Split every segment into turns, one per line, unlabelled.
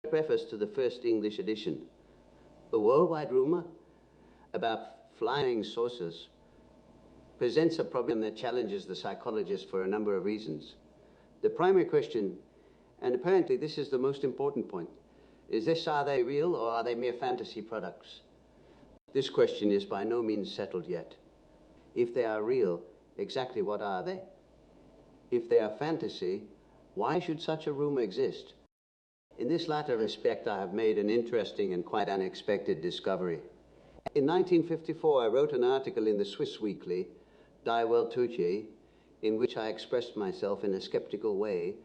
Preface to the first English edition. The worldwide rumor about flying saucers presents a problem that challenges the psychologist for a number of reasons. The primary question, and apparently this is the most important point, is this: are they real or are they mere fantasy products? This question is by no means settled yet. If they are real, exactly what are they? If they are fantasy, why should such a rumor exist? In this latter respect, I have made an interesting and quite unexpected discovery. In 1954, I wrote an article in the Swiss weekly, Die Weltliche, in which I expressed myself in a skeptical way,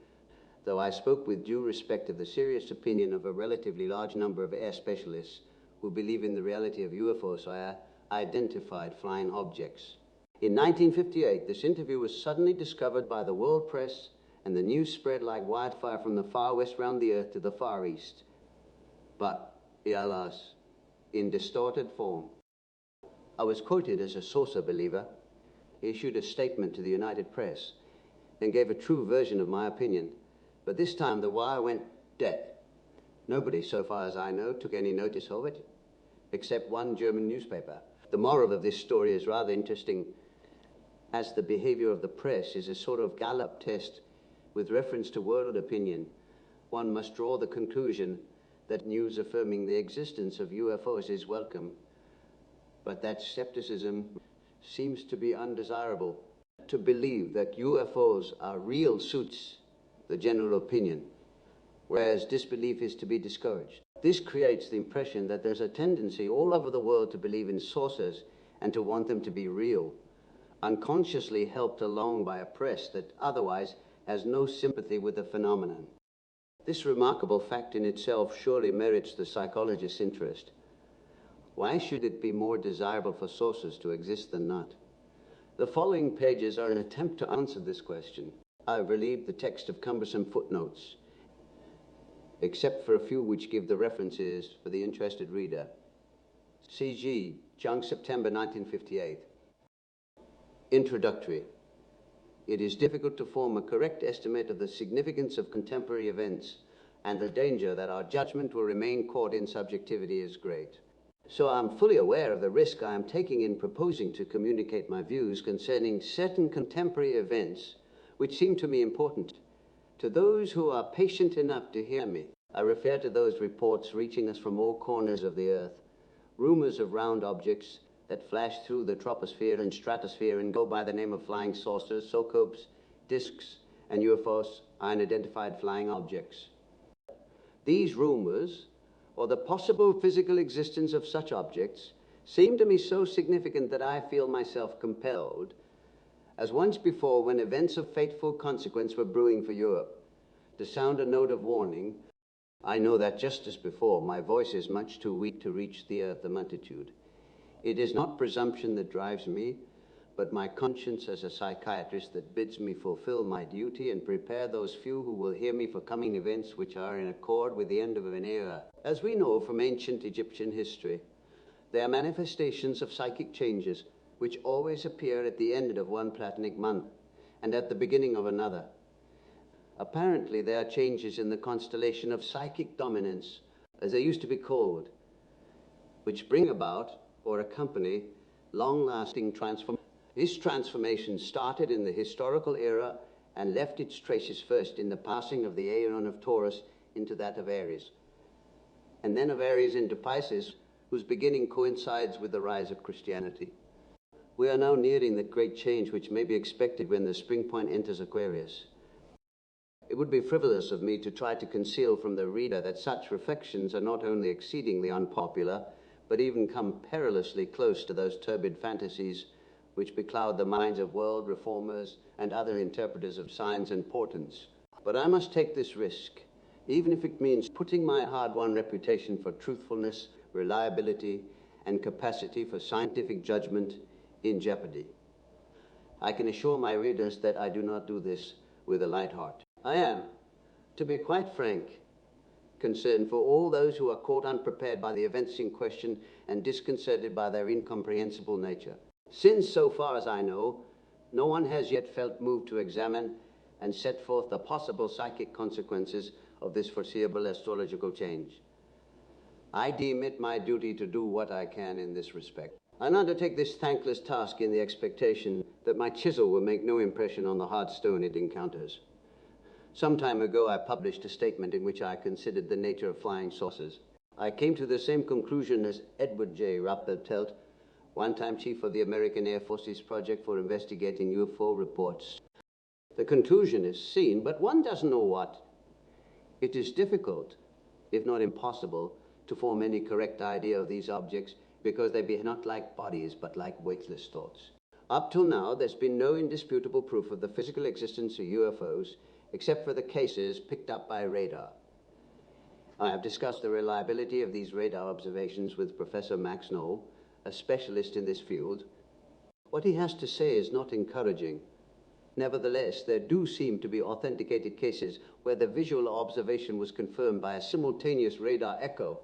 though I spoke with due respect of the serious opinion of a relatively large number of air specialists who believe in the reality of UFOs, or identified flying objects. In 1958, this interview was suddenly discovered by the world press, and the news spread like wildfire from the far west round the earth to the far east. But, alas, in distorted form. I was quoted as a saucer believer, issued a statement to the United Press, and gave a true version of my opinion. But this time the wire went dead. Nobody, so far as I know, took any notice of it, except one German newspaper. The moral of this story is rather interesting, as the behavior of the press is a sort of Gallup test with reference to world opinion. One must draw the conclusion that news affirming the existence of UFOs is welcome, but that skepticism seems to be undesirable. To believe that UFOs are real suits the general opinion, whereas disbelief is to be discouraged. This creates the impression that there's a tendency all over the world to believe in saucers and to want them to be real, unconsciously helped along by a press that otherwise has no sympathy with the phenomenon. This remarkable fact in itself surely merits the psychologist's interest. Why should it be more desirable for saucers to exist than not? The following pages are an attempt to answer this question. I've relieved the text of cumbersome footnotes, except for a few which give the references for the interested reader. C.G. Jung, September 1958. Introductory. It is difficult to form a correct estimate of the significance of contemporary events, and the danger that our judgment will remain caught in subjectivity is great. So I'm fully aware of the risk I am taking in proposing to communicate my views concerning certain contemporary events which seem to me important. To those who are patient enough to hear me, I refer to those reports reaching us from all corners of the earth, rumors of round objects that flash through the troposphere and stratosphere and go by the name of flying saucers, sucubes, discs, and UFOs, unidentified flying objects. These rumors, or the possible physical existence of such objects, seem to me so significant that I feel myself compelled, as once before when events of fateful consequence were brewing for Europe, to sound a note of warning. I know that just as before, my voice is much too weak to reach the earth, the multitude. It is not presumption that drives me, but my conscience as a psychiatrist that bids me fulfill my duty and prepare those few who will hear me for coming events which are in accord with the end of an era. As we know from ancient Egyptian history, they are manifestations of psychic changes which always appear at the end of one platonic month and at the beginning of another. Apparently, they are changes in the constellation of psychic dominance, as they used to be called, which bring about or accompany long-lasting transformation. This transformation started in the historical era and left its traces first in the passing of the Aeon of Taurus into that of Aries, and then of Aries into Pisces, whose beginning coincides with the rise of Christianity. We are now nearing that great change which may be expected when the spring point enters Aquarius. It would be frivolous of me to try to conceal from the reader that such reflections are not only exceedingly unpopular, but even come perilously close to those turbid fantasies which becloud the minds of world reformers and other interpreters of signs and portents. But I must take this risk, even if it means putting my hard-won reputation for truthfulness, reliability, and capacity for scientific judgment in jeopardy. I can assure my readers that I do not do this with a light heart. I am, to be quite frank, concerned for all those who are caught unprepared by the events in question and disconcerted by their incomprehensible nature. Since, so far as I know, no one has yet felt moved to examine and set forth the possible psychic consequences of this foreseeable astrological change. I deem it my duty to do what I can in this respect. I undertake this thankless task in the expectation that my chisel will make no impression on the hard stone it encounters. Some time ago, I published a statement in which I considered the nature of flying saucers. I came to the same conclusion as Edward J. Rappaport, one-time chief of the American Air Force's project for investigating UFO reports. The conclusion is seen, but one doesn't know what. It is difficult, if not impossible, to form any correct idea of these objects because they be not like bodies, but like weightless thoughts. Up till now, there's been no indisputable proof of the physical existence of UFOs, except for the cases picked up by radar. I have discussed the reliability of these radar observations with Professor Max Knoll, a specialist in this field. What he has to say is not encouraging. Nevertheless, there do seem to be authenticated cases where the visual observation was confirmed by a simultaneous radar echo.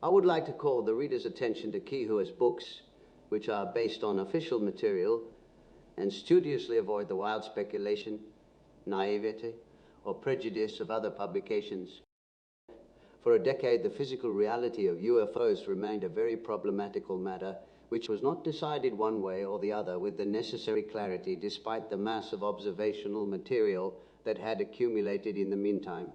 I would like to call the reader's attention to Kehoe's books, which are based on official material and studiously avoid the wild speculation, naivety, or prejudice of other publications. For a decade, the physical reality of UFOs remained a very problematical matter, which was not decided one way or the other with the necessary clarity, despite the mass of observational material that had accumulated in the meantime.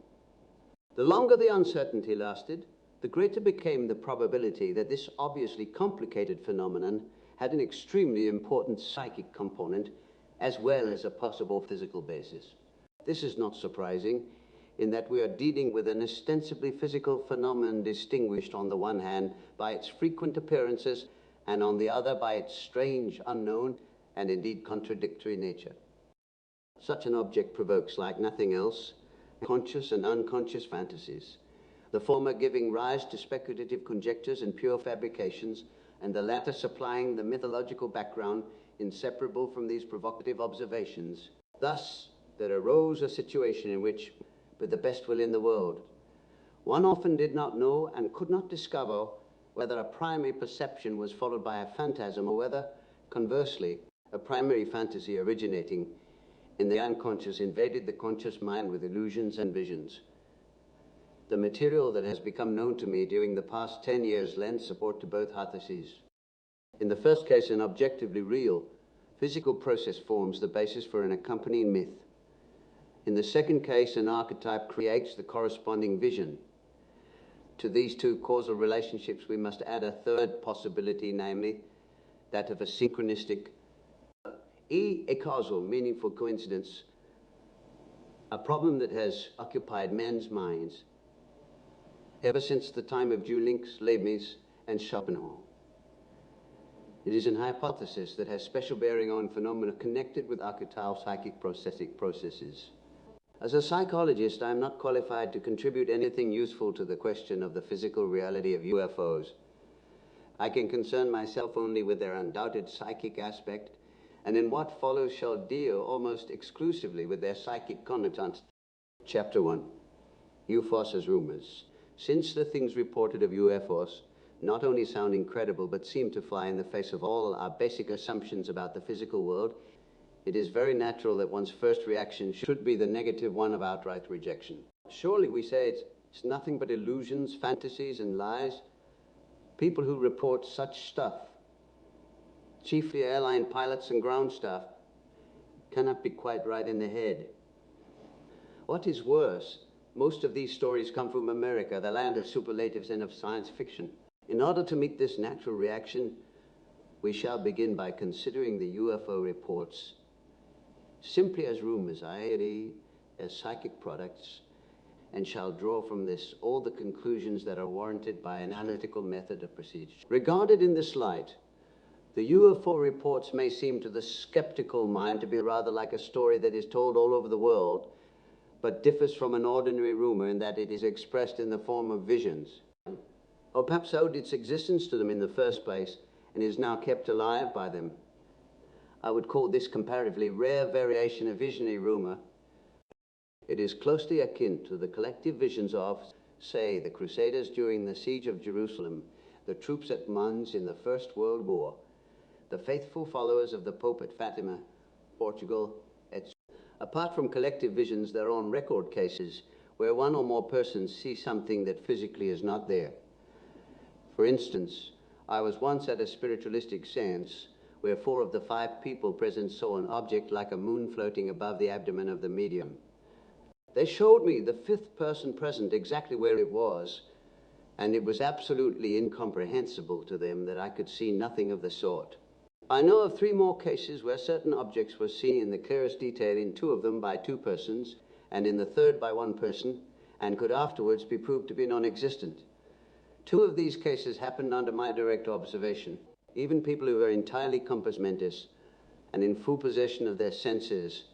The longer the uncertainty lasted, the greater became the probability that this obviously complicated phenomenon had an extremely important psychic component as well as a possible physical basis. This is not surprising, in that we are dealing with an ostensibly physical phenomenon distinguished on the one hand by its frequent appearances and on the other by its strange, unknown, and indeed contradictory nature. Such an object provokes, like nothing else, conscious and unconscious fantasies, the former giving rise to speculative conjectures and pure fabrications, and the latter supplying the mythological background inseparable from these provocative observations. Thus, there arose a situation in which, with the best will in the world, one often did not know and could not discover whether a primary perception was followed by a phantasm or whether, conversely, a primary fantasy originating in the unconscious invaded the conscious mind with illusions and visions. The material that has become known to me during the past 10 years lends support to both hypotheses. In the first case, an objectively real physical process forms the basis for an accompanying myth. In the second case, an archetype creates the corresponding vision. To these two causal relationships, we must add a third possibility, namely that of a synchronistic, a causal, meaningful coincidence, a problem that has occupied men's minds ever since the time of Julinx, Leibniz, and Schopenhauer. It is an hypothesis that has special bearing on phenomena connected with archetypal psychic processes. As a psychologist, I am not qualified to contribute anything useful to the question of the physical reality of UFOs. I can concern myself only with their undoubted psychic aspect, and in what follows shall deal almost exclusively with their psychic connotants. Chapter 1. UFOs as rumors. Since the things reported of UFOs not only sound incredible, but seem to fly in the face of all our basic assumptions about the physical world, it is very natural that one's first reaction should be the negative one of outright rejection. Surely, we say, it's nothing but illusions, fantasies, and lies. People who report such stuff, chiefly airline pilots and ground staff, cannot be quite right in the head. What is worse, most of these stories come from America, the land of superlatives and of science fiction. In order to meet this natural reaction, we shall begin by considering the UFO reports simply as rumors, i.e., as psychic products, and shall draw from this all the conclusions that are warranted by an analytical method of procedure. Regarded in this light, the UFO reports may seem to the skeptical mind to be rather like a story that is told all over the world, but differs from an ordinary rumor in that it is expressed in the form of visions, or perhaps owed its existence to them in the first place and is now kept alive by them. I would call this comparatively rare variation of visionary rumor. It is closely akin to the collective visions of, say, the Crusaders during the siege of Jerusalem, the troops at Mons in the First World War, the faithful followers of the Pope at Fatima, Portugal, etc. Apart from collective visions, there are on record cases where one or more persons see something that physically is not there. For instance, I was once at a spiritualistic seance where 4 of the 5 people present saw an object like a moon floating above the abdomen of the medium. They showed me the 5th person present exactly where it was, and it was absolutely incomprehensible to them that I could see nothing of the sort. I know of 3 more cases where certain objects were seen in the clearest detail, in 2 of them by 2 persons, and in the 3rd by 1 person, and could afterwards be proved to be non-existent. 2 of these cases happened under my direct observation. Even people who are entirely compos mentis and in full possession of their senses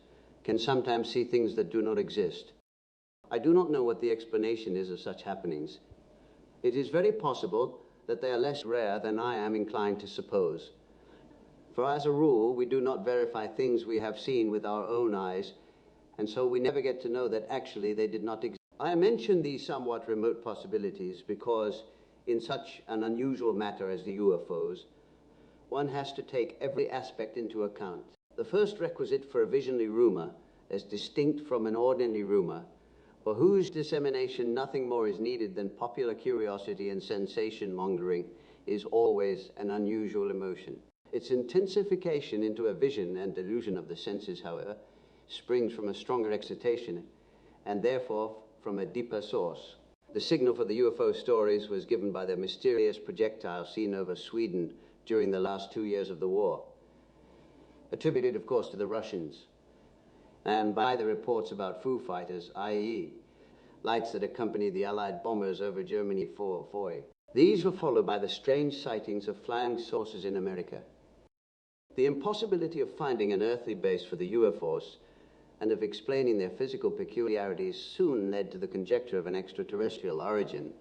can sometimes see things that do not exist. I do not know what the explanation is of such happenings. It is very possible that they are less rare than I am inclined to suppose. For as a rule, we do not verify things we have seen with our own eyes, and so we never get to know that actually they did not exist. I mention these somewhat remote possibilities because in such an unusual matter as the UFOs, one has to take every aspect into account. The first requisite for a visionary rumor, as distinct from an ordinary rumor, for whose dissemination nothing more is needed than popular curiosity and sensation mongering, is always an unusual emotion. Its intensification into a vision and delusion of the senses, however, springs from a stronger excitation and therefore from a deeper source. The signal for the UFO stories was given by the mysterious projectile seen over Sweden during the last 2 years of the war, attributed, of course, to the Russians, and by the reports about Foo Fighters, i.e., lights that accompanied the Allied bombers over Germany for Foy. These were followed by the strange sightings of flying saucers in America. The impossibility of finding an earthly base for the UFOs and of explaining their physical peculiarities soon led to the conjecture of an extraterrestrial origin.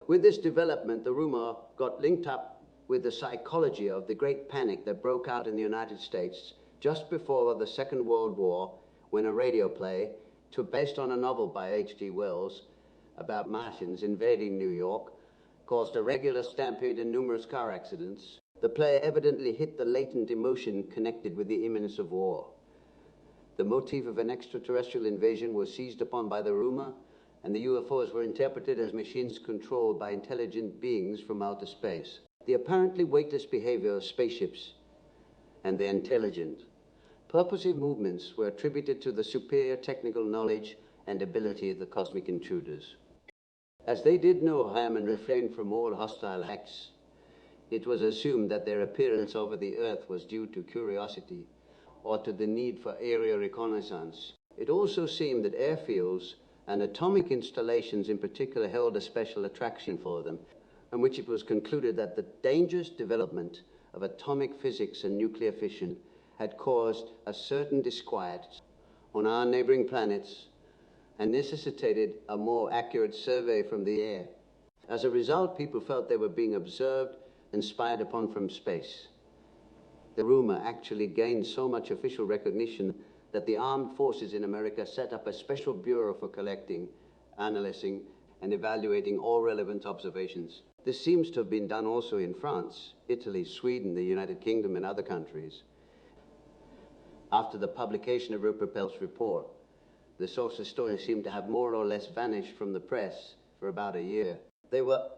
With this development, the rumor got linked up with the psychology of the great panic that broke out in the United States just before the Second World War, when a radio play, based on a novel by H.G. Wells about Martians invading New York, caused a regular stampede and numerous car accidents. The play evidently hit the latent emotion connected with the imminence of war. The motif of an extraterrestrial invasion was seized upon by the rumor, and the UFOs were interpreted as machines controlled by intelligent beings from outer space. The apparently weightless behavior of spaceships and their intelligent, purposive movements were attributed to the superior technical knowledge and ability of the cosmic intruders. As they did no harm and refrained from all hostile acts, it was assumed that their appearance over the earth was due to curiosity or to the need for aerial reconnaissance. It also seemed that airfields and atomic installations in particular held a special attraction for them, in which it was concluded that the dangerous development of atomic physics and nuclear fission had caused a certain disquiet on our neighboring planets and necessitated a more accurate survey from the air. As a result, people felt they were being observed and spied upon from space. The rumor actually gained so much official recognition that the armed forces in America set up a special bureau for collecting, analyzing, and evaluating all relevant observations. This seems to have been done also in France, Italy, Sweden, the United Kingdom, and other countries. After the publication of Rupert Pelt's report, the saucer stories seemed to have more or less vanished from the press for about a year. They were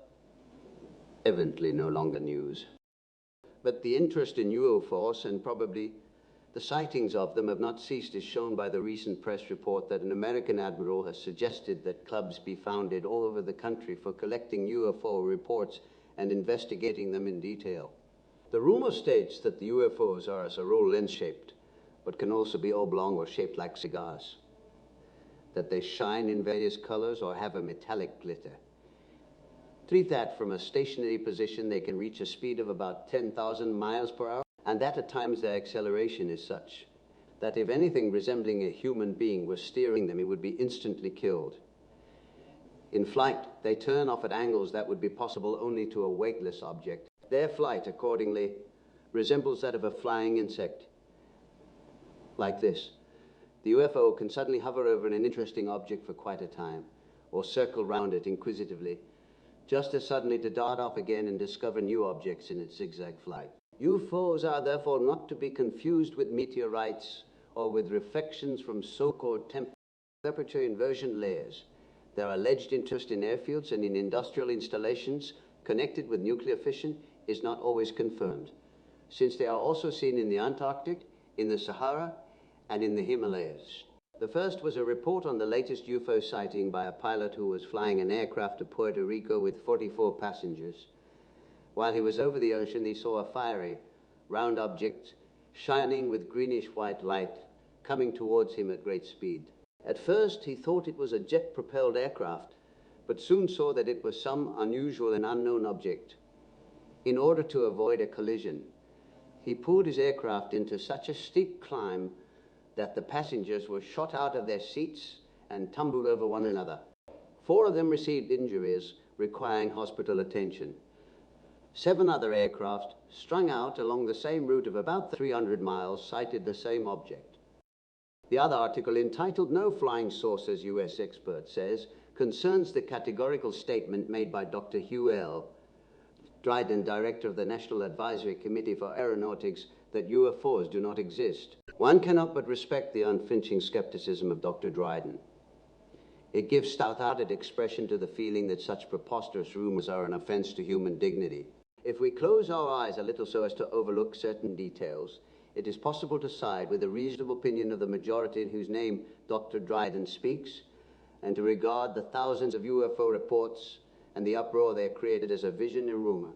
evidently no longer news. But the interest in UFOs and probably the sightings of them have not ceased, as shown by the recent press report that an American admiral has suggested that clubs be founded all over the country for collecting UFO reports and investigating them in detail. The rumor states that the UFOs are, as a rule, lens-shaped, but can also be oblong or shaped like cigars, that they shine in various colors or have a metallic glitter. Treat that from a stationary position, they can reach a speed of about 10,000 miles per hour, and that at times their acceleration is such that if anything resembling a human being was steering them, it would be instantly killed. In flight, they turn off at angles that would be possible only to a weightless object. Their flight, accordingly, resembles that of a flying insect, like this. The UFO can suddenly hover over an interesting object for quite a time, or circle round it inquisitively, just as suddenly to dart off again and discover new objects in its zigzag flight. UFOs are therefore not to be confused with meteorites or with reflections from so-called temperature inversion layers. Their alleged interest in airfields and in industrial installations connected with nuclear fission is not always confirmed, since they are also seen in the Antarctic, in the Sahara, and in the Himalayas. The first was a report on the latest UFO sighting by a pilot who was flying an aircraft to Puerto Rico with 44 passengers. While he was over the ocean, he saw a fiery, round object shining with greenish-white light coming towards him at great speed. At first, he thought it was a jet-propelled aircraft, but soon saw that it was some unusual and unknown object. In order to avoid a collision, he pulled his aircraft into such a steep climb that the passengers were shot out of their seats and tumbled over one another. 4 of them received injuries requiring hospital attention. 7 other aircraft, strung out along the same route of about 300 miles, sighted the same object. The other article, entitled "No Flying Saucers, U.S. Expert Says," concerns the categorical statement made by Dr. Hugh L. Dryden, director of the National Advisory Committee for Aeronautics, that UFOs do not exist. One cannot but respect the unflinching skepticism of Dr. Dryden. It gives stout-hearted expression to the feeling that such preposterous rumors are an offense to human dignity. If we close our eyes a little so as to overlook certain details, it is possible to side with the reasonable opinion of the majority in whose name Dr. Dryden speaks, and to regard the thousands of UFO reports and the uproar they have created as a vision and rumor,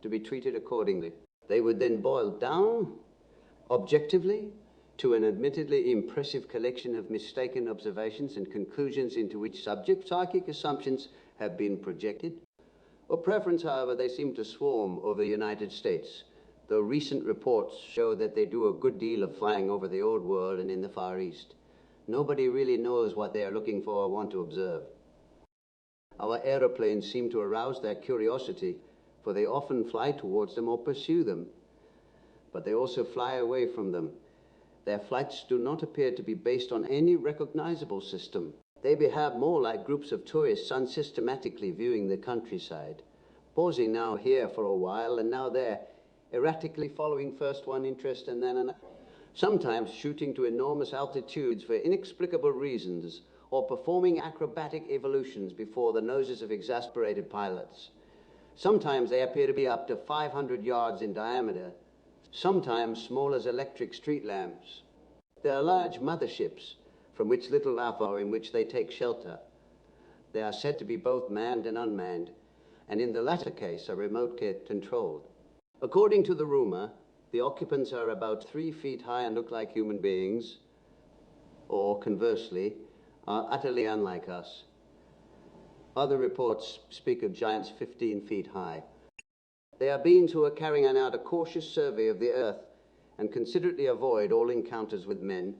to be treated accordingly. They would then boil down, objectively, to an admittedly impressive collection of mistaken observations and conclusions into which subject psychic assumptions have been projected. Of preference, however, they seem to swarm over the United States, though recent reports show that they do a good deal of flying over the Old World and in the Far East. Nobody really knows what they are looking for or want to observe. Our aeroplanes seem to arouse their curiosity, for they often fly towards them or pursue them, but they also fly away from them. Their flights do not appear to be based on any recognizable system. They behave more like groups of tourists unsystematically viewing the countryside, pausing now here for a while and now there, erratically following first one interest and then another, sometimes shooting to enormous altitudes for inexplicable reasons, or performing acrobatic evolutions before the noses of exasperated pilots. Sometimes they appear to be up to 500 yards in diameter, sometimes small as electric street lamps. They are large motherships from which little alpha in which they take shelter. They are said to be both manned and unmanned, and in the latter case are remotely controlled. According to the rumor, the occupants are about 3 feet high and look like human beings, or conversely, are utterly unlike us. Other reports speak of giants 15 feet high. They are beings who are carrying out a cautious survey of the Earth and considerately avoid all encounters with men,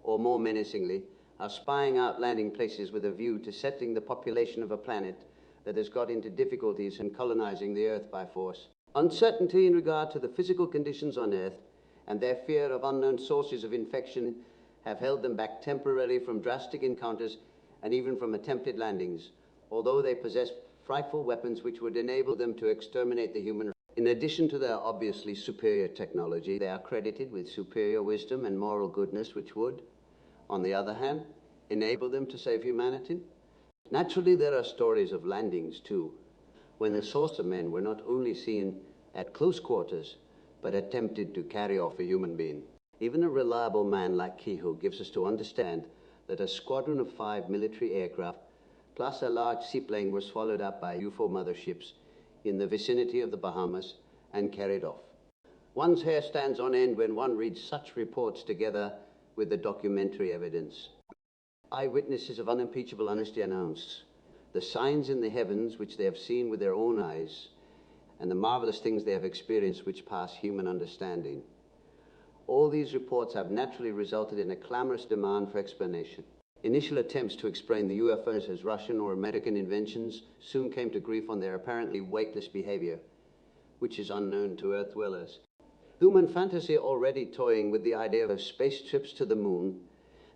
or more menacingly, are spying out landing places with a view to settling the population of a planet that has got into difficulties in colonizing the Earth by force. Uncertainty in regard to the physical conditions on Earth and their fear of unknown sources of infection have held them back temporarily from drastic encounters and even from attempted landings, although they possess frightful weapons which would enable them to exterminate the human race. In addition to their obviously superior technology, they are credited with superior wisdom and moral goodness which would, on the other hand, enable them to save humanity. Naturally, there are stories of landings, too, when the saucer men were not only seen at close quarters, but attempted to carry off a human being. Even a reliable man like Kehoe gives us to understand that a squadron of 5 military aircraft plus a large seaplane were swallowed up by UFO motherships in the vicinity of the Bahamas and carried off. One's hair stands on end when one reads such reports together with the documentary evidence. Eyewitnesses of unimpeachable honesty announce the signs in the heavens which they have seen with their own eyes and the marvelous things they have experienced which pass human understanding. All these reports have naturally resulted in a clamorous demand for explanation. Initial attempts to explain the UFOs as Russian or American inventions soon came to grief on their apparently weightless behavior, which is unknown to Earth dwellers. Human fantasy already toying with the idea of space trips to the moon,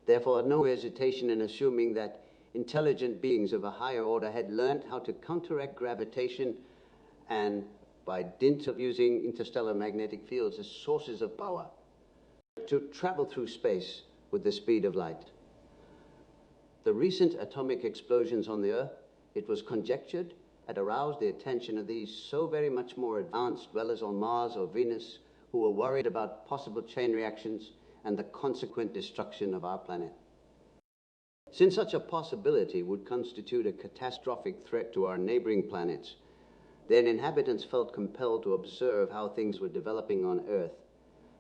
therefore had no hesitation in assuming that intelligent beings of a higher order had learned how to counteract gravitation and, by dint of using interstellar magnetic fields as sources of power, to travel through space with the speed of light. The recent atomic explosions on the Earth, it was conjectured, had aroused the attention of these so very much more advanced dwellers on Mars or Venus who were worried about possible chain reactions and the consequent destruction of our planet. Since such a possibility would constitute a catastrophic threat to our neighboring planets, their inhabitants felt compelled to observe how things were developing on Earth,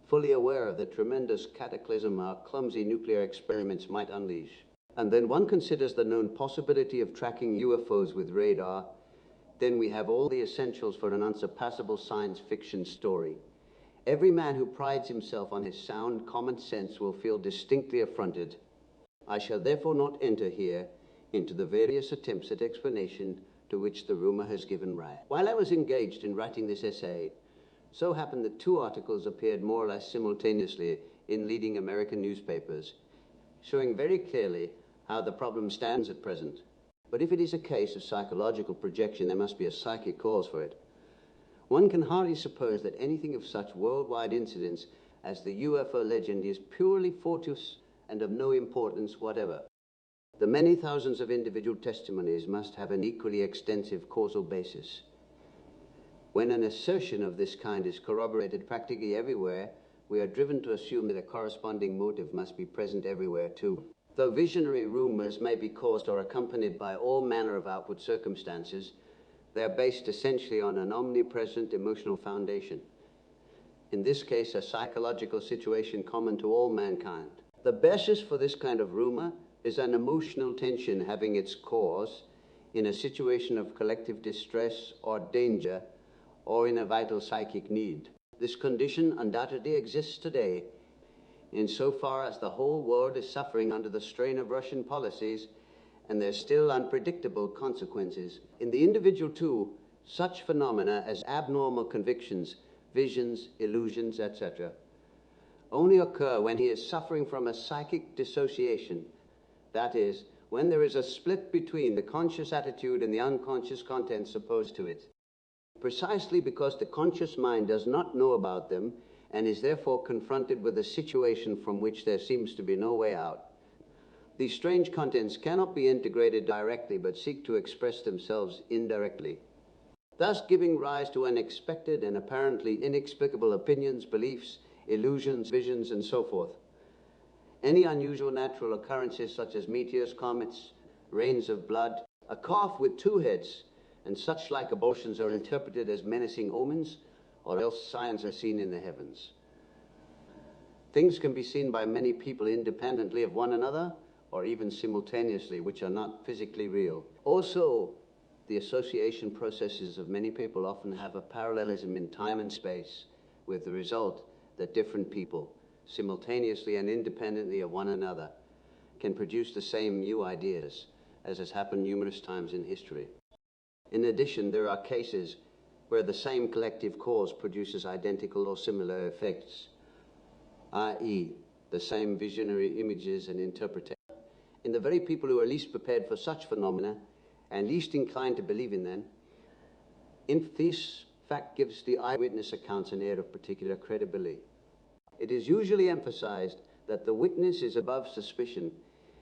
fully aware of the tremendous cataclysm our clumsy nuclear experiments might unleash. And then one considers the known possibility of tracking UFOs with radar, then we have all the essentials for an unsurpassable science fiction story. Every man who prides himself on his sound common sense will feel distinctly affronted. I shall therefore not enter here into the various attempts at explanation to which the rumor has given rise. While I was engaged in writing this essay, so happened that two articles appeared more or less simultaneously in leading American newspapers, showing very clearly how the problem stands at present. But if it is a case of psychological projection, there must be a psychic cause for it. One can hardly suppose that anything of such worldwide incidence as the UFO legend is purely fortuitous and of no importance whatever. The many thousands of individual testimonies must have an equally extensive causal basis. When an assertion of this kind is corroborated practically everywhere, we are driven to assume that a corresponding motive must be present everywhere too. Though visionary rumors may be caused or accompanied by all manner of outward circumstances, they are based essentially on an omnipresent emotional foundation. In this case, a psychological situation common to all mankind. The basis for this kind of rumor is an emotional tension having its cause in a situation of collective distress or danger or in a vital psychic need. This condition undoubtedly exists today insofar as the whole world is suffering under the strain of Russian policies and their still unpredictable consequences. In the individual, too, such phenomena as abnormal convictions, visions, illusions, etc., only occur when he is suffering from a psychic dissociation. That is, when there is a split between the conscious attitude and the unconscious contents opposed to it. Precisely because the conscious mind does not know about them and is therefore confronted with a situation from which there seems to be no way out, these strange contents cannot be integrated directly but seek to express themselves indirectly, thus giving rise to unexpected and apparently inexplicable opinions, beliefs, illusions, visions, and so forth. Any unusual natural occurrences such as meteors, comets, rains of blood, a calf with two heads, and such like abortions are interpreted as menacing omens, or else signs are seen in the heavens. Things can be seen by many people independently of one another, or even simultaneously, which are not physically real. Also, the association processes of many people often have a parallelism in time and space, with the result that different people, simultaneously and independently of one another, can produce the same new ideas, as has happened numerous times in history. In addition, there are cases where the same collective cause produces identical or similar effects, i.e., the same visionary images and interpretations. In the very people who are least prepared for such phenomena and least inclined to believe in them, this fact gives the eyewitness accounts an air of particular credibility. It is usually emphasized that the witness is above suspicion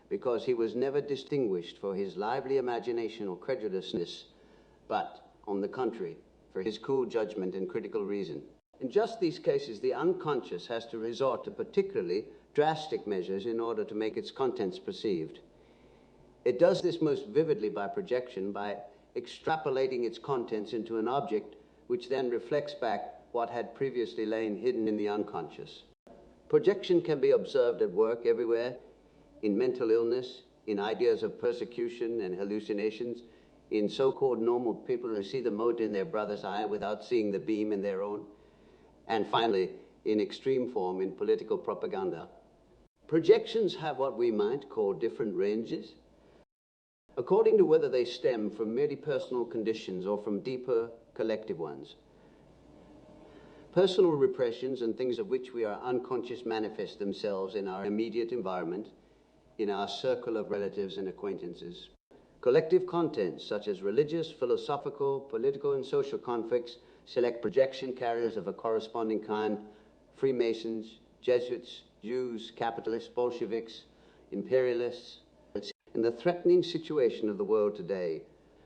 because he was never distinguished for his lively imagination or credulousness, but, on the contrary, for his cool judgment and critical reason. In just these cases, the unconscious has to resort to particularly drastic measures in order to make its contents perceived. It does this most vividly by projection, by extrapolating its contents into an object which then reflects back what had previously lain hidden in the unconscious. Projection can be observed at work everywhere, in mental illness, in ideas of persecution and hallucinations, in so-called normal people who see the mote in their brother's eye without seeing the beam in their own, and finally, in extreme form, in political propaganda. Projections have what we might call different ranges, according to whether they stem from merely personal conditions or from deeper collective ones. Personal repressions and things of which we are unconscious manifest themselves in our immediate environment, in our circle of relatives and acquaintances. Collective contents, such as religious, philosophical, political, and social conflicts, select projection carriers of a corresponding kind: Freemasons, Jesuits, Jews, capitalists, Bolsheviks, imperialists. In the threatening situation of the world today,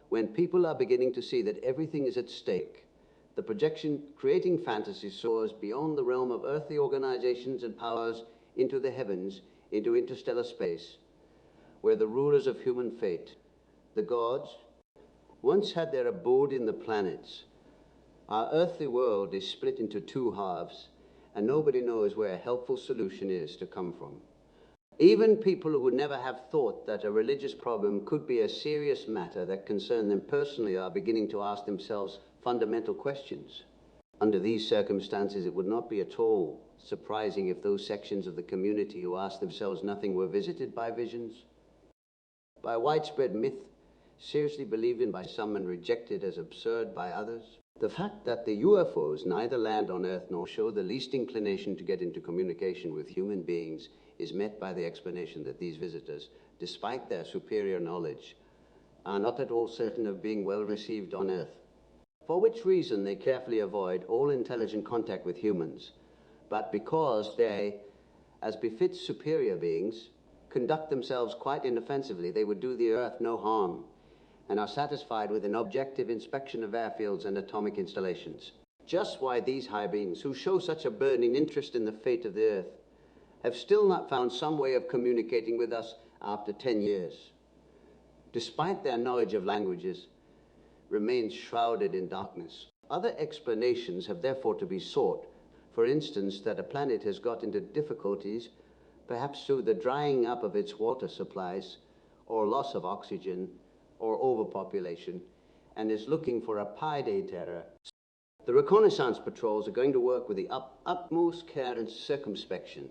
when people are beginning to see that everything is at stake, the projection creating fantasy soars beyond the realm of earthly organizations and powers into the heavens, into interstellar space, where the rulers of human fate, the gods, once had their abode in the planets. Our earthly world is split into two halves, and nobody knows where a helpful solution is to come from. Even people who would never have thought that a religious problem could be a serious matter that concerned them personally are beginning to ask themselves fundamental questions. Under these circumstances, it would not be at all surprising if those sections of the community who asked themselves nothing were visited by visions, by widespread myth, seriously believed in by some and rejected as absurd by others. The fact that the UFOs neither land on Earth nor show the least inclination to get into communication with human beings is met by the explanation that these visitors, despite their superior knowledge, are not at all certain of being well received on Earth, for which reason they carefully avoid all intelligent contact with humans, but because they, as befits superior beings, conduct themselves quite inoffensively, they would do the Earth no harm, and are satisfied with an objective inspection of airfields and atomic installations. Just why these high beings, who show such a burning interest in the fate of the Earth, have still not found some way of communicating with us after 10 years, despite their knowledge of languages, remains shrouded in darkness. Other explanations have therefore to be sought. For instance, that a planet has got into difficulties, perhaps through the drying up of its water supplies, or loss of oxygen, or overpopulation, and is looking for a payday terror. The reconnaissance patrols are going to work with the utmost care and circumspection,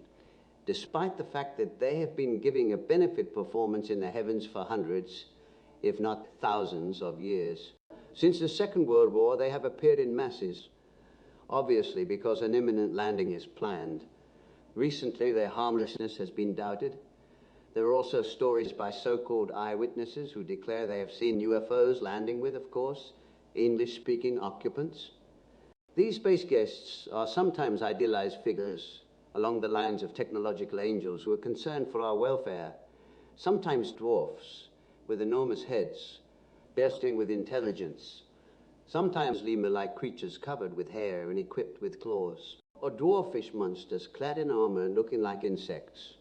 despite the fact that they have been giving a benefit performance in the heavens for hundreds, if not thousands of years. Since the Second World War, they have appeared in masses, obviously because an imminent landing is planned. Recently, their harmlessness has been doubted. There are also stories by so-called eyewitnesses who declare they have seen UFOs landing with, of course, English-speaking occupants. These space guests are sometimes idealized figures along the lines of technological angels who are concerned for our welfare, sometimes dwarfs with enormous heads, bursting with intelligence, sometimes lemur-like creatures covered with hair and equipped with claws, or dwarfish monsters clad in armor and looking like insects.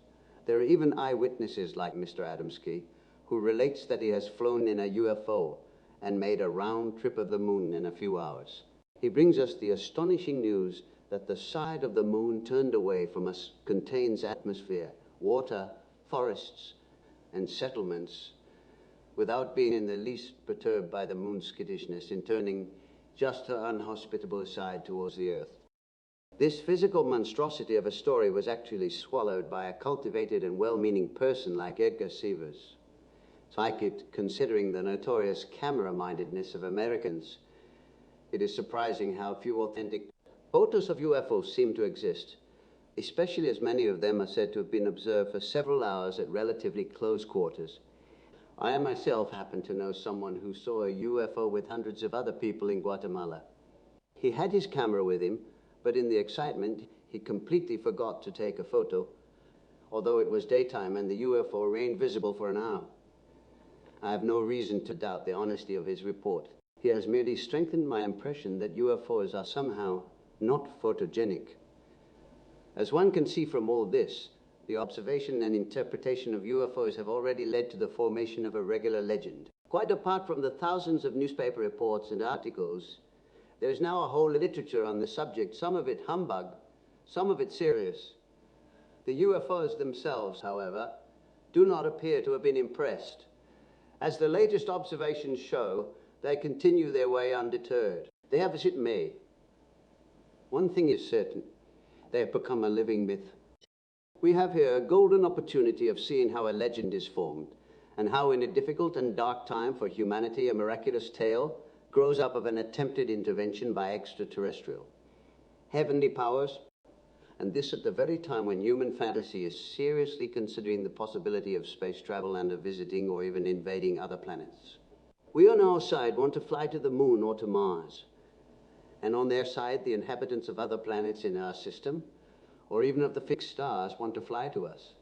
There are even eyewitnesses like Mr. Adamski, who relates that he has flown in a UFO and made a round trip of the moon in a few hours. He brings us the astonishing news that the side of the moon turned away from us contains atmosphere, water, forests, and settlements, without being in the least perturbed by the moon's skittishness in turning just her unhospitable side towards the Earth. This physical monstrosity of a story was actually swallowed by a cultivated and well-meaning person like Edgar Seavers. Psychic, considering the notorious camera-mindedness of Americans, it is surprising how few authentic photos of UFOs seem to exist, especially as many of them are said to have been observed for several hours at relatively close quarters. I myself happen to know someone who saw a UFO with hundreds of other people in Guatemala. He had his camera with him, but in the excitement, he completely forgot to take a photo, although it was daytime and the UFO remained visible for an hour. I have no reason to doubt the honesty of his report. He has merely strengthened my impression that UFOs are somehow not photogenic. As one can see from all this, the observation and interpretation of UFOs have already led to the formation of a regular legend. Quite apart from the thousands of newspaper reports and articles, there is now a whole literature on the subject, some of it humbug, some of it serious. The UFOs themselves, however, do not appear to have been impressed. As the latest observations show, they continue their way undeterred. They have as it may. One thing is certain, they have become a living myth. We have here a golden opportunity of seeing how a legend is formed, and how in a difficult and dark time for humanity a miraculous tale grows up of an attempted intervention by extraterrestrial heavenly powers, and this at the very time when human fantasy is seriously considering the possibility of space travel and of visiting or even invading other planets. We on our side want to fly to the moon or to Mars, and on their side the inhabitants of other planets in our system, or even of the fixed stars, want to fly to us.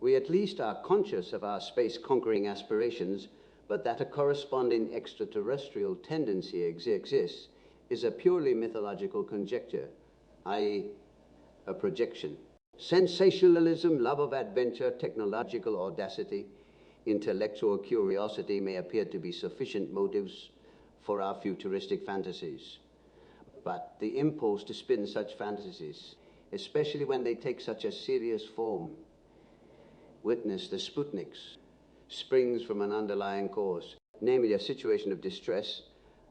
We at least are conscious of our space-conquering aspirations, but that a corresponding extraterrestrial tendency exists is a purely mythological conjecture, i.e., a projection. Sensationalism, love of adventure, technological audacity, intellectual curiosity may appear to be sufficient motives for our futuristic fantasies. But the impulse to spin such fantasies, especially when they take such a serious form, witness the Sputniks, springs from an underlying cause, namely a situation of distress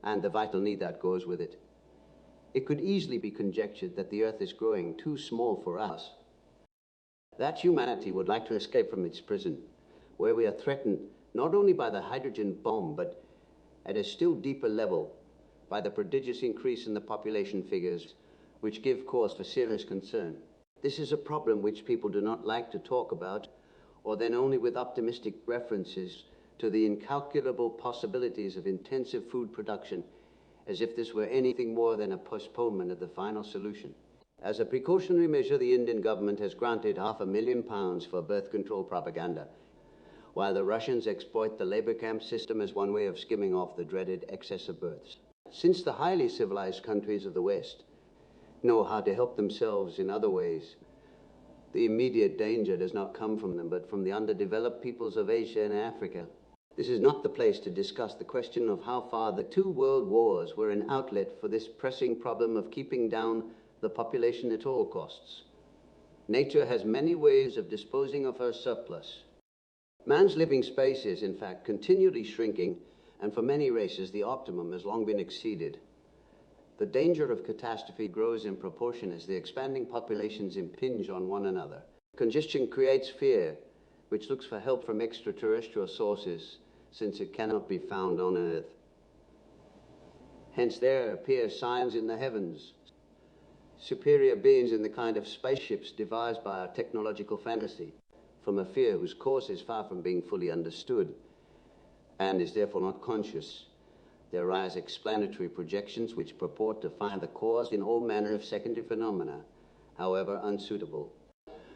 and the vital need that goes with it. It could easily be conjectured that the Earth is growing too small for us, that humanity would like to escape from its prison, where we are threatened not only by the hydrogen bomb, but at a still deeper level by the prodigious increase in the population figures, which give cause for serious concern. This is a problem which people do not like to talk about, or then only with optimistic references to the incalculable possibilities of intensive food production, as if this were anything more than a postponement of the final solution. As a precautionary measure, the Indian government has granted £500,000 for birth control propaganda, while the Russians exploit the labor camp system as one way of skimming off the dreaded excess of births. Since the highly civilized countries of the West know how to help themselves in other ways, the immediate danger does not come from them, but from the underdeveloped peoples of Asia and Africa. This is not the place to discuss the question of how far the 2 world wars were an outlet for this pressing problem of keeping down the population at all costs. Nature has many ways of disposing of her surplus. Man's living space is, in fact, continually shrinking, and for many races the optimum has long been exceeded. The danger of catastrophe grows in proportion as the expanding populations impinge on one another. Congestion creates fear, which looks for help from extraterrestrial sources, since it cannot be found on Earth. Hence there appear signs in the heavens, superior beings in the kind of spaceships devised by our technological fantasy, from a fear whose cause is far from being fully understood, and is therefore not conscious. There arise explanatory projections which purport to find the cause in all manner of secondary phenomena, however unsuitable.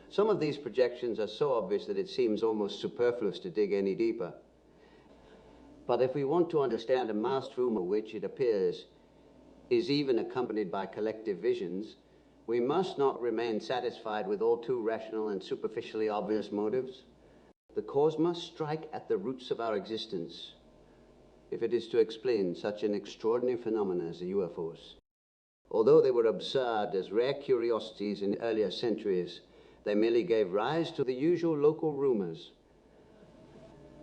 Some of these projections are so obvious that it seems almost superfluous to dig any deeper. But if we want to understand a masked rumor which, it appears, is even accompanied by collective visions, we must not remain satisfied with all too rational and superficially obvious motives. The cause must strike at the roots of our existence if it is to explain such an extraordinary phenomenon as the UFOs. Although they were observed as rare curiosities in earlier centuries, they merely gave rise to the usual local rumors.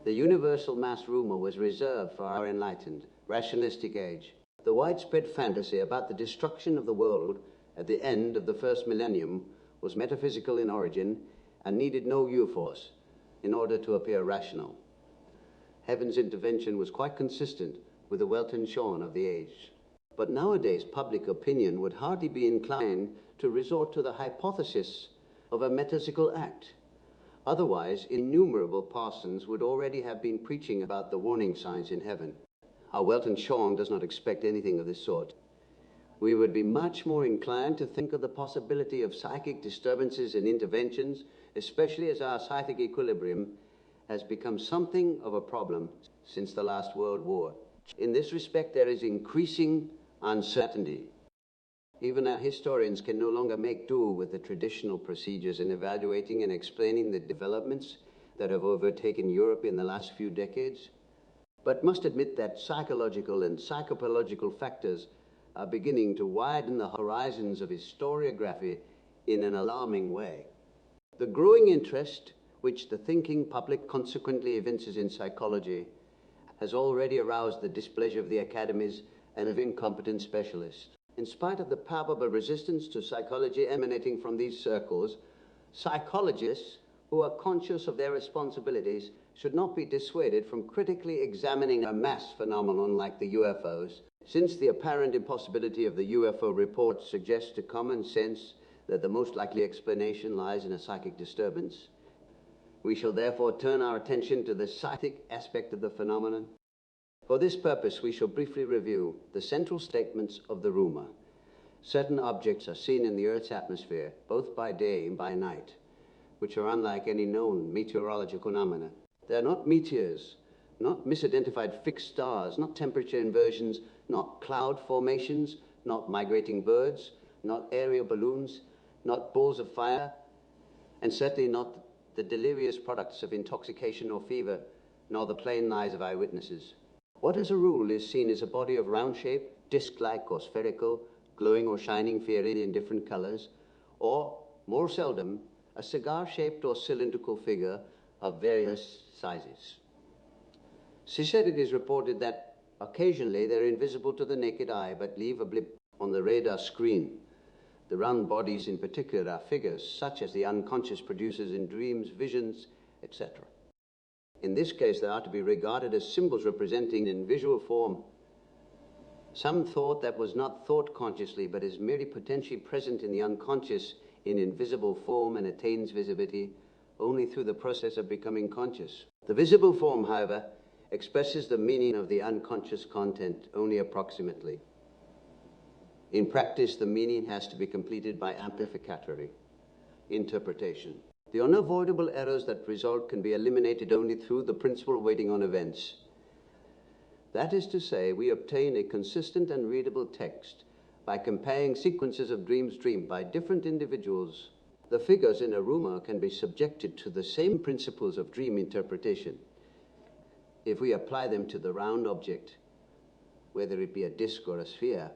The universal mass rumor was reserved for our enlightened, rationalistic age. The widespread fantasy about the destruction of the world at the end of the first millennium was metaphysical in origin and needed no UFOs in order to appear rational. Heaven's intervention was quite consistent with the Welton Shawn of the age. But nowadays, public opinion would hardly be inclined to resort to the hypothesis of a metaphysical act. Otherwise, innumerable parsons would already have been preaching about the warning signs in heaven. Our Welton Shawn does not expect anything of this sort. We would be much more inclined to think of the possibility of psychic disturbances and interventions, especially as our psychic equilibrium has become something of a problem since the last World War. In this respect, there is increasing uncertainty. Even our historians can no longer make do with the traditional procedures in evaluating and explaining the developments that have overtaken Europe in the last few decades, but must admit that psychological and psychopathological factors are beginning to widen the horizons of historiography in an alarming way. The growing interest which the thinking public consequently evinces in psychology has already aroused the displeasure of the academies and of incompetent specialists. In spite of the palpable resistance to psychology emanating from these circles, psychologists who are conscious of their responsibilities should not be dissuaded from critically examining a mass phenomenon like the UFOs, since the apparent impossibility of the UFO report suggests to common sense that the most likely explanation lies in a psychic disturbance. We shall therefore turn our attention to the psychic aspect of the phenomenon. For this purpose, we shall briefly review the central statements of the rumor. Certain objects are seen in the Earth's atmosphere, both by day and by night. which are unlike any known meteorological phenomena. They are not meteors, not misidentified fixed stars, not temperature inversions, not cloud formations, not migrating birds, not aerial balloons, not balls of fire, and certainly not the delirious products of intoxication or fever, nor the plain lies of eyewitnesses. What as a rule is seen as a body of round shape, disc-like or spherical, glowing or shining fiery in different colors, or, more seldom, a cigar-shaped or cylindrical figure of various sizes. She said it is reported that occasionally they're invisible to the naked eye, but leave a blip on the radar screen. The round bodies in particular are figures such as the unconscious produces in dreams, visions, etc. In this case, they are to be regarded as symbols representing in visual form some thought that was not thought consciously, but is merely potentially present in the unconscious in invisible form and attains visibility only through the process of becoming conscious. The visible form, however, expresses the meaning of the unconscious content only approximately. In practice, the meaning has to be completed by amplificatory interpretation. The unavoidable errors that result can be eliminated only through the principle of waiting on events. That is to say, we obtain a consistent and readable text by comparing sequences of dreams dreamed by different individuals. The figures in a rumor can be subjected to the same principles of dream interpretation if we apply them to the round object, whether it be a disc or a sphere.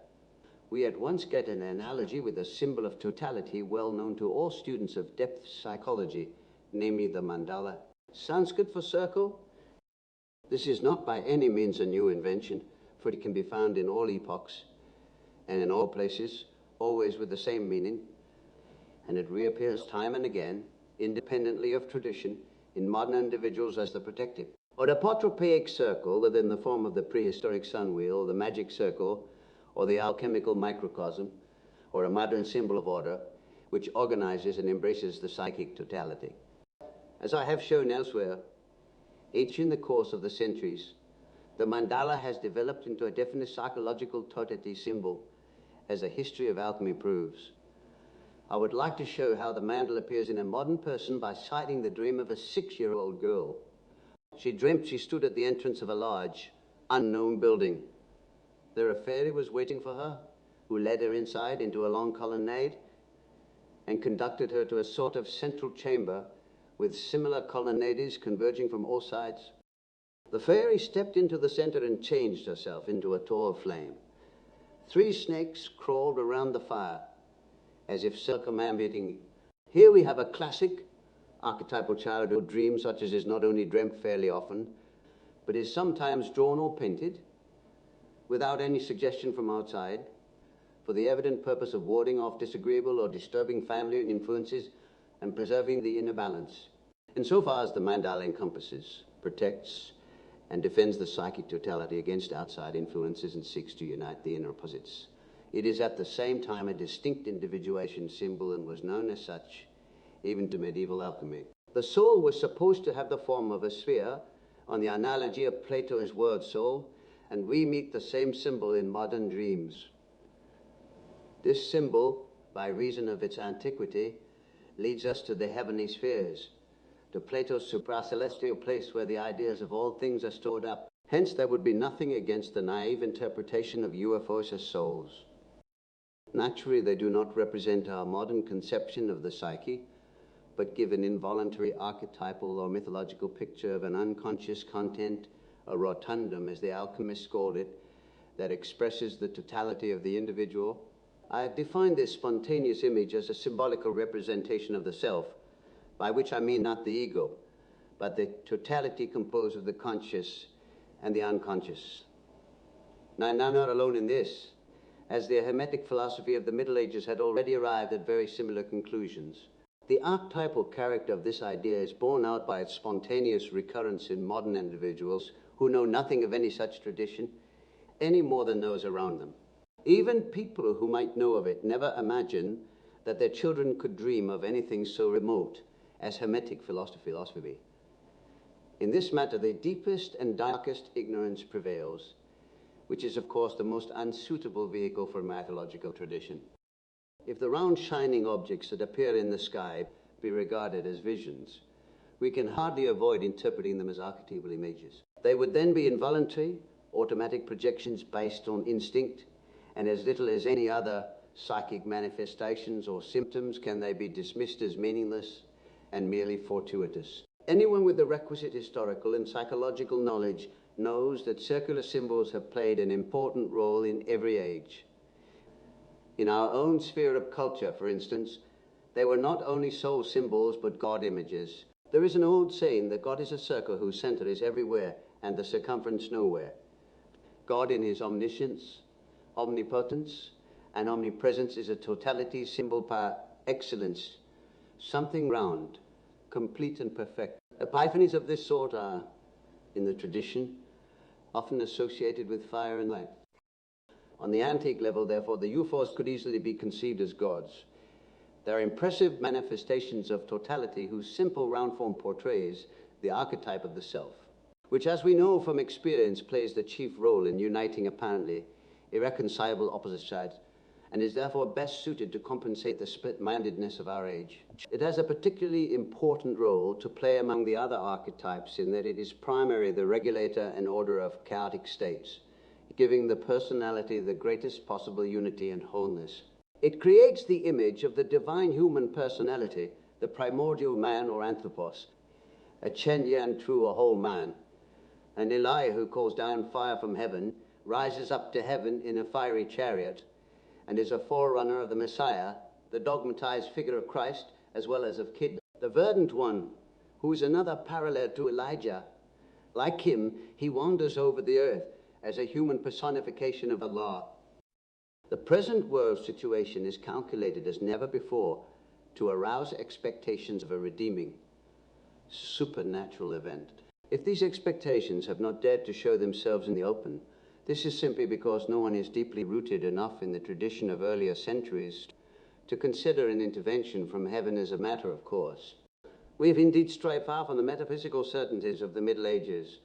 We at once get an analogy with a symbol of totality well known to all students of depth psychology, namely the mandala. Sanskrit for circle. This is not by any means a new invention, for it can be found in all epochs and in all places, always with the same meaning, and it reappears time and again, independently of tradition, in modern individuals as the protective. Or a apotropaic circle within the form of the prehistoric sun wheel, the magic circle, or the alchemical microcosm, or a modern symbol of order, which organizes and embraces the psychic totality. As I have shown elsewhere, each in the course of the centuries, the mandala has developed into a definite psychological totality symbol, as the history of alchemy proves. I would like to show how the mandala appears in a modern person by citing the dream of a 6-year-old girl. She dreamt she stood at the entrance of a large, unknown building. There a fairy was waiting for her, who led her inside into a long colonnade and conducted her to a sort of central chamber with similar colonnades converging from all sides. The fairy stepped into the center and changed herself into a tall flame. 3 snakes crawled around the fire, as if circumambulating. Here we have a classic archetypal childhood dream, such as is not only dreamt fairly often, but is sometimes drawn or painted without any suggestion from outside, for the evident purpose of warding off disagreeable or disturbing family influences and preserving the inner balance. Insofar as the mandala encompasses, protects, and defends the psychic totality against outside influences and seeks to unite the inner opposites, it is at the same time a distinct individuation symbol and was known as such even to medieval alchemy. The soul was supposed to have the form of a sphere on the analogy of Plato's word soul, and we meet the same symbol in modern dreams. This symbol, by reason of its antiquity, leads us to the heavenly spheres, to Plato's supracelestial place where the ideas of all things are stored up. Hence, there would be nothing against the naive interpretation of UFOs as souls. Naturally, they do not represent our modern conception of the psyche, but give an involuntary archetypal or mythological picture of an unconscious content, a rotundum, as the alchemists called it, that expresses the totality of the individual. I have defined this spontaneous image as a symbolical representation of the self, by which I mean not the ego, but the totality composed of the conscious and the unconscious. Now, I'm not alone in this, as the Hermetic philosophy of the Middle Ages had already arrived at very similar conclusions. The archetypal character of this idea is borne out by its spontaneous recurrence in modern individuals who know nothing of any such tradition, any more than those around them. Even people who might know of it never imagine that their children could dream of anything so remote as Hermetic philosophy. In this matter, the deepest and darkest ignorance prevails, which is, of course, the most unsuitable vehicle for mythological tradition. If the round shining objects that appear in the sky be regarded as visions, we can hardly avoid interpreting them as archetypal images. They would then be involuntary, automatic projections based on instinct, and as little as any other psychic manifestations or symptoms can they be dismissed as meaningless and merely fortuitous. Anyone with the requisite historical and psychological knowledge knows that circular symbols have played an important role in every age. In our own sphere of culture, for instance, they were not only soul symbols but God images. There is an old saying that God is a circle whose center is everywhere and the circumference nowhere. God in his omniscience, omnipotence, and omnipresence is a totality symbol par excellence, something round, complete and perfect. Epiphanies of this sort are, in the tradition, often associated with fire and light. On the antique level, therefore, the UFOs could easily be conceived as gods. They are impressive manifestations of totality whose simple round form portrays the archetype of the self, which, as we know from experience, plays the chief role in uniting apparently irreconcilable opposite sides, and is therefore best suited to compensate the split-mindedness of our age. It has a particularly important role to play among the other archetypes in that it is primarily the regulator and order of chaotic states, giving the personality the greatest possible unity and wholeness. It creates the image of the divine human personality, the primordial man or anthropos, a Chen Yan true, a whole man, an Elijah who calls down fire from heaven, rises up to heaven in a fiery chariot, and is a forerunner of the Messiah, the dogmatized figure of Christ, as well as of Kid, the verdant one, who is another parallel to Elijah. Like him, he wanders over the earth as a human personification of Allah. The present world situation is calculated as never before to arouse expectations of a redeeming, supernatural event. If these expectations have not dared to show themselves in the open, this is simply because no one is deeply rooted enough in the tradition of earlier centuries to consider an intervention from heaven as a matter of course. We have indeed strayed far from the metaphysical certainties of the Middle Ages,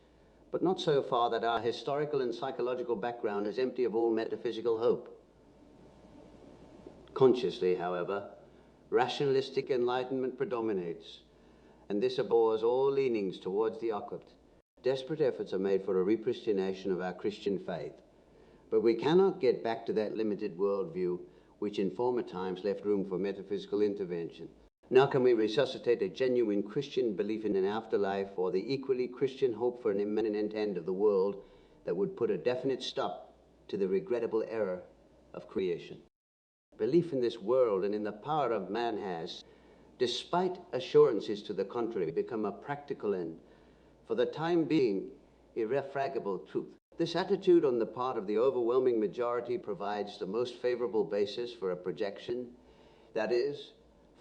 but not so far that our historical and psychological background is empty of all metaphysical hope. Consciously, however, rationalistic enlightenment predominates, and this abhors all leanings towards the occult. Desperate efforts are made for a repristination of our Christian faith, but we cannot get back to that limited worldview which in former times left room for metaphysical intervention. Now can we resuscitate a genuine Christian belief in an afterlife or the equally Christian hope for an imminent end of the world that would put a definite stop to the regrettable error of creation? Belief in this world and in the power of man has, despite assurances to the contrary, become a practical and, for the time being, irrefragable truth. This attitude on the part of the overwhelming majority provides the most favorable basis for a projection, that is,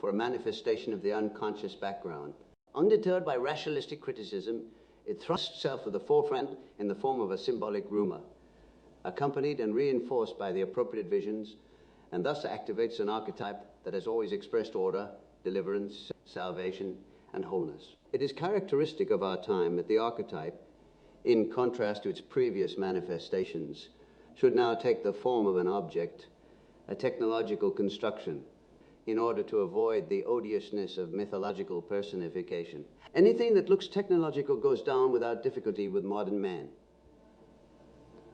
for a manifestation of the unconscious background. Undeterred by rationalistic criticism, it thrusts itself to the forefront in the form of a symbolic rumor, accompanied and reinforced by the appropriate visions, and thus activates an archetype that has always expressed order, deliverance, salvation, and wholeness. It is characteristic of our time that the archetype, in contrast to its previous manifestations, should now take the form of an object, a technological construction, in order to avoid the odiousness of mythological personification. Anything that looks technological goes down without difficulty with modern man.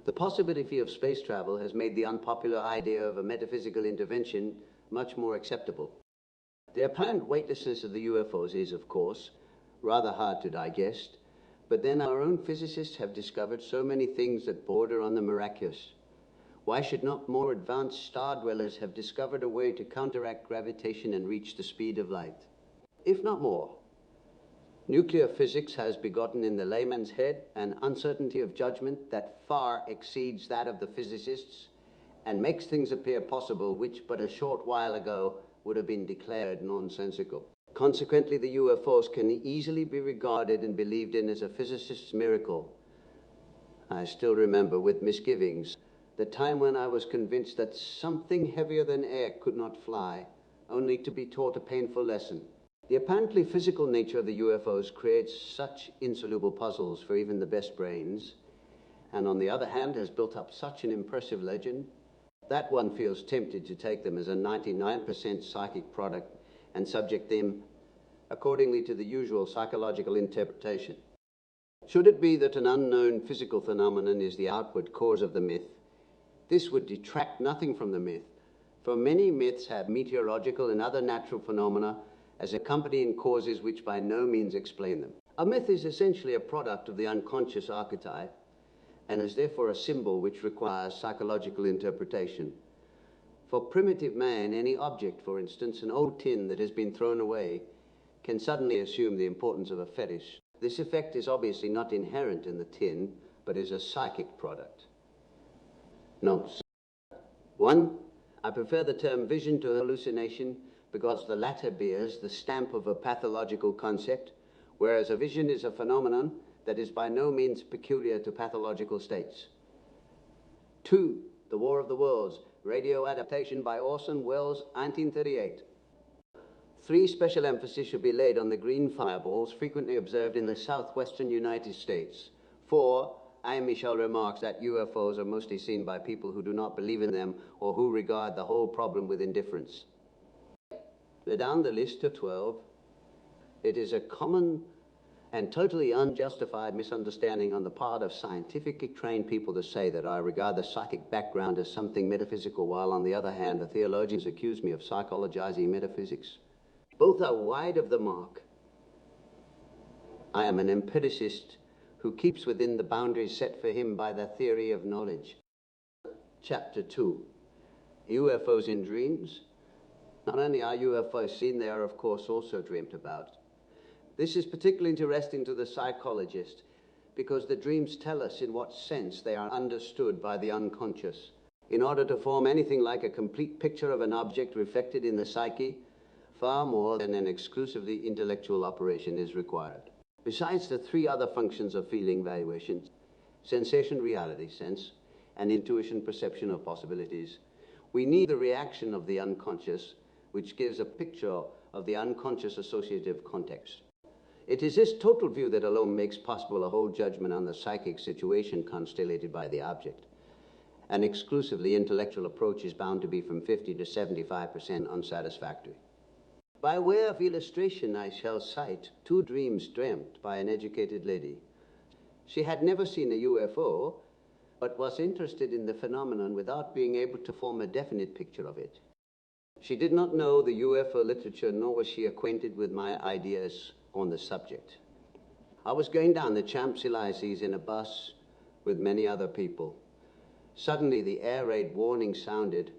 The possibility of space travel has made the unpopular idea of a metaphysical intervention much more acceptable. The apparent weightlessness of the UFOs is, of course, rather hard to digest, but then our own physicists have discovered so many things that border on the miraculous. Why should not more advanced star dwellers have discovered a way to counteract gravitation and reach the speed of light? If not more, nuclear physics has begotten in the layman's head an uncertainty of judgment that far exceeds that of the physicists and makes things appear possible which but a short while ago would have been declared nonsensical. Consequently, the UFOs can easily be regarded and believed in as a physicist's miracle. I still remember with misgivings the time when I was convinced that something heavier than air could not fly, only to be taught a painful lesson. The apparently physical nature of the UFOs creates such insoluble puzzles for even the best brains, and on the other hand has built up such an impressive legend that one feels tempted to take them as a 99% psychic product and subject them accordingly to the usual psychological interpretation. Should it be that an unknown physical phenomenon is the outward cause of the myth, this would detract nothing from the myth, for many myths have meteorological and other natural phenomena as accompanying causes which by no means explain them. A myth is essentially a product of the unconscious archetype and is therefore a symbol which requires psychological interpretation. For primitive man, any object, for instance, an old tin that has been thrown away, can suddenly assume the importance of a fetish. This effect is obviously not inherent in the tin, but is a psychic product. Notes. 1. I prefer the term vision to hallucination because the latter bears the stamp of a pathological concept, whereas a vision is a phenomenon that is by no means peculiar to pathological states. 2. The War of the Worlds, radio adaptation by Orson Welles, 1938. 3. Special emphasis should be laid on the green fireballs frequently observed in the southwestern United States. 4. I. Michel remarks that UFOs are mostly seen by people who do not believe in them or who regard the whole problem with indifference. Down the list to 12, it is a common and totally unjustified misunderstanding on the part of scientifically trained people to say that I regard the psychic background as something metaphysical, while on the other hand, the theologians accuse me of psychologizing metaphysics. Both are wide of the mark. I am an empiricist who keeps within the boundaries set for him by the theory of knowledge. Chapter 2. UFOs in dreams. Not only are UFOs seen, they are of course also dreamt about. This is particularly interesting to the psychologist because the dreams tell us in what sense they are understood by the unconscious. In order to form anything like a complete picture of an object reflected in the psyche, far more than an exclusively intellectual operation is required. Besides the 3 other functions of feeling valuation, sensation, reality, sense, and intuition, perception of possibilities, we need the reaction of the unconscious, which gives a picture of the unconscious associative context. It is this total view that alone makes possible a whole judgment on the psychic situation constellated by the object. An exclusively intellectual approach is bound to be from 50 to 75% unsatisfactory. By way of illustration, I shall cite 2 dreams dreamt by an educated lady. She had never seen a UFO, but was interested in the phenomenon without being able to form a definite picture of it. She did not know the UFO literature, nor was she acquainted with my ideas on the subject. I was going down the Champs-Élysées in a bus with many other people. Suddenly the air raid warning sounded.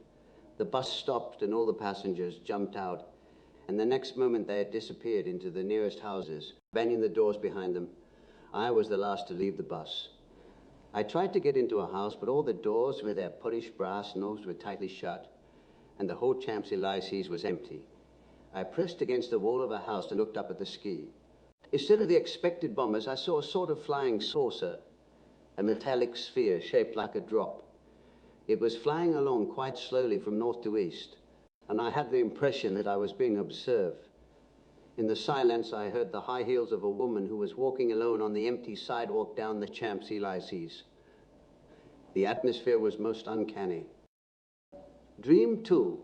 The bus stopped and all the passengers jumped out, and the next moment they had disappeared into the nearest houses, banging the doors behind them. I was the last to leave the bus. I tried to get into a house, but all the doors with their polished brass knobs were tightly shut, and the whole Champs-Élysées was empty. I pressed against the wall of a house and looked up at the ski. Instead of the expected bombers, I saw a sort of flying saucer, a metallic sphere shaped like a drop. It was flying along quite slowly from north to east, and I had the impression that I was being observed. In the silence, I heard the high heels of a woman who was walking alone on the empty sidewalk down the Champs-Élysées. The atmosphere was most uncanny. Dream 2.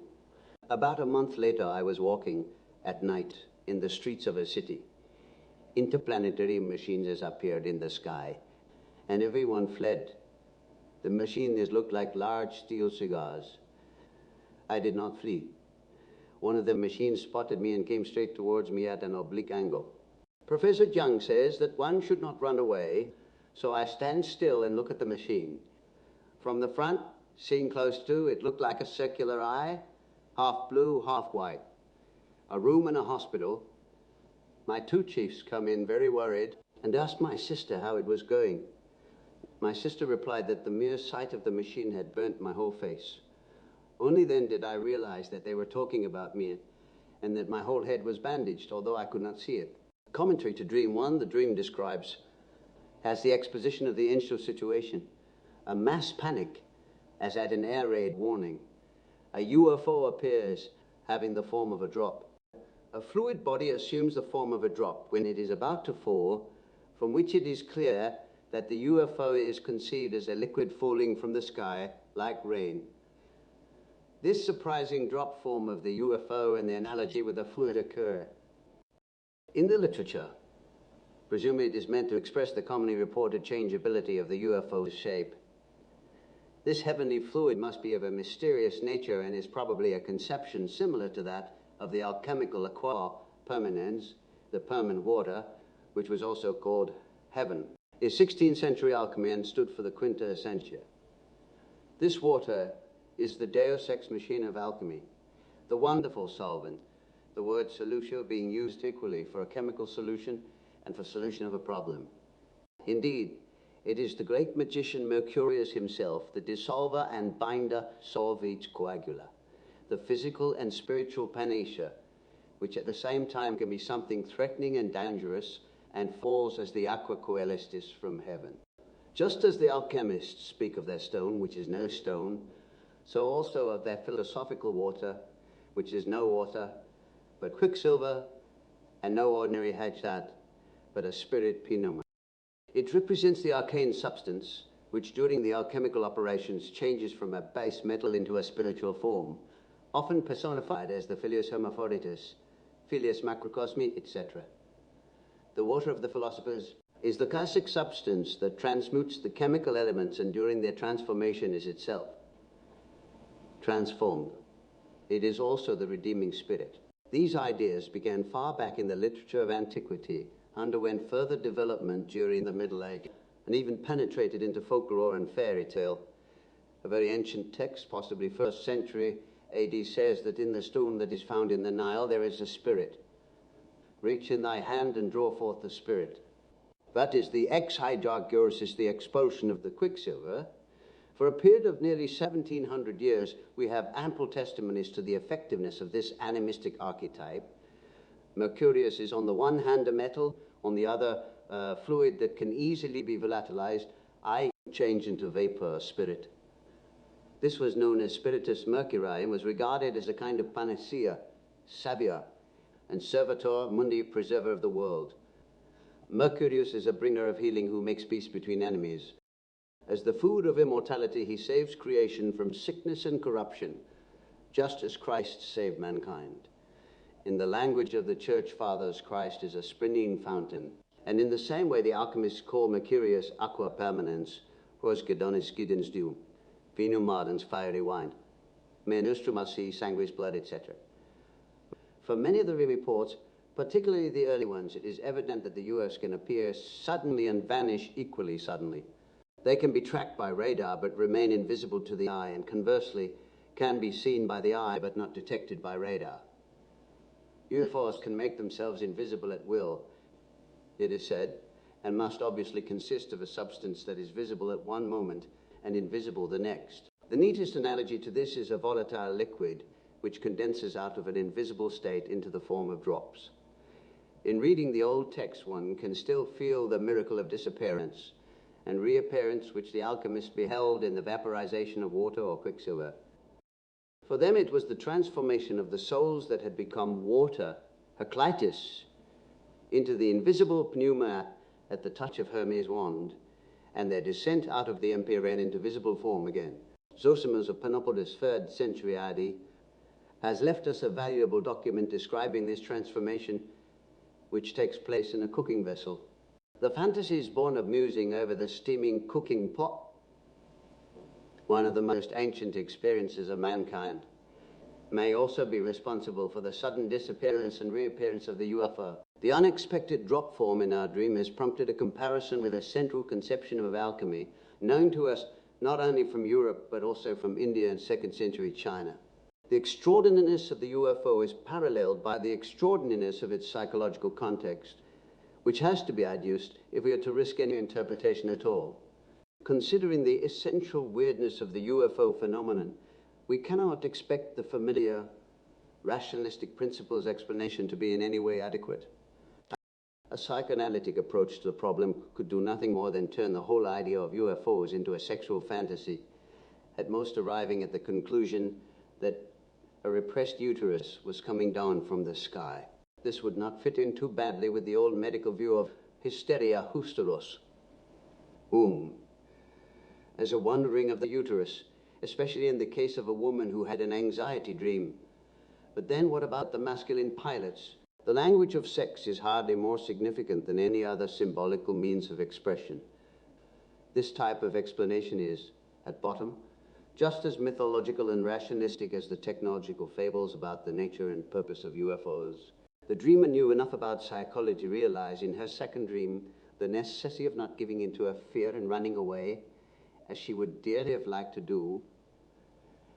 About a month later, I was walking at night in the streets of a city. Interplanetary machines appeared in the sky, and everyone fled. The machines looked like large steel cigars. I did not flee. One of the machines spotted me and came straight towards me at an oblique angle. Professor Jung says that one should not run away, so I stand still and look at the machine. From the front, seen close to, it looked like a circular eye, half blue, half white. A room in a hospital. My 2 chiefs come in very worried and asked my sister how it was going. My sister replied that the mere sight of the machine had burnt my whole face. Only then did I realize that they were talking about me and that my whole head was bandaged, although I could not see it. Commentary to Dream 1, the dream describes as the exposition of the initial situation. A mass panic, as at an air raid warning. A UFO appears, having the form of a drop. A fluid body assumes the form of a drop when it is about to fall, from which it is clear that the UFO is conceived as a liquid falling from the sky like rain. This surprising drop form of the UFO and the analogy with the fluid occur In the literature, presumably it is meant to express the commonly reported changeability of the UFO's shape. This heavenly fluid must be of a mysterious nature and is probably a conception similar to that of the alchemical aqua permanens, the permanent water, which was also called heaven, is 16th century alchemy and stood for the quinta essentia. This water is the deus ex machina of alchemy, the wonderful solvent, the word solutio being used equally for a chemical solution and for solution of a problem. Indeed, it is the great magician Mercurius himself, the dissolver and binder solvit coagula, the physical and spiritual panacea, which at the same time can be something threatening and dangerous and falls as the aqua coelestis from heaven. Just as the alchemists speak of their stone, which is no stone, so also of their philosophical water, which is no water, but quicksilver, and no ordinary hajat, but a spirit pneuma. It represents the arcane substance, which during the alchemical operations changes from a base metal into a spiritual form, often personified as the Filius Hermaphroditus, Filius Macrocosmi, etc. The water of the philosophers is the classic substance that transmutes the chemical elements and during their transformation is itself transformed. It is also the redeeming spirit. These ideas began far back in the literature of antiquity, underwent further development during the Middle Age, and even penetrated into folklore and fairy tale. A very ancient text, possibly 1st century AD, says that in the stone that is found in the Nile there is a spirit. Reach in thy hand and draw forth the spirit. That is the ex-hydrogeosis, the expulsion of the quicksilver. For a period of nearly 1700 years, we have ample testimonies to the effectiveness of this animistic archetype. Mercurius is on the one hand a metal, on the other fluid that can easily be volatilized, change into vapor, spirit. This was known as spiritus mercurii and was regarded as a kind of panacea, savior, and servator mundi, preserver of the world. Mercurius is a bringer of healing who makes peace between enemies. As the food of immortality, he saves creation from sickness and corruption, just as Christ saved mankind. In the language of the church fathers, Christ is a springing fountain. And in the same way, the alchemists call Mercurius aqua permanens, quos gedonis gidens deum, vinum ardens, fiery wine, me nostrum alsi, sanguis blood, etc. For many of the reports, particularly the early ones, it is evident that the US can appear suddenly and vanish equally suddenly. They can be tracked by radar but remain invisible to the eye, and conversely, can be seen by the eye but not detected by radar. UFOs can make themselves invisible at will, it is said, and must obviously consist of a substance that is visible at one moment and invisible the next. The neatest analogy to this is a volatile liquid which condenses out of an invisible state into the form of drops. In reading the old text, one can still feel the miracle of disappearance and reappearance which the alchemists beheld in the vaporization of water or quicksilver. For them it was the transformation of the souls that had become water, Heraclitus, into the invisible pneuma at the touch of Hermes' wand, and their descent out of the empyrean into visible form again. Zosimus of Panopolis, 3rd century AD, has left us a valuable document describing this transformation which takes place in a cooking vessel. The fantasies born of musing over the steaming cooking pot, one of the most ancient experiences of mankind, may also be responsible for the sudden disappearance and reappearance of the UFO. The unexpected drop form in our dream has prompted a comparison with a central conception of alchemy, known to us not only from Europe but also from India and 2nd century China. The extraordinariness of the UFO is paralleled by the extraordinariness of its psychological context, which has to be adduced if we are to risk any interpretation at all. Considering the essential weirdness of the UFO phenomenon, we cannot expect the familiar rationalistic principles explanation to be in any way adequate. A psychoanalytic approach to the problem could do nothing more than turn the whole idea of UFOs into a sexual fantasy, at most arriving at the conclusion that a repressed uterus was coming down from the sky. This would not fit in too badly with the old medical view of hysteria hysteros, as a wandering of the uterus, especially in the case of a woman who had an anxiety dream. But then what about the masculine pilots, The language of sex is hardly more significant than any other symbolical means of expression. This type of explanation is, at bottom, just as mythological and rationalistic as the technological fables about the nature and purpose of UFOs. The dreamer knew enough about psychology to realize in her second dream the necessity of not giving into her fear and running away, as she would dearly have liked to do,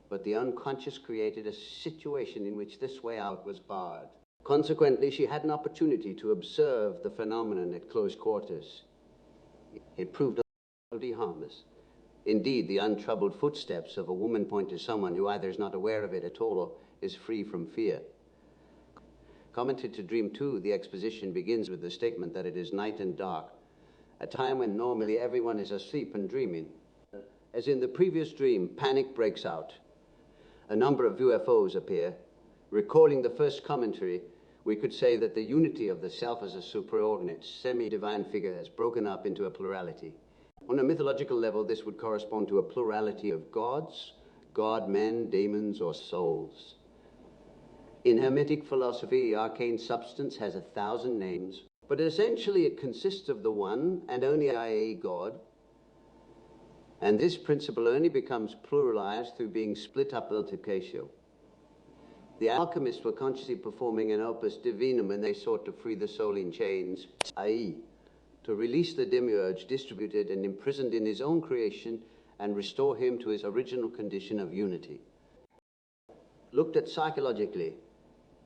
but the unconscious created a situation in which this way out was barred. Consequently, she had an opportunity to observe the phenomenon at close quarters. It proved utterly harmless. Indeed, the untroubled footsteps of a woman point to someone who either is not aware of it at all or is free from fear. Commented to Dream 2, the exposition begins with the statement that it is night and dark, a time when normally everyone is asleep and dreaming. As in the previous dream, panic breaks out. A number of UFOs appear. Recalling the first commentary, we could say that the unity of the self as a supraordinate, semi-divine figure has broken up into a plurality. On a mythological level, this would correspond to a plurality of gods, god-men, demons, or souls. In Hermetic philosophy, arcane substance has 1,000 names, but essentially it consists of the one and only I.e. God, and this principle only becomes pluralized through being split up multiplicatio. The alchemists were consciously performing an opus divinum when they sought to free the soul in chains, i.e., to release the demiurge distributed and imprisoned in his own creation and restore him to his original condition of unity. Looked at psychologically,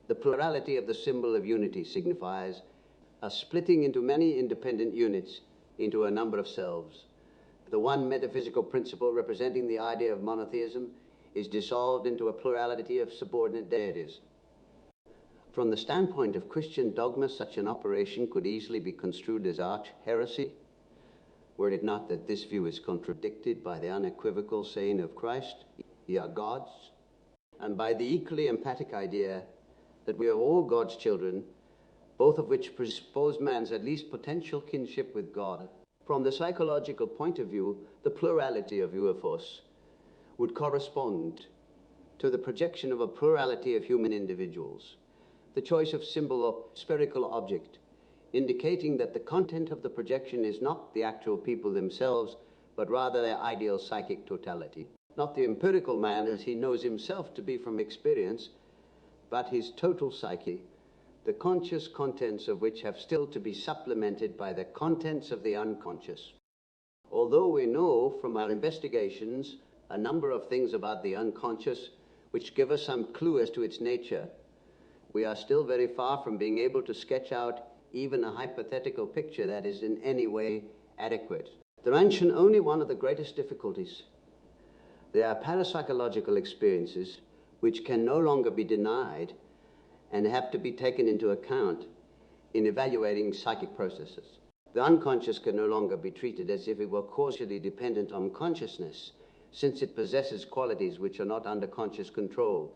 the plurality of the symbol of unity signifies a splitting into many independent units into a number of selves. The one metaphysical principle representing the idea of monotheism is dissolved into a plurality of subordinate deities. From the standpoint of Christian dogma, such an operation could easily be construed as arch heresy, were it not that this view is contradicted by the unequivocal saying of Christ, "Ye are gods," and by the equally emphatic idea that we are all God's children, both of which presuppose man's at least potential kinship with God. From the psychological point of view, the plurality of UFOs would correspond to the projection of a plurality of human individuals, the choice of symbol or spherical object, indicating that the content of the projection is not the actual people themselves, but rather their ideal psychic totality. Not the empirical man as he knows himself to be from experience, but his total psyche, the conscious contents of which have still to be supplemented by the contents of the unconscious. Although we know from our investigations a number of things about the unconscious which give us some clue as to its nature, we are still very far from being able to sketch out even a hypothetical picture that is in any way adequate. There mention only one of the greatest difficulties. There are parapsychological experiences which can no longer be denied and have to be taken into account in evaluating psychic processes. The unconscious can no longer be treated as if it were causally dependent on consciousness, since it possesses qualities which are not under conscious control.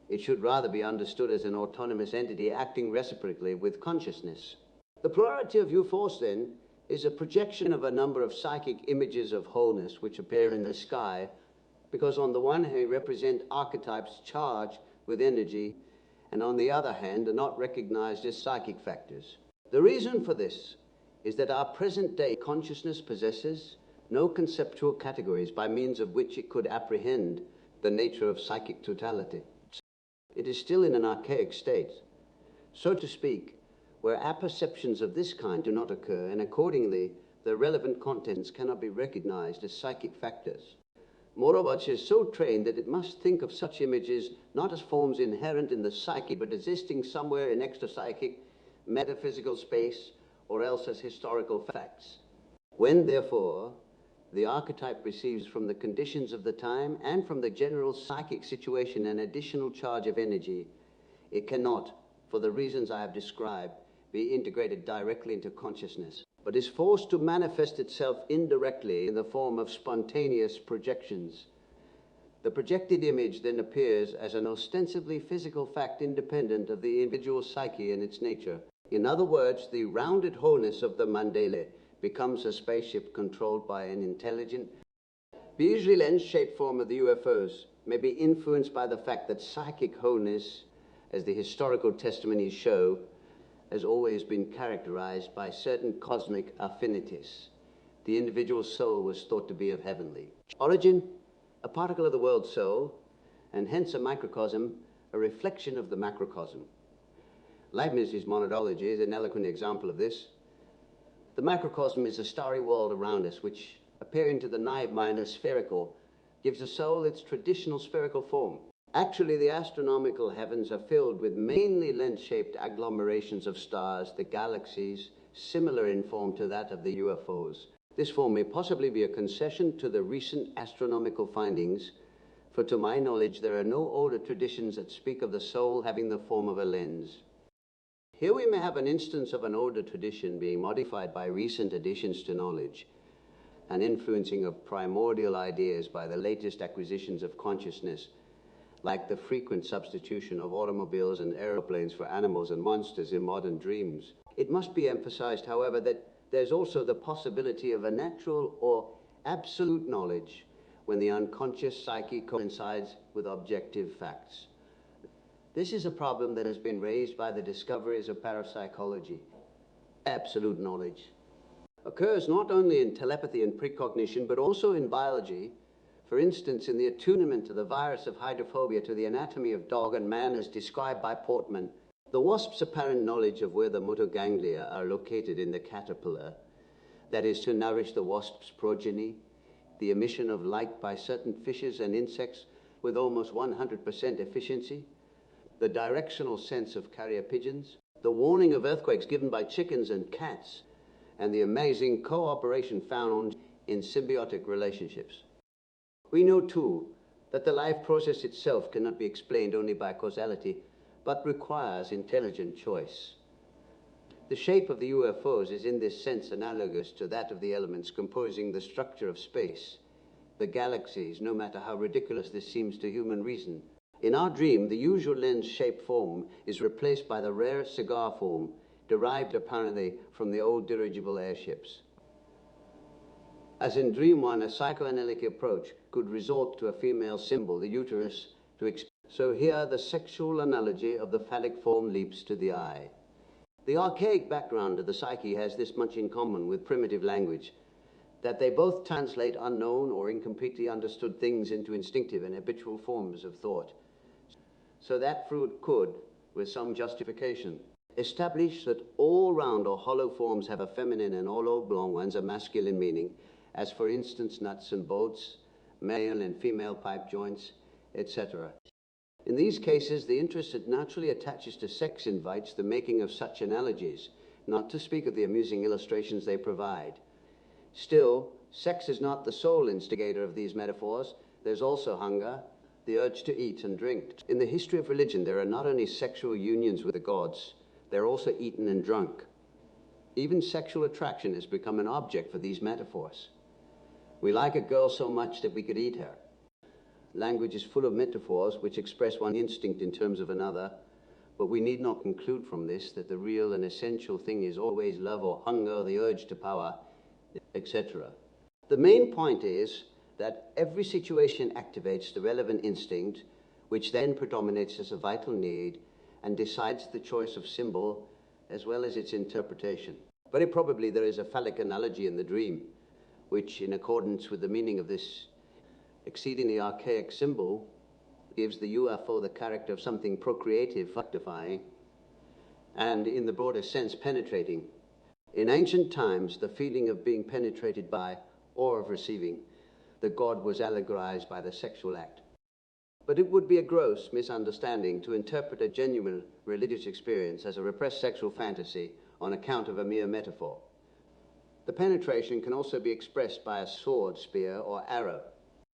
It should rather be understood as an autonomous entity acting reciprocally with consciousness. The plurality of UFOs, then, is a projection of a number of psychic images of wholeness which appear in the sky, because on the one hand they represent archetypes charged with energy, and on the other hand are not recognized as psychic factors. The reason for this is that our present-day consciousness possesses no conceptual categories by means of which it could apprehend the nature of psychic totality. It is still in an archaic state, so to speak, where apperceptions of this kind do not occur, and accordingly the relevant contents cannot be recognized as psychic factors. Moreover, it is so trained that it must think of such images not as forms inherent in the psyche, but existing somewhere in extra-psychic, metaphysical space, or else as historical facts. When, therefore, the archetype receives from the conditions of the time and from the general psychic situation an additional charge of energy, it cannot, for the reasons I have described, be integrated directly into consciousness, but is forced to manifest itself indirectly in the form of spontaneous projections. The projected image then appears as an ostensibly physical fact independent of the individual psyche and its nature. In other words, the rounded wholeness of the mandala becomes a spaceship controlled by an intelligent. The usually lens-shaped form of the UFOs may be influenced by the fact that psychic wholeness as the historical testimonies show, has always been characterized by certain cosmic affinities. The individual soul was thought to be of heavenly origin, a particle of the world soul, and hence a microcosm, a reflection of the macrocosm. Leibniz's monadology is an eloquent example of this. The macrocosm is a starry world around us, which, appearing to the naive mind as spherical, gives the soul its traditional spherical form. Actually, the astronomical heavens are filled with mainly lens-shaped agglomerations of stars, the galaxies, similar in form to that of the UFOs. This form may possibly be a concession to the recent astronomical findings, for to my knowledge there are no older traditions that speak of the soul having the form of a lens. Here we may have an instance of an older tradition being modified by recent additions to knowledge, an influencing of primordial ideas by the latest acquisitions of consciousness, like the frequent substitution of automobiles and aeroplanes for animals and monsters in modern dreams. It must be emphasized, however, that there's also the possibility of a natural or absolute knowledge when the unconscious psyche coincides with objective facts. This is a problem that has been raised by the discoveries of parapsychology. Absolute knowledge occurs not only in telepathy and precognition, but also in biology. For instance, in the attunement of the virus of hydrophobia to the anatomy of dog and man as described by Portman, the wasp's apparent knowledge of where the motor ganglia are located in the caterpillar, that is to nourish the wasp's progeny, the emission of light by certain fishes and insects with almost 100% efficiency, the directional sense of carrier pigeons, the warning of earthquakes given by chickens and cats, and the amazing cooperation found in symbiotic relationships. We know, too, that the life process itself cannot be explained only by causality, but requires intelligent choice. The shape of the UFOs is in this sense analogous to that of the elements composing the structure of space, the galaxies, no matter how ridiculous this seems to human reason. In our dream, the usual lens-shaped form is replaced by the rare cigar form, derived apparently from the old dirigible airships. As in Dream 1, a psychoanalytic approach could resort to a female symbol, the uterus, so here the sexual analogy of the phallic form leaps to the eye. The archaic background of the psyche has this much in common with primitive language, that they both translate unknown or incompletely understood things into instinctive and habitual forms of thought. So that fruit could, with some justification, establish that all round or hollow forms have a feminine and all oblong ones a masculine meaning, as for instance nuts and bolts, male and female pipe joints, etc. In these cases, the interest that naturally attaches to sex invites the making of such analogies, not to speak of the amusing illustrations they provide. Still, sex is not the sole instigator of these metaphors. There's also hunger, the urge to eat and drink. In the history of religion, there are not only sexual unions with the gods, they're also eaten and drunk. Even sexual attraction has become an object for these metaphors. We like a girl so much that we could eat her. Language is full of metaphors which express one instinct in terms of another, but we need not conclude from this that the real and essential thing is always love or hunger, the urge to power, etc. The main point is that every situation activates the relevant instinct, which then predominates as a vital need and decides the choice of symbol as well as its interpretation. Very probably there is a phallic analogy in the dream, which, in accordance with the meaning of this exceedingly archaic symbol, gives the UFO the character of something procreative, fructifying, and in the broader sense penetrating. In ancient times, the feeling of being penetrated by or of receiving the god was allegorized by the sexual act. But it would be a gross misunderstanding to interpret a genuine religious experience as a repressed sexual fantasy on account of a mere metaphor. The penetration can also be expressed by a sword, spear, or arrow.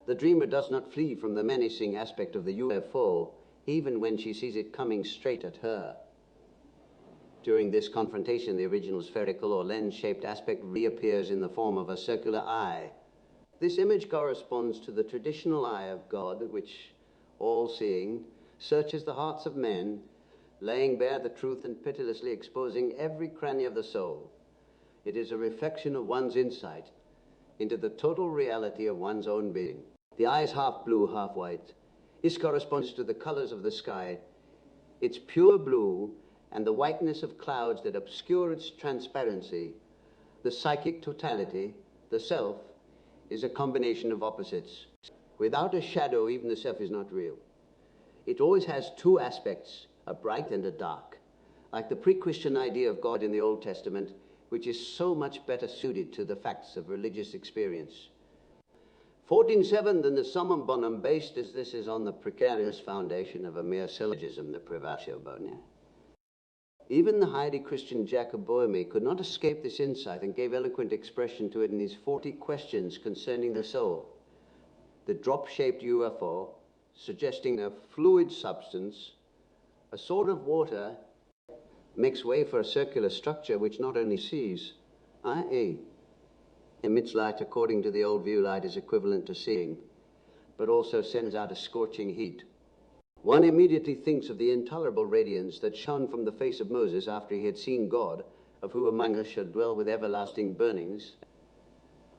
The dreamer does not flee from the menacing aspect of the UFO, even when she sees it coming straight at her. During this confrontation, the original spherical or lens-shaped aspect reappears in the form of a circular eye. This image corresponds to the traditional eye of God, which, all-seeing, searches the hearts of men, laying bare the truth and pitilessly exposing every cranny of the soul. It is a reflection of one's insight into the total reality of one's own being. The eye is half blue, half white. This corresponds to the colors of the sky, Its pure blue and the whiteness of clouds that obscure its transparency, the psychic totality, the self, is a combination of opposites. Without a shadow, even the self is not real. It always has two aspects, a bright and a dark, like the pre-Christian idea of God in the Old Testament, which is so much better suited to the facts of religious experience. 14.7 than the summum bonum, based as this is on the precarious foundation of a mere syllogism, the privatio bonia. Even the highly Christian Jacob Boehme could not escape this insight and gave eloquent expression to it in his 40 questions concerning the soul. The drop-shaped UFO, suggesting a fluid substance, a sort of water, makes way for a circular structure which not only sees, i.e., emits light according to the old view light is equivalent to seeing, but also sends out a scorching heat. One immediately thinks of the intolerable radiance that shone from the face of Moses after he had seen God, of who among us shall dwell with everlasting burnings.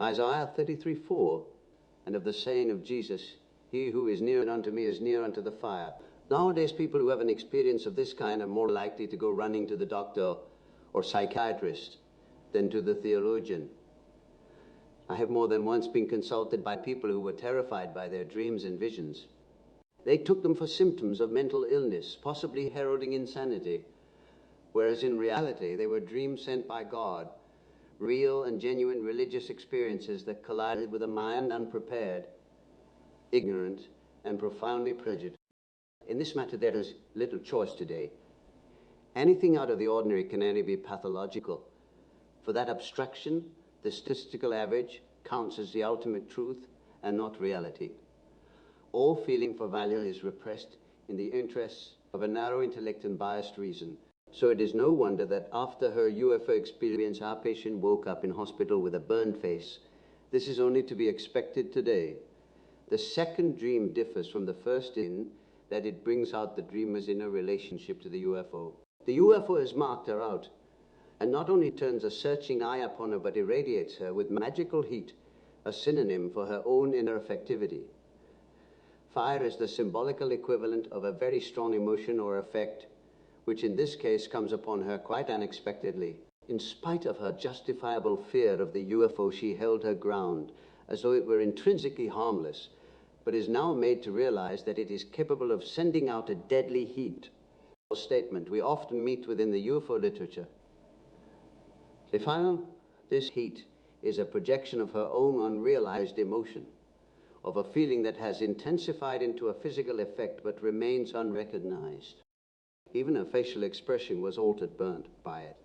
Isaiah 33:4, and of the saying of Jesus, he who is near unto me is near unto the fire. Nowadays, people who have an experience of this kind are more likely to go running to the doctor or psychiatrist than to the theologian. I have more than once been consulted by people who were terrified by their dreams and visions. They took them for symptoms of mental illness, possibly heralding insanity, whereas in reality they were dreams sent by God, real and genuine religious experiences that collided with a mind unprepared, ignorant, and profoundly prejudiced. In this matter, there is little choice today. Anything out of the ordinary can only be pathological. For that abstraction, the statistical average counts as the ultimate truth and not reality. All feeling for value is repressed in the interests of a narrow intellect and biased reason. So it is no wonder that after her UFO experience, our patient woke up in hospital with a burned face. This is only to be expected today. The second dream differs from the first in that it brings out the dreamer's inner relationship to the UFO. The UFO has marked her out, and not only turns a searching eye upon her, but irradiates her with magical heat, a synonym for her own inner affectivity. Fire is the symbolical equivalent of a very strong emotion or affect, which in this case comes upon her quite unexpectedly. In spite of her justifiable fear of the UFO, she held her ground, as though it were intrinsically harmless, but is now made to realize that it is capable of sending out a deadly heat. A statement we often meet within the UFO literature. They found this heat is a projection of her own unrealized emotion, of a feeling that has intensified into a physical effect but remains unrecognized. Even her facial expression was altered, burnt by it.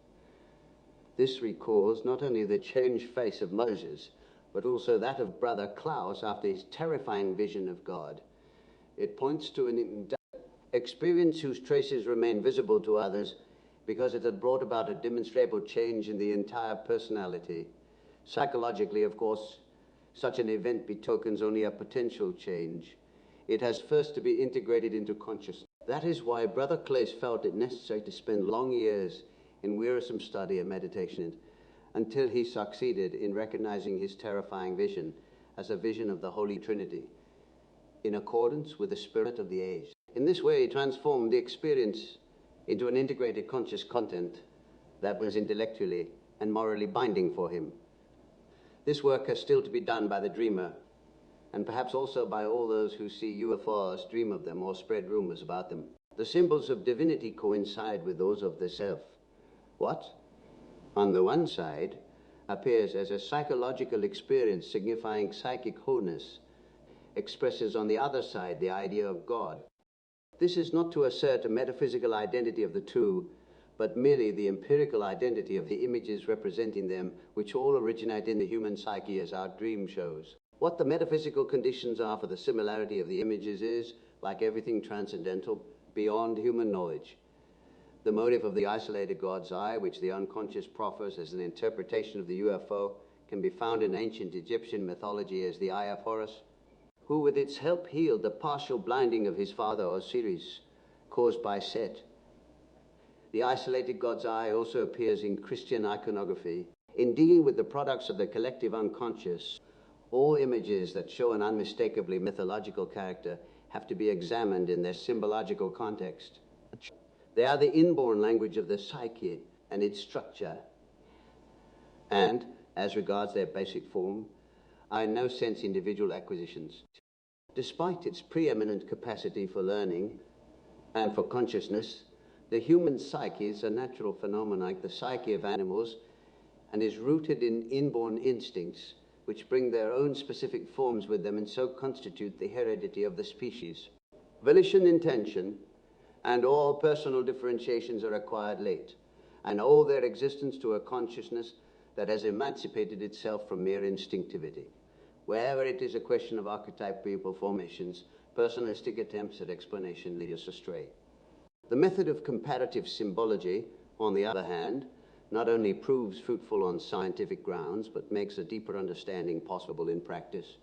This recalls not only the changed face of Moses, but also that of Brother Klaus after his terrifying vision of God. It points to an experience whose traces remain visible to others because it had brought about a demonstrable change in the entire personality. Psychologically, of course, such an event betokens only a potential change. It has first to be integrated into consciousness. That is why Brother Claes felt it necessary to spend long years in wearisome study and meditation until he succeeded in recognizing his terrifying vision as a vision of the Holy Trinity, in accordance with the spirit of the age. In this way, he transformed the experience into an integrated conscious content that was intellectually and morally binding for him. This work has still to be done by the dreamer, and perhaps also by all those who see UFOs, dream of them, or spread rumors about them. The symbols of divinity coincide with those of the self. What, on the one side, appears as a psychological experience signifying psychic wholeness, expresses on the other side the idea of God. This is not to assert a metaphysical identity of the two, but merely the empirical identity of the images representing them, which all originate in the human psyche, as our dream shows. What the metaphysical conditions are for the similarity of the images is, like everything transcendental, beyond human knowledge. The motive of the isolated God's eye, which the unconscious proffers as an interpretation of the UFO, can be found in ancient Egyptian mythology as the Eye of Horus, who with its help healed the partial blinding of his father Osiris, caused by Set. The isolated God's eye also appears in Christian iconography. In dealing with the products of the collective unconscious, all images that show an unmistakably mythological character have to be examined in their symbological context. They are the inborn language of the psyche and its structure, and, as regards their basic form, are in no sense individual acquisitions. Despite its preeminent capacity for learning and for consciousness, the human psyche is a natural phenomenon like the psyche of animals and is rooted in inborn instincts which bring their own specific forms with them and so constitute the heredity of the species. Volition, intention, and all personal differentiations are acquired late and owe their existence to a consciousness that has emancipated itself from mere instinctivity. Wherever it is a question of archetypal formations, personalistic attempts at explanation lead us astray. The method of comparative symbology, on the other hand, not only proves fruitful on scientific grounds, but makes a deeper understanding possible in practice.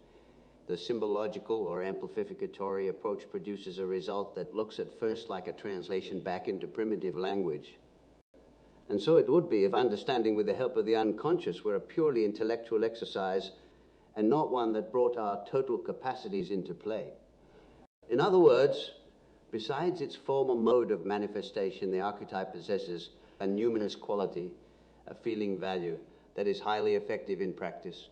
The symbological or amplificatory approach produces a result that looks at first like a translation back into primitive language. And so it would be if understanding with the help of the unconscious were a purely intellectual exercise and not one that brought our total capacities into play. In other words, besides its formal mode of manifestation, the archetype possesses a numinous quality, a feeling value that is highly effective in practice.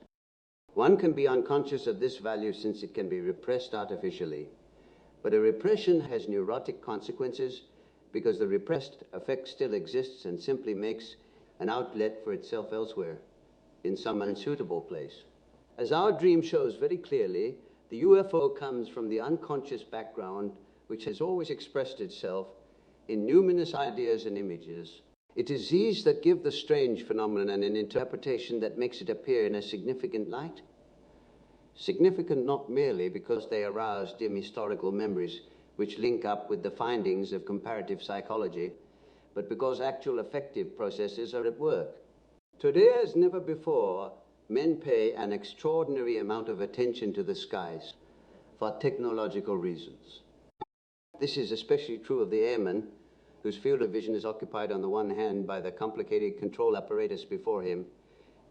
One can be unconscious of this value since it can be repressed artificially, but a repression has neurotic consequences because the repressed effect still exists and simply makes an outlet for itself elsewhere, in some unsuitable place. As our dream shows very clearly, the UFO comes from the unconscious background which has always expressed itself in numinous ideas and images. It is these that give the strange phenomenon an interpretation that makes it appear in a significant light. Significant not merely because they arouse dim historical memories which link up with the findings of comparative psychology, but because actual affective processes are at work. Today, as never before, men pay an extraordinary amount of attention to the skies for technological reasons. This is especially true of the airman, whose field of vision is occupied on the one hand by the complicated control apparatus before him,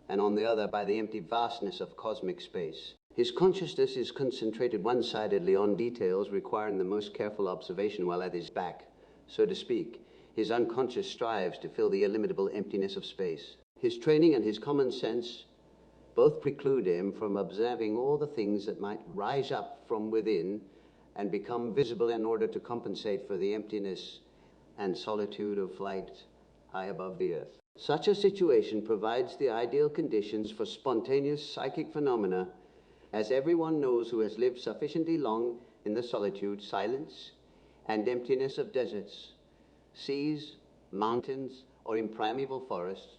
and on the other by the empty vastness of cosmic space. His consciousness is concentrated one-sidedly on details requiring the most careful observation, while at his back, so to speak, his unconscious strives to fill the illimitable emptiness of space. His training and his common sense both preclude him from observing all the things that might rise up from within and become visible in order to compensate for the emptiness and solitude of flight high above the earth. Such a situation provides the ideal conditions for spontaneous psychic phenomena, as everyone knows who has lived sufficiently long in the solitude, silence, and emptiness of deserts, seas, mountains, or in primeval forests.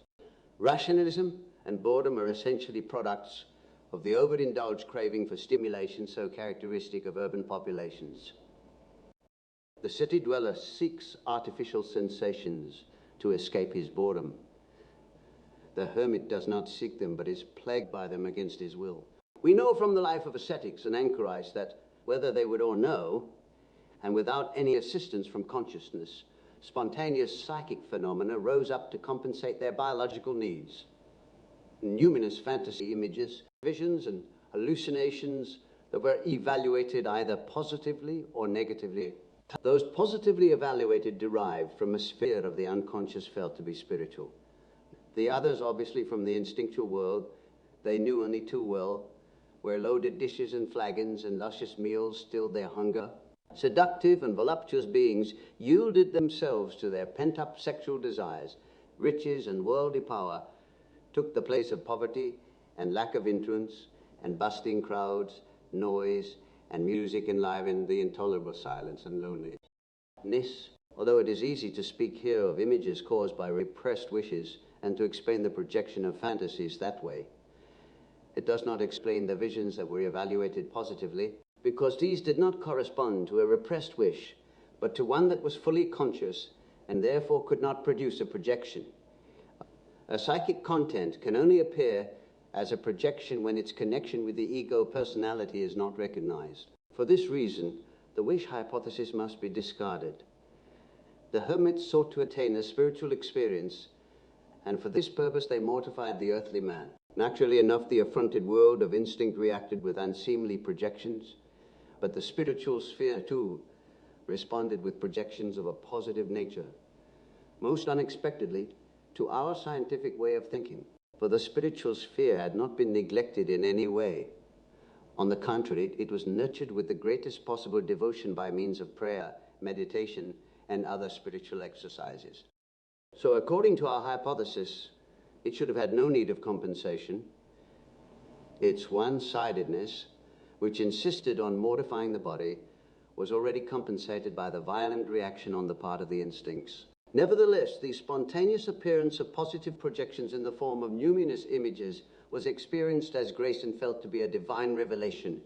Rationalism and boredom are essentially products of the overindulged craving for stimulation so characteristic of urban populations. The city dweller seeks artificial sensations to escape his boredom. The hermit does not seek them, but is plagued by them against his will. We know from the life of ascetics and anchorites that, whether they would or no, and without any assistance from consciousness, spontaneous psychic phenomena rose up to compensate their biological needs. Numinous fantasy images, visions, and hallucinations that were evaluated either positively or negatively. Those positively evaluated derived from a sphere of the unconscious felt to be spiritual. The others, obviously, from the instinctual world they knew only too well, where loaded dishes and flagons and luscious meals stilled their hunger. Seductive and voluptuous beings yielded themselves to their pent-up sexual desires. Riches and worldly power took the place of poverty and lack of entrance, and bustling crowds, noise, and music enlivened the intolerable silence and loneliness. Although it is easy to speak here of images caused by repressed wishes and to explain the projection of fantasies that way, it does not explain the visions that were evaluated positively, because these did not correspond to a repressed wish, but to one that was fully conscious and therefore could not produce a projection. A psychic content can only appear as a projection when its connection with the ego personality is not recognized. For this reason, the wish hypothesis must be discarded. The hermits sought to attain a spiritual experience, and for this purpose they mortified the earthly man. Naturally enough, the affronted world of instinct reacted with unseemly projections, but the spiritual sphere, too, responded with projections of a positive nature, most unexpectedly, to our scientific way of thinking. For the spiritual sphere had not been neglected in any way. On the contrary, it was nurtured with the greatest possible devotion by means of prayer, meditation, and other spiritual exercises. So according to our hypothesis, it should have had no need of compensation. Its one-sidedness, which insisted on mortifying the body, was already compensated by the violent reaction on the part of the instincts. Nevertheless, the spontaneous appearance of positive projections in the form of numinous images was experienced as grace and felt to be a divine revelation,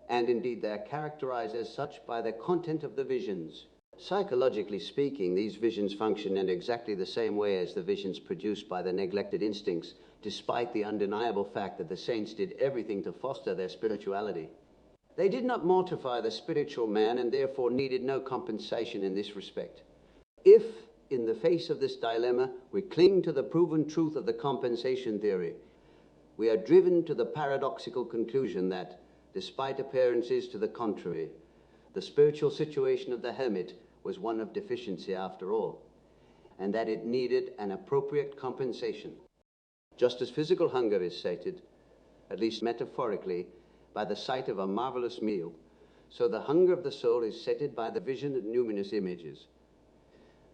and indeed they are characterized as such by the content of the visions. Psychologically speaking, these visions function in exactly the same way as the visions produced by the neglected instincts, despite the undeniable fact that the saints did everything to foster their spirituality. They did not mortify the spiritual man and therefore needed no compensation in this respect. If, in the face of this dilemma, we cling to the proven truth of the compensation theory, we are driven to the paradoxical conclusion that, despite appearances to the contrary, the spiritual situation of the hermit was one of deficiency after all, and that it needed an appropriate compensation. Just as physical hunger is sated, at least metaphorically, by the sight of a marvelous meal, so the hunger of the soul is sated by the vision of numinous images.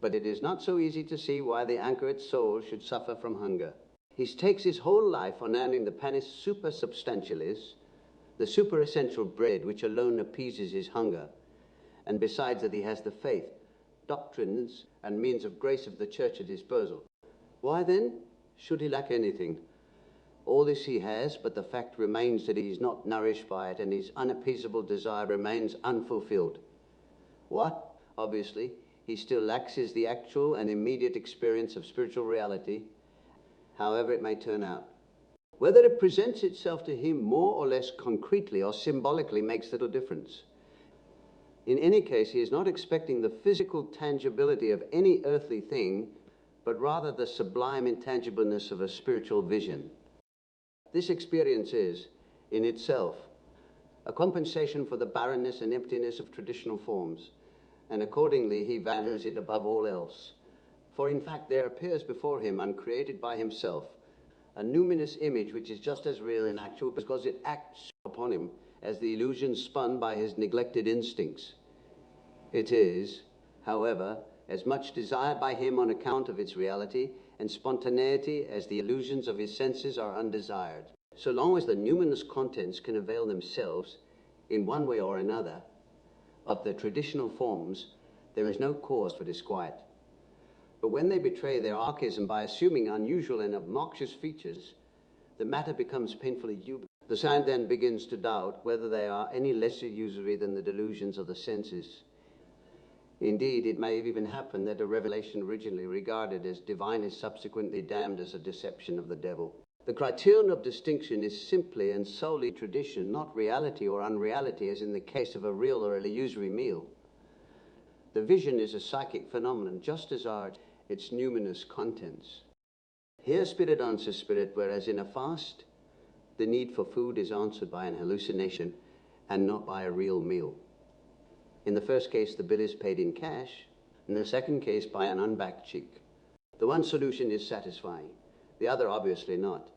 But it is not so easy to see why the anchored soul should suffer from hunger. He takes his whole life on earning the panis supersubstantialis, the super-essential bread which alone appeases his hunger, and besides that he has the faith, doctrines, and means of grace of the church at disposal. Why then should he lack anything? All this he has, but the fact remains that he is not nourished by it, and his unappeasable desire remains unfulfilled. What, obviously, he still lacks is the actual and immediate experience of spiritual reality, however it may turn out. Whether it presents itself to him more or less concretely or symbolically makes little difference. In any case, he is not expecting the physical tangibility of any earthly thing, but rather the sublime intangibleness of a spiritual vision. This experience is, in itself, a compensation for the barrenness and emptiness of traditional forms, and accordingly he values it above all else. For in fact there appears before him, uncreated by himself, a numinous image which is just as real and actual because it acts upon him as the illusion spun by his neglected instincts. It is, however, as much desired by him on account of its reality and spontaneity as the illusions of his senses are undesired. So long as the numinous contents can avail themselves, in one way or another, of the traditional forms, there is no cause for disquiet. But when they betray their archaism by assuming unusual and obnoxious features, the matter becomes painfully dubious. The sign then begins to doubt whether they are any less illusory than the delusions of the senses. Indeed, it may have even happened that a revelation originally regarded as divine is subsequently damned as a deception of the devil. The criterion of distinction is simply and solely tradition, not reality or unreality, as in the case of a real or illusory meal. The vision is a psychic phenomenon, just as are its numinous contents. Here spirit answers spirit, whereas in a fast, the need for food is answered by an hallucination and not by a real meal. In the first case, the bill is paid in cash. In the second case, by an unbacked cheek. The one solution is satisfying, the other obviously not.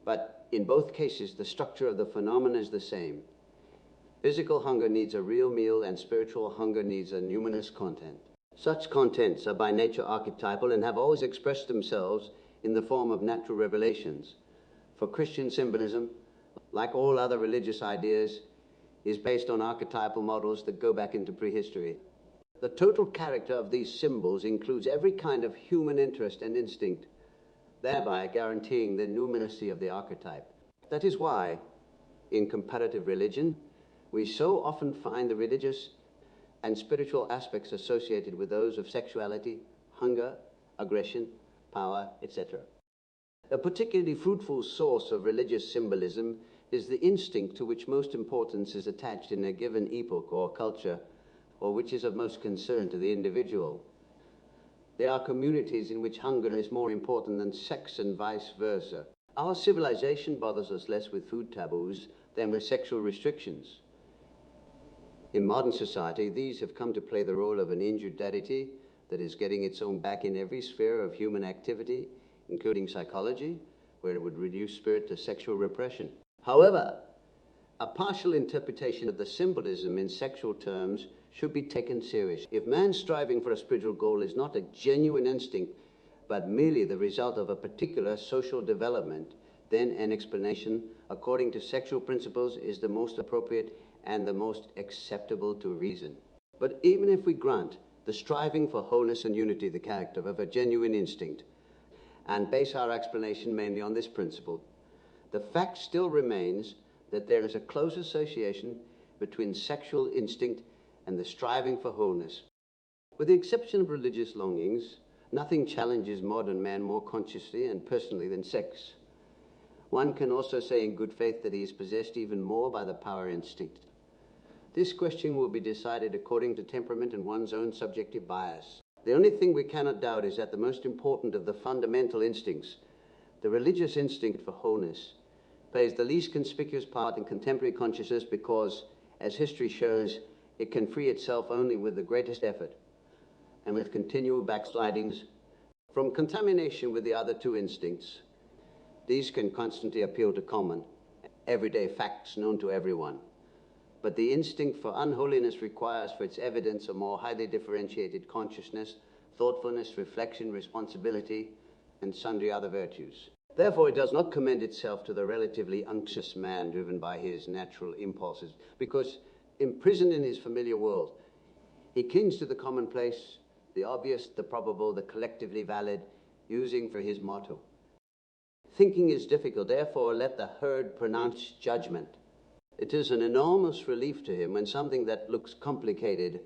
But in both cases, the structure of the phenomenon is the same. Physical hunger needs a real meal, and spiritual hunger needs a numinous content. Such contents are by nature archetypal and have always expressed themselves in the form of natural revelations. For Christian symbolism, like all other religious ideas, is based on archetypal models that go back into prehistory. The total character of these symbols includes every kind of human interest and instinct, thereby guaranteeing the numeracy of the archetype. That is why, in comparative religion, we so often find the religious and spiritual aspects associated with those of sexuality, hunger, aggression, power, etc. A particularly fruitful source of religious symbolism is the instinct to which most importance is attached in a given epoch or culture, or which is of most concern to the individual. There are communities in which hunger is more important than sex and vice versa. Our civilization bothers us less with food taboos than with sexual restrictions. In modern society, these have come to play the role of an injured deity that is getting its own back in every sphere of human activity, including psychology, where it would reduce spirit to sexual repression. However, a partial interpretation of the symbolism in sexual terms should be taken seriously. If man's striving for a spiritual goal is not a genuine instinct, but merely the result of a particular social development, then an explanation according to sexual principles is the most appropriate and the most acceptable to reason. But even if we grant the striving for wholeness and unity the character of a genuine instinct, and base our explanation mainly on this principle, the fact still remains that there is a close association between sexual instinct and the striving for wholeness. With the exception of religious longings, nothing challenges modern man more consciously and personally than sex. One can also say in good faith that he is possessed even more by the power instinct. This question will be decided according to temperament and one's own subjective bias. The only thing we cannot doubt is that the most important of the fundamental instincts, the religious instinct for wholeness, plays the least conspicuous part in contemporary consciousness because, as history shows, it can free itself only with the greatest effort and with continual backslidings from contamination with the other two instincts. These can constantly appeal to common, everyday facts known to everyone. But the instinct for unholiness requires for its evidence a more highly differentiated consciousness, thoughtfulness, reflection, responsibility, and sundry other virtues. Therefore, it does not commend itself to the relatively unctuous man driven by his natural impulses, because imprisoned in his familiar world, he clings to the commonplace, the obvious, the probable, the collectively valid, using for his motto. Thinking is difficult, therefore let the herd pronounce judgment. It is an enormous relief to him when something that looks complicated,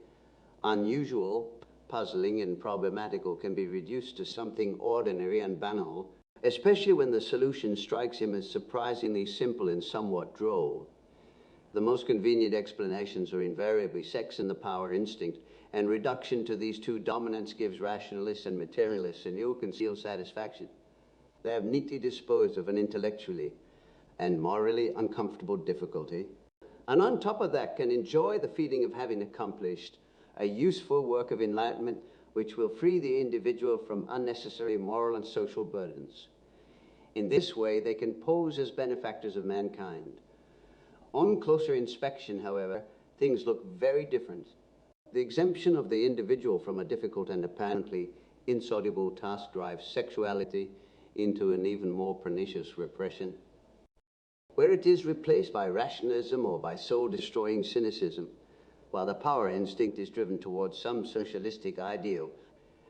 unusual, puzzling, and problematical can be reduced to something ordinary and banal, especially when the solution strikes him as surprisingly simple and somewhat droll. The most convenient explanations are invariably sex and the power instinct, and reduction to these two dominants gives rationalists and materialists an ill-concealed satisfaction. They have neatly disposed of an intellectually and morally uncomfortable difficulty, and on top of that can enjoy the feeling of having accomplished a useful work of enlightenment which will free the individual from unnecessary moral and social burdens. In this way, they can pose as benefactors of mankind. On closer inspection, however, things look very different. The exemption of the individual from a difficult and apparently insoluble task drives sexuality into an even more pernicious repression. Where it is replaced by rationalism or by soul-destroying cynicism, while the power instinct is driven towards some socialistic ideal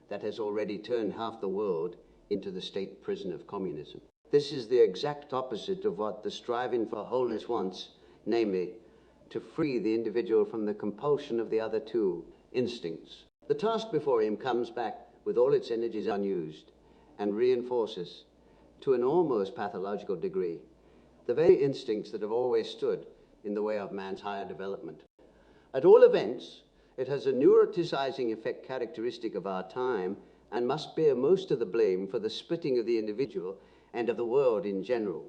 that has already turned half the world into the state prison of communism. This is the exact opposite of what the striving for wholeness wants, namely, to free the individual from the compulsion of the other two instincts. The task before him comes back with all its energies unused and reinforces, to an almost pathological degree, the very instincts that have always stood in the way of man's higher development. At all events, it has a neuroticizing effect characteristic of our time and must bear most of the blame for the splitting of the individual and of the world in general.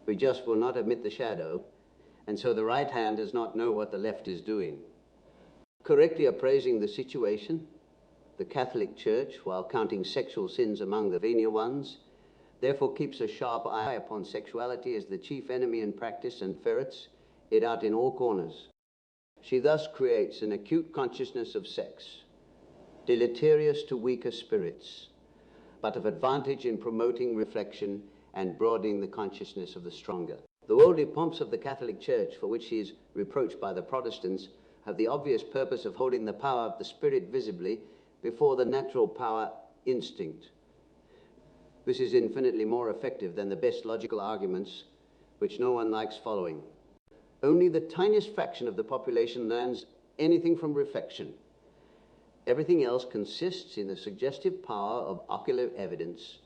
We just will not admit the shadow, and so the right hand does not know what the left is doing. Correctly appraising the situation, the Catholic Church, while counting sexual sins among the venial ones, therefore keeps a sharp eye upon sexuality as the chief enemy in practice and ferrets it out in all corners. She thus creates an acute consciousness of sex, deleterious to weaker spirits, but of advantage in promoting reflection and broadening the consciousness of the stronger. The worldly pomps of the Catholic Church, for which she is reproached by the Protestants, have the obvious purpose of holding the power of the spirit visibly before the natural power instinct. This is infinitely more effective than the best logical arguments, which no one likes following. Only the tiniest fraction of the population learns anything from reflection. Everything else consists in the suggestive power of ocular evidence.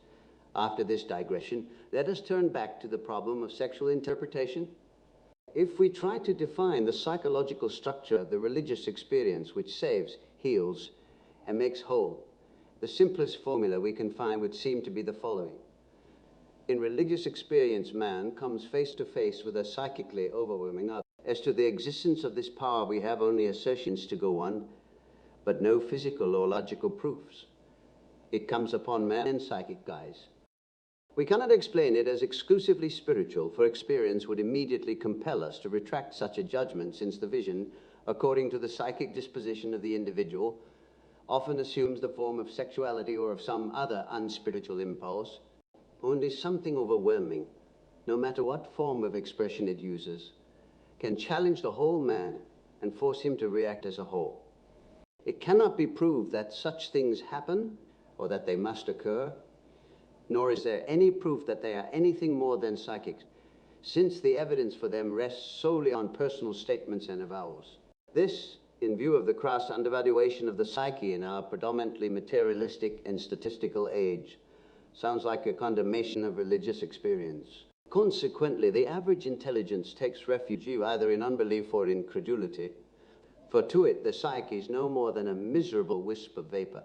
After this digression, let us turn back to the problem of sexual interpretation. If we try to define the psychological structure of the religious experience which saves, heals, and makes whole, the simplest formula we can find would seem to be the following. In religious experience, man comes face to face with a psychically overwhelming other. As to the existence of this power, we have only assertions to go on, but no physical or logical proofs. It comes upon man in psychic guise. We cannot explain it as exclusively spiritual, for experience would immediately compel us to retract such a judgment, since the vision, according to the psychic disposition of the individual, often assumes the form of sexuality or of some other unspiritual impulse. Only something overwhelming, no matter what form of expression it uses, can challenge the whole man and force him to react as a whole. It cannot be proved that such things happen or that they must occur, nor is there any proof that they are anything more than psychic, since the evidence for them rests solely on personal statements and avowals. This, in view of the crass undervaluation of the psyche in our predominantly materialistic and statistical age, sounds like a condemnation of religious experience. Consequently, the average intelligence takes refuge either in unbelief or incredulity, for to it the psyche is no more than a miserable wisp of vapor.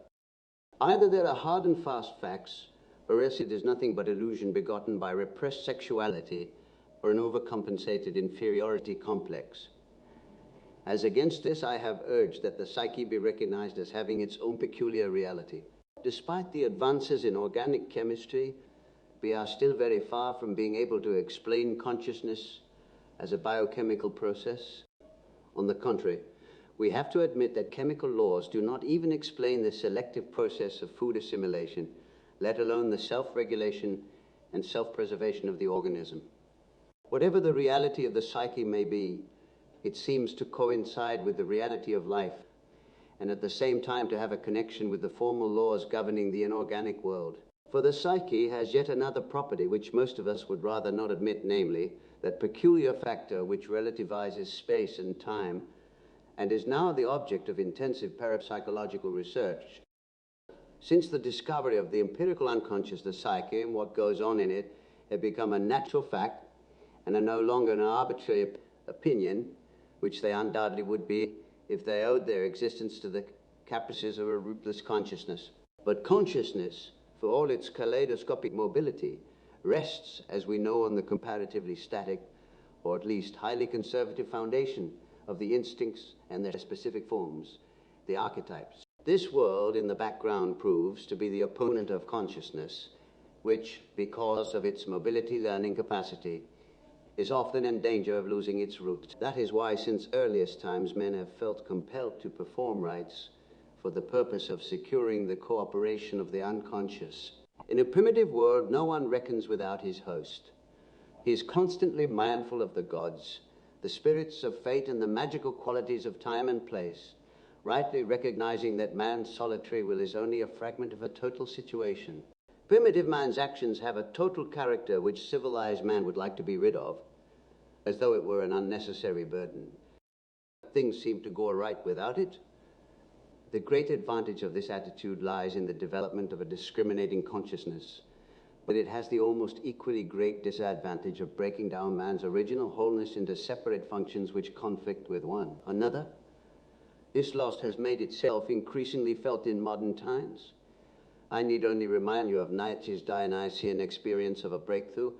Either there are hard and fast facts, or else it is nothing but illusion begotten by repressed sexuality or an overcompensated inferiority complex. As against this, I have urged that the psyche be recognized as having its own peculiar reality. Despite the advances in organic chemistry, we are still very far from being able to explain consciousness as a biochemical process. On the contrary, we have to admit that chemical laws do not even explain the selective process of food assimilation, let alone the self-regulation and self-preservation of the organism. Whatever the reality of the psyche may be, it seems to coincide with the reality of life, and at the same time to have a connection with the formal laws governing the inorganic world. For the psyche has yet another property which most of us would rather not admit, namely, that peculiar factor which relativizes space and time, and is now the object of intensive parapsychological research. Since the discovery of the empirical unconscious, the psyche and what goes on in it have become a natural fact and are no longer an arbitrary opinion, which they undoubtedly would be if they owed their existence to the caprices of a rootless consciousness. But consciousness, for all its kaleidoscopic mobility, rests, as we know, on the comparatively static, or at least highly conservative foundation of the instincts and their specific forms, the archetypes. This world in the background proves to be the opponent of consciousness, which, because of its mobility learning capacity, is often in danger of losing its roots. That is why, since earliest times, men have felt compelled to perform rites for the purpose of securing the cooperation of the unconscious. In a primitive world, no one reckons without his host. He is constantly mindful of the gods, the spirits of fate, and the magical qualities of time and place, rightly recognizing that man's solitary will is only a fragment of a total situation. Primitive man's actions have a total character which civilized man would like to be rid of, as though it were an unnecessary burden. Things seem to go all right without it. The great advantage of this attitude lies in the development of a discriminating consciousness, but it has the almost equally great disadvantage of breaking down man's original wholeness into separate functions which conflict with one another. This loss has made itself increasingly felt in modern times. I need only remind you of Nietzsche's Dionysian experience of a breakthrough,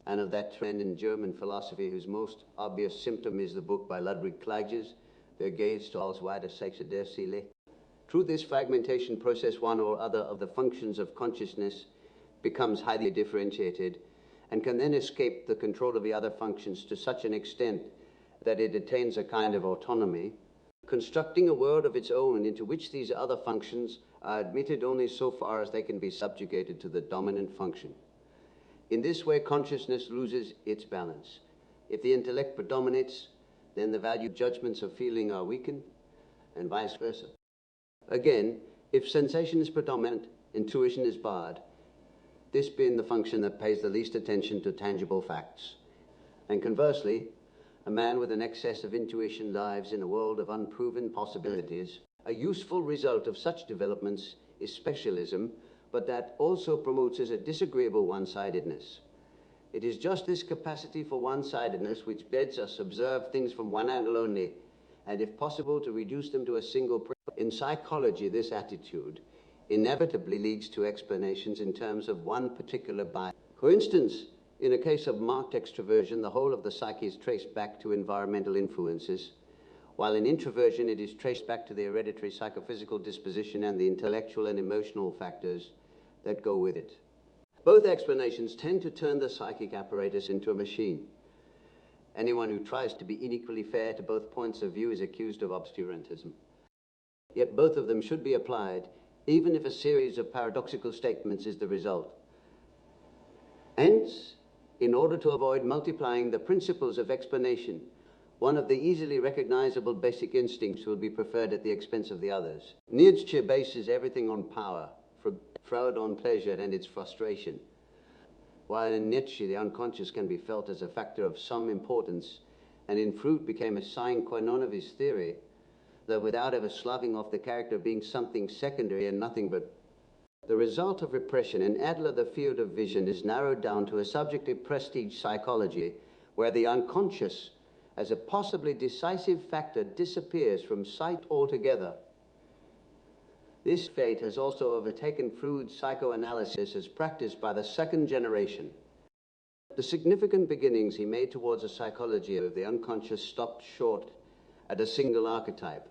and of that trend in German philosophy whose most obvious symptom is the book by Ludwig Klages, Der Geist als weite Seite der Seele. Through this fragmentation process, one or other of the functions of consciousness becomes highly differentiated and can then escape the control of the other functions to such an extent that it attains a kind of autonomy, constructing a world of its own into which these other functions are admitted only so far as they can be subjugated to the dominant function. In this way, consciousness loses its balance. If the intellect predominates, then the value judgments of feeling are weakened, and vice versa. Again, if sensation is predominant, intuition is barred, this being the function that pays the least attention to tangible facts. And conversely, a man with an excess of intuition lives in a world of unproven possibilities. A useful result of such developments is specialism, but that also promotes a disagreeable one-sidedness. It is just this capacity for one-sidedness which bids us observe things from one angle only, and if possible to reduce them to a single principle. In psychology, this attitude inevitably leads to explanations in terms of one particular bias. For instance, In a case of marked extroversion, the whole of the psyche is traced back to environmental influences, while in introversion it is traced back to the hereditary psychophysical disposition and the intellectual and emotional factors that go with it. Both explanations tend to turn the psychic apparatus into a machine. Anyone who tries to be unequally fair to both points of view is accused of obscurantism. Yet both of them should be applied, even if a series of paradoxical statements is the result. Hence, in order to avoid multiplying the principles of explanation, one of the easily recognizable basic instincts will be preferred at the expense of the others. Nietzsche bases everything on power, Freud on pleasure and its frustration. While in Nietzsche the unconscious can be felt as a factor of some importance, and in Freud became a sine qua non of his theory, though without ever sloughing off the character being something secondary and nothing but the result of repression. In Adler, the field of vision is narrowed down to a subjective prestige psychology where the unconscious as a possibly decisive factor disappears from sight altogether. This fate has also overtaken Freud's psychoanalysis as practiced by the second generation. The significant beginnings he made towards a psychology of the unconscious stopped short at a single archetype,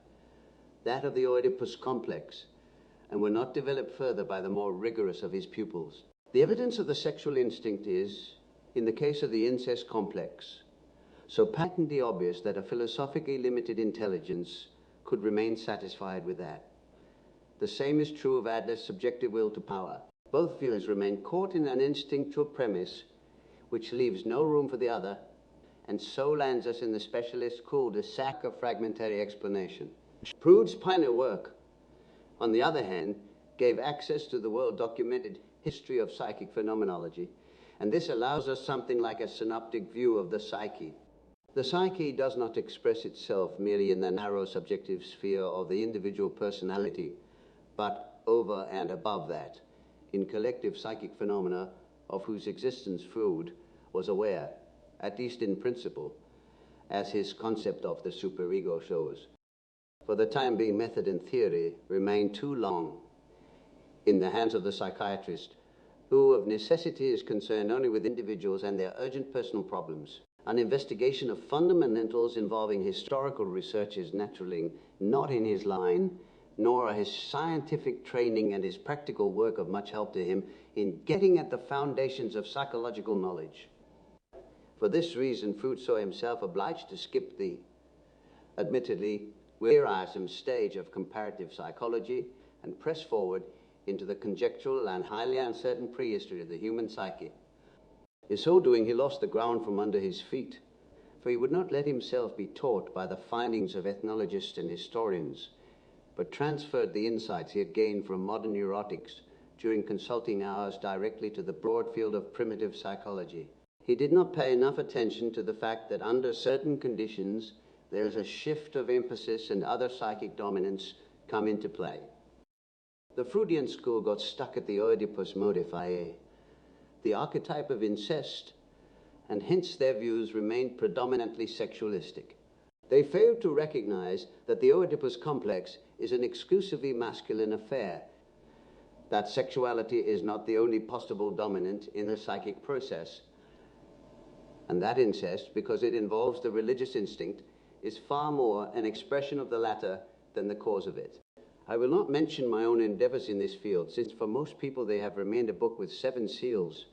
that of the Oedipus complex, and were not developed further by the more rigorous of his pupils. The evidence of the sexual instinct is, in the case of the incest complex, so patently obvious that a philosophically limited intelligence could remain satisfied with that. The same is true of Adler's subjective will to power. Both views remain caught in an instinctual premise which leaves no room for the other, and so lands us in the specialist cul-de-sac of fragmentary explanation. Freud's pioneer work, on the other hand, gave access to the well-documented history of psychic phenomenology, and this allows us something like a synoptic view of the psyche. The psyche does not express itself merely in the narrow subjective sphere of the individual personality, but over and above that, in collective psychic phenomena of whose existence Freud was aware, at least in principle, as his concept of the superego shows. For the time being, method and theory remain too long in the hands of the psychiatrist, who of necessity is concerned only with individuals and their urgent personal problems. An investigation of fundamentals involving historical research is naturally not in his line, nor are his scientific training and his practical work of much help to him in getting at the foundations of psychological knowledge. For this reason, Freud saw himself obliged to skip the, admittedly, wearisome stage of comparative psychology and press forward into the conjectural and highly uncertain prehistory of the human psyche. In so doing, he lost the ground from under his feet, for he would not let himself be taught by the findings of ethnologists and historians, but transferred the insights he had gained from modern neurotics during consulting hours directly to the broad field of primitive psychology. He did not pay enough attention to the fact that under certain conditions, there is a shift of emphasis and other psychic dominance come into play. The Freudian school got stuck at the Oedipus modifié, the archetype of incest, and hence their views remained predominantly sexualistic. They failed to recognize that the Oedipus complex is an exclusively masculine affair, that sexuality is not the only possible dominant in the psychic process, and that incest, because it involves the religious instinct, is far more an expression of the latter than the cause of it. I will not mention my own endeavors in this field, since for most people they have remained a book with 7 seals.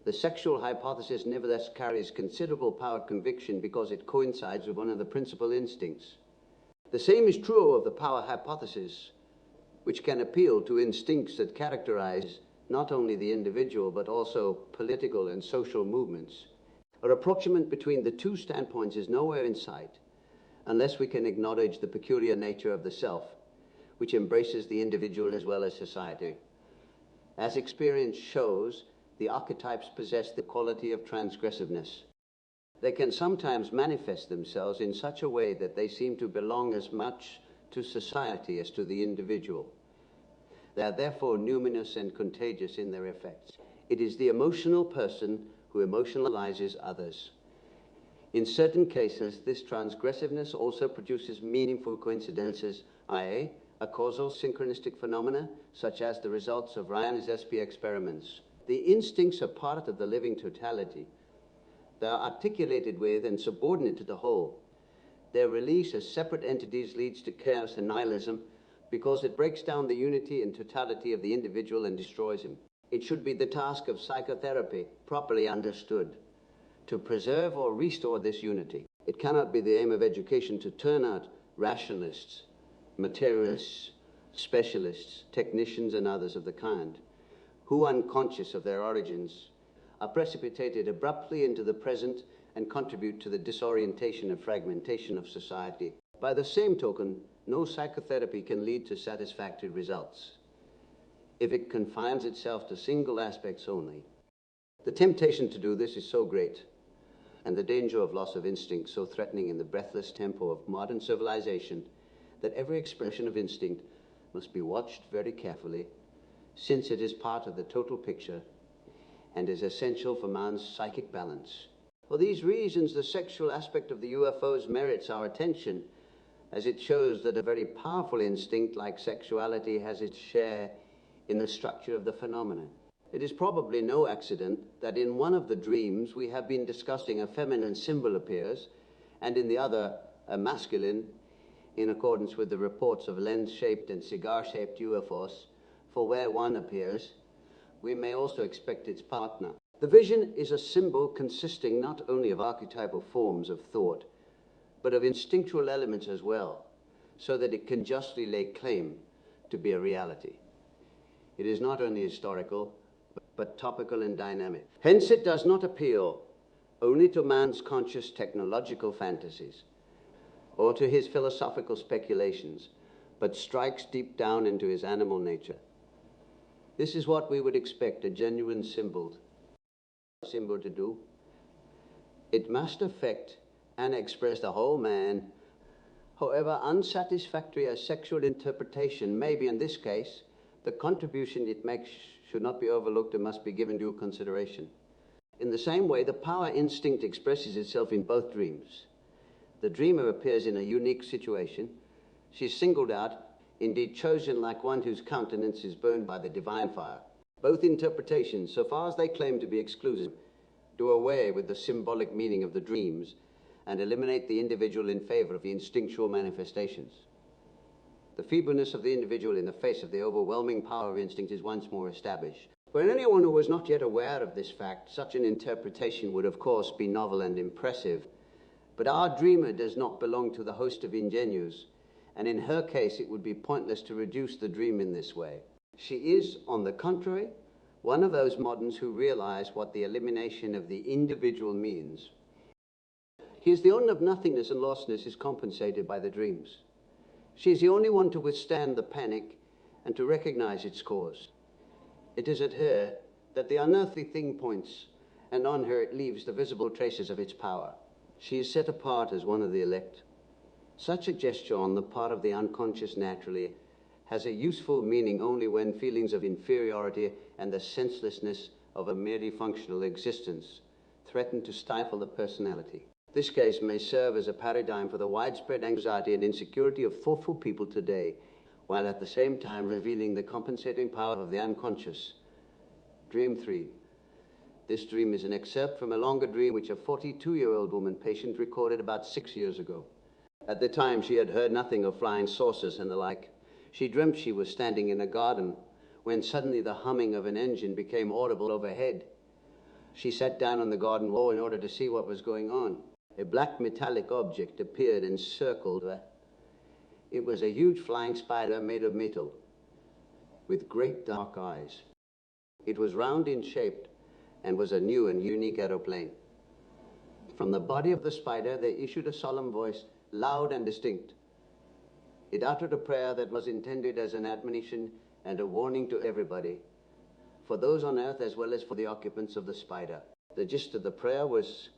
The sexual hypothesis nevertheless carries considerable power of conviction because it coincides with one of the principal instincts. The same is true of the power hypothesis, which can appeal to instincts that characterize not only the individual but also political and social movements. A approximation between the two standpoints is nowhere in sight unless we can acknowledge the peculiar nature of the self, which embraces the individual as well as society. As experience shows, the archetypes possess the quality of transgressiveness. They can sometimes manifest themselves in such a way that they seem to belong as much to society as to the individual. They are therefore numinous and contagious in their effects. It is the emotional person who emotionalizes others. In certain cases, this transgressiveness also produces meaningful coincidences, i.e., a causal synchronistic phenomena, such as the results of Ryan's SP experiments. The instincts are part of the living totality. They are articulated with and subordinate to the whole. Their release as separate entities leads to chaos and nihilism because it breaks down the unity and totality of the individual and destroys him. It should be the task of psychotherapy, properly understood, to preserve or restore this unity. It cannot be the aim of education to turn out rationalists, materialists, specialists, technicians, and others of the kind, who, unconscious of their origins, are precipitated abruptly into the present and contribute to the disorientation and fragmentation of society. By the same token, no psychotherapy can lead to satisfactory results if it confines itself to single aspects only. The temptation to do this is so great, and the danger of loss of instinct so threatening in the breathless tempo of modern civilization, that every expression of instinct must be watched very carefully, since it is part of the total picture and is essential for man's psychic balance. For these reasons, the sexual aspect of the UFOs merits our attention, as it shows that a very powerful instinct like sexuality has its share in the structure of the phenomenon. It is probably no accident that in one of the dreams we have been discussing a feminine symbol appears, and in the other a masculine, in accordance with the reports of lens-shaped and cigar-shaped UFOs, for where one appears, we may also expect its partner. The vision is a symbol consisting not only of archetypal forms of thought, but of instinctual elements as well, so that it can justly lay claim to be a reality. It is not only historical, but topical and dynamic. Hence it does not appeal only to man's conscious technological fantasies or to his philosophical speculations, but strikes deep down into his animal nature. This is what we would expect a genuine symbol to do. It must affect and express the whole man, however unsatisfactory a sexual interpretation may be in this case. The contribution it makes should not be overlooked and must be given due consideration. In the same way, the power instinct expresses itself in both dreams. The dreamer appears in a unique situation. She's singled out, indeed chosen like one whose countenance is burned by the divine fire. Both interpretations, so far as they claim to be exclusive, do away with the symbolic meaning of the dreams and eliminate the individual in favor of the instinctual manifestations. The feebleness of the individual in the face of the overwhelming power of instinct is once more established. For anyone who was not yet aware of this fact, such an interpretation would of course be novel and impressive. But our dreamer does not belong to the host of ingenues, and in her case it would be pointless to reduce the dream in this way. She is, on the contrary, one of those moderns who realize what the elimination of the individual means. He is the owner of nothingness, and lostness is compensated by the dreams. She is the only one to withstand the panic and to recognize its cause. It is at her that the unearthly thing points, and on her it leaves the visible traces of its power. She is set apart as one of the elect. Such a gesture on the part of the unconscious naturally has a useful meaning only when feelings of inferiority and the senselessness of a merely functional existence threaten to stifle the personality. This case may serve as a paradigm for the widespread anxiety and insecurity of thoughtful people today, while at the same time revealing the compensating power of the unconscious. Dream 3. This dream is an excerpt from a longer dream which a 42-year-old woman patient recorded about 6 years ago. At the time, she had heard nothing of flying saucers and the like. She dreamt she was standing in a garden when suddenly the humming of an engine became audible overhead. She sat down on the garden wall in order to see what was going on. A black metallic object appeared and circled her. It was a huge flying spider made of metal, with great dark eyes. It was round in shape and was a new and unique aeroplane. From the body of the spider there issued a solemn voice, loud and distinct. It uttered a prayer that was intended as an admonition and a warning to everybody, for those on earth as well as for the occupants of the spider. The gist of the prayer was,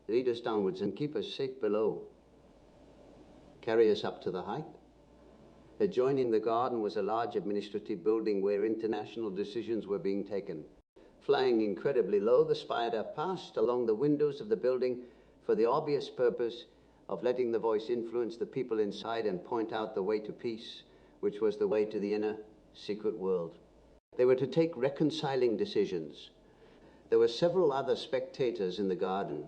lead us downwards and keep us safe below. Carry us up to the height. Adjoining the garden was a large administrative building where international decisions were being taken. Flying incredibly low, the spider passed along the windows of the building for the obvious purpose of letting the voice influence the people inside and point out the way to peace, which was the way to the inner secret world. They were to take reconciling decisions, There were several other spectators in the garden.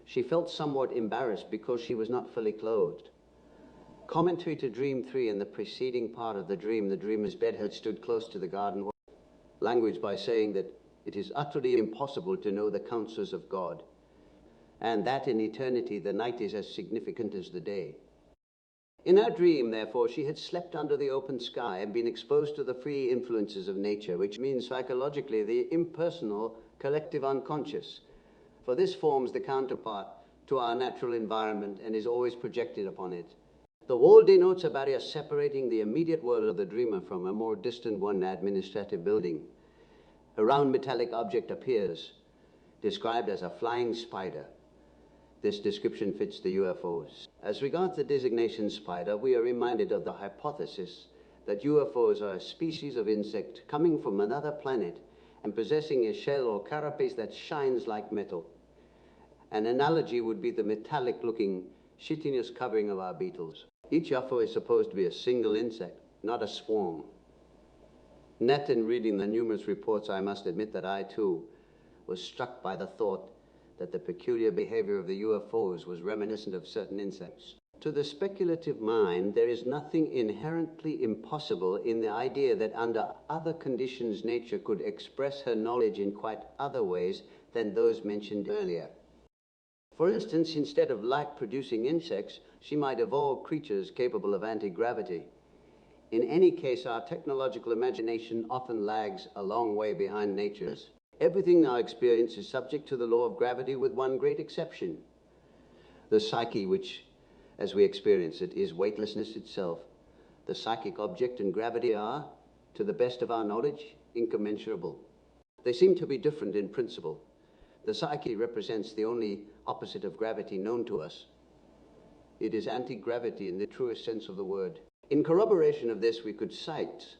She felt somewhat embarrassed because she was not fully clothed. Commentary to Dream 3, in the preceding part of the dreamer's bed had stood close to the garden wall. Language by saying that it is utterly impossible to know the counsels of God, and that in eternity the night is as significant as the day. In her dream, therefore, she had slept under the open sky and been exposed to the free influences of nature, which means psychologically the impersonal collective unconscious, for this forms the counterpart to our natural environment and is always projected upon it. The wall denotes a barrier separating the immediate world of the dreamer from a more distant one, administrative building. A round metallic object appears, described as a flying spider. This description fits the UFOs. As regards the designation spider, we are reminded of the hypothesis that UFOs are a species of insect coming from another planet and possessing a shell or carapace that shines like metal. An analogy would be the metallic-looking chitinous covering of our beetles. Each UFO is supposed to be a single insect, not a swarm. Net in reading the numerous reports, I must admit that I, too, was struck by the thought that the peculiar behavior of the UFOs was reminiscent of certain insects. To the speculative mind, there is nothing inherently impossible in the idea that under other conditions nature could express her knowledge in quite other ways than those mentioned earlier. For instance, instead of light-producing insects, she might evolve creatures capable of anti-gravity. In any case, our technological imagination often lags a long way behind nature's. Everything now experienced is subject to the law of gravity with one great exception. The psyche, which, as we experience it, is weightlessness itself. The psychic object and gravity are, to the best of our knowledge, incommensurable. They seem to be different in principle. The psyche represents the only opposite of gravity known to us. It is anti-gravity in the truest sense of the word. In corroboration of this, we could cite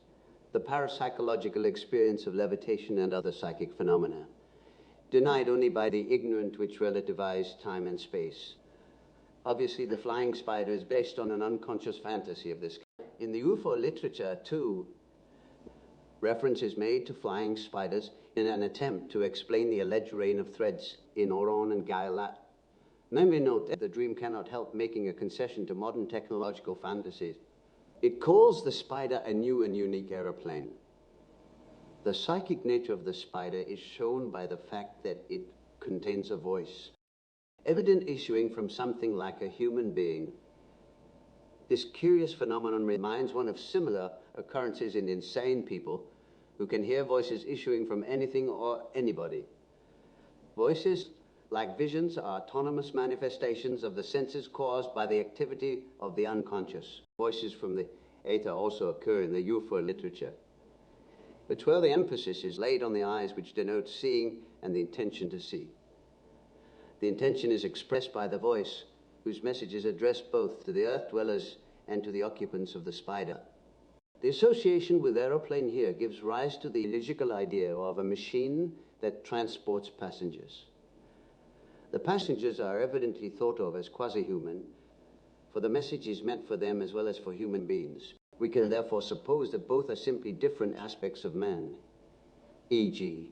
the parapsychological experience of levitation and other psychic phenomena, denied only by the ignorant which relativize time and space. Obviously, the flying spider is based on an unconscious fantasy of this kind. In the UFO literature, too, reference is made to flying spiders in an attempt to explain the alleged rain of threads in Oron and Gailat. Let me note that the dream cannot help making a concession to modern technological fantasies. It calls the spider a new and unique aeroplane. The psychic nature of the spider is shown by the fact that it contains a voice, evident issuing from something like a human being. This curious phenomenon reminds one of similar occurrences in insane people who can hear voices issuing from anything or anybody. Voices, like visions, are autonomous manifestations of the senses caused by the activity of the unconscious. Voices from the ether also occur in the UFO literature. But where the emphasis is laid on the eyes, which denote seeing and the intention to see. The intention is expressed by the voice, whose message is addressed both to the earth dwellers and to the occupants of the spider. The association with aeroplane here gives rise to the illogical idea of a machine that transports passengers. The passengers are evidently thought of as quasi-human, for the message is meant for them as well as for human beings. We can therefore suppose that both are simply different aspects of man, e.g.,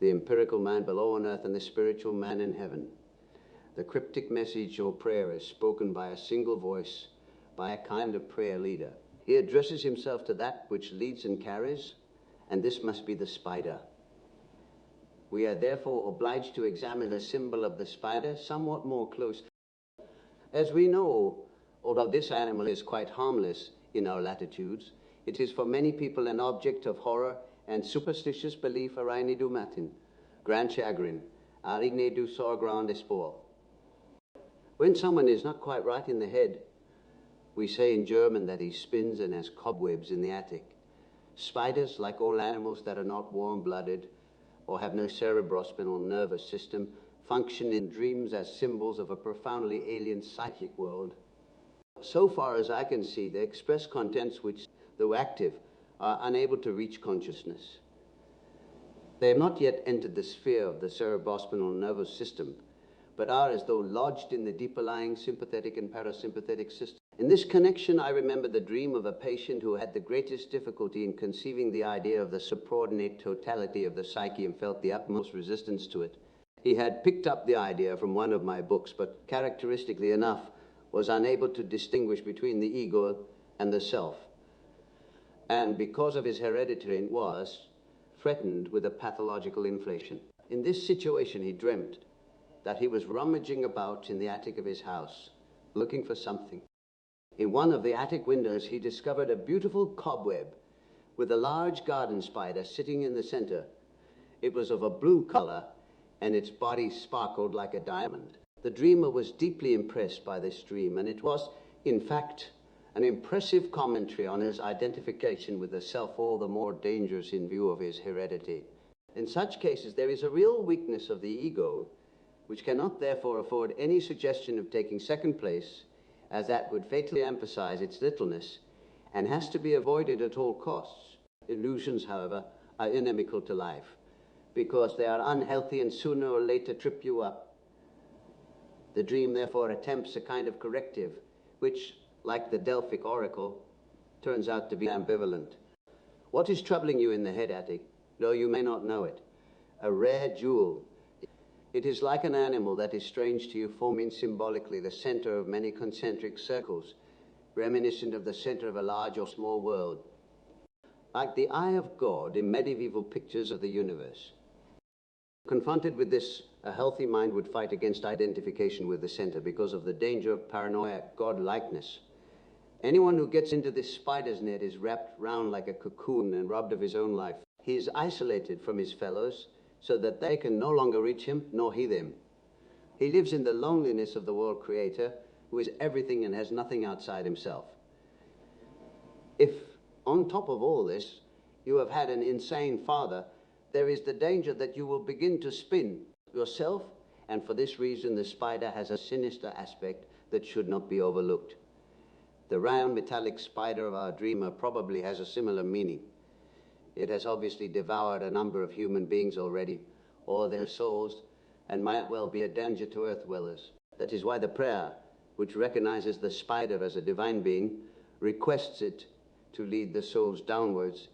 the empirical man below on earth and the spiritual man in heaven. The cryptic message or prayer is spoken by a single voice, by a kind of prayer leader. He addresses himself to that which leads and carries, and this must be the spider. We are therefore obliged to examine the symbol of the spider somewhat more closely. As we know, although this animal is quite harmless in our latitudes, it is for many people an object of horror and superstitious belief araine du matin, grand chagrin, arigne du sort grand espoir. When someone is not quite right in the head, we say in German that he spins and has cobwebs in the attic. Spiders, like all animals that are not warm-blooded or have no cerebrospinal nervous system, function in dreams as symbols of a profoundly alien psychic world. So far as I can see, they express contents which, though active, are unable to reach consciousness. They have not yet entered the sphere of the cerebrospinal nervous system, but are as though lodged in the deeper lying sympathetic and parasympathetic system. In this connection, I remember the dream of a patient who had the greatest difficulty in conceiving the idea of the subordinate totality of the psyche and felt the utmost resistance to it. He had picked up the idea from one of my books, but characteristically enough, was unable to distinguish between the ego and the self. And because of his heredity, was threatened with a pathological inflation. In this situation, he dreamt that he was rummaging about in the attic of his house, looking for something. In one of the attic windows, he discovered a beautiful cobweb with a large garden spider sitting in the center. It was of a blue color, and its body sparkled like a diamond. The dreamer was deeply impressed by this dream, and it was, in fact, an impressive commentary on his identification with the self, all the more dangerous in view of his heredity. In such cases, there is a real weakness of the ego, which cannot therefore afford any suggestion of taking second place, as that would fatally emphasize its littleness, and has to be avoided at all costs. Illusions, however, are inimical to life, because they are unhealthy and sooner or later trip you up. The dream, therefore, attempts a kind of corrective, which, like the Delphic oracle, turns out to be ambivalent. What is troubling you in the head attic, though you may not know it? A rare jewel. It is like an animal that is strange to you, forming symbolically the center of many concentric circles, reminiscent of the center of a large or small world. Like the eye of God in medieval pictures of the universe. Confronted with this, a healthy mind would fight against identification with the center because of the danger of paranoiac God-likeness. Anyone who gets into this spider's net is wrapped round like a cocoon and robbed of his own life. He is isolated from his fellows so that they can no longer reach him nor he them. He lives in the loneliness of the world creator, who is everything and has nothing outside himself. If, on top of all this, you have had an insane father, there is the danger that you will begin to spin yourself, and for this reason the spider has a sinister aspect that should not be overlooked. The round metallic spider of our dreamer probably has a similar meaning. It has obviously devoured a number of human beings already, or their souls, and might well be a danger to earth dwellers. That is why the prayer, which recognizes the spider as a divine being, requests it to lead the souls downwards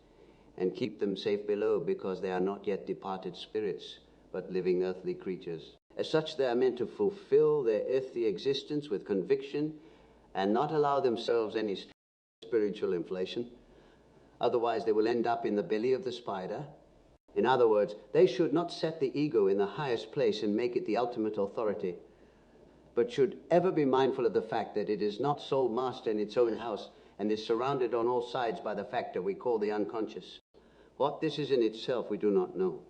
and keep them safe below, because they are not yet departed spirits, but living earthly creatures. As such, they are meant to fulfill their earthly existence with conviction and not allow themselves any spiritual inflation. Otherwise, they will end up in the belly of the spider. In other words, they should not set the ego in the highest place and make it the ultimate authority, but should ever be mindful of the fact that it is not sole master in its own house and is surrounded on all sides by the factor we call the unconscious. What this is in itself, we do not know.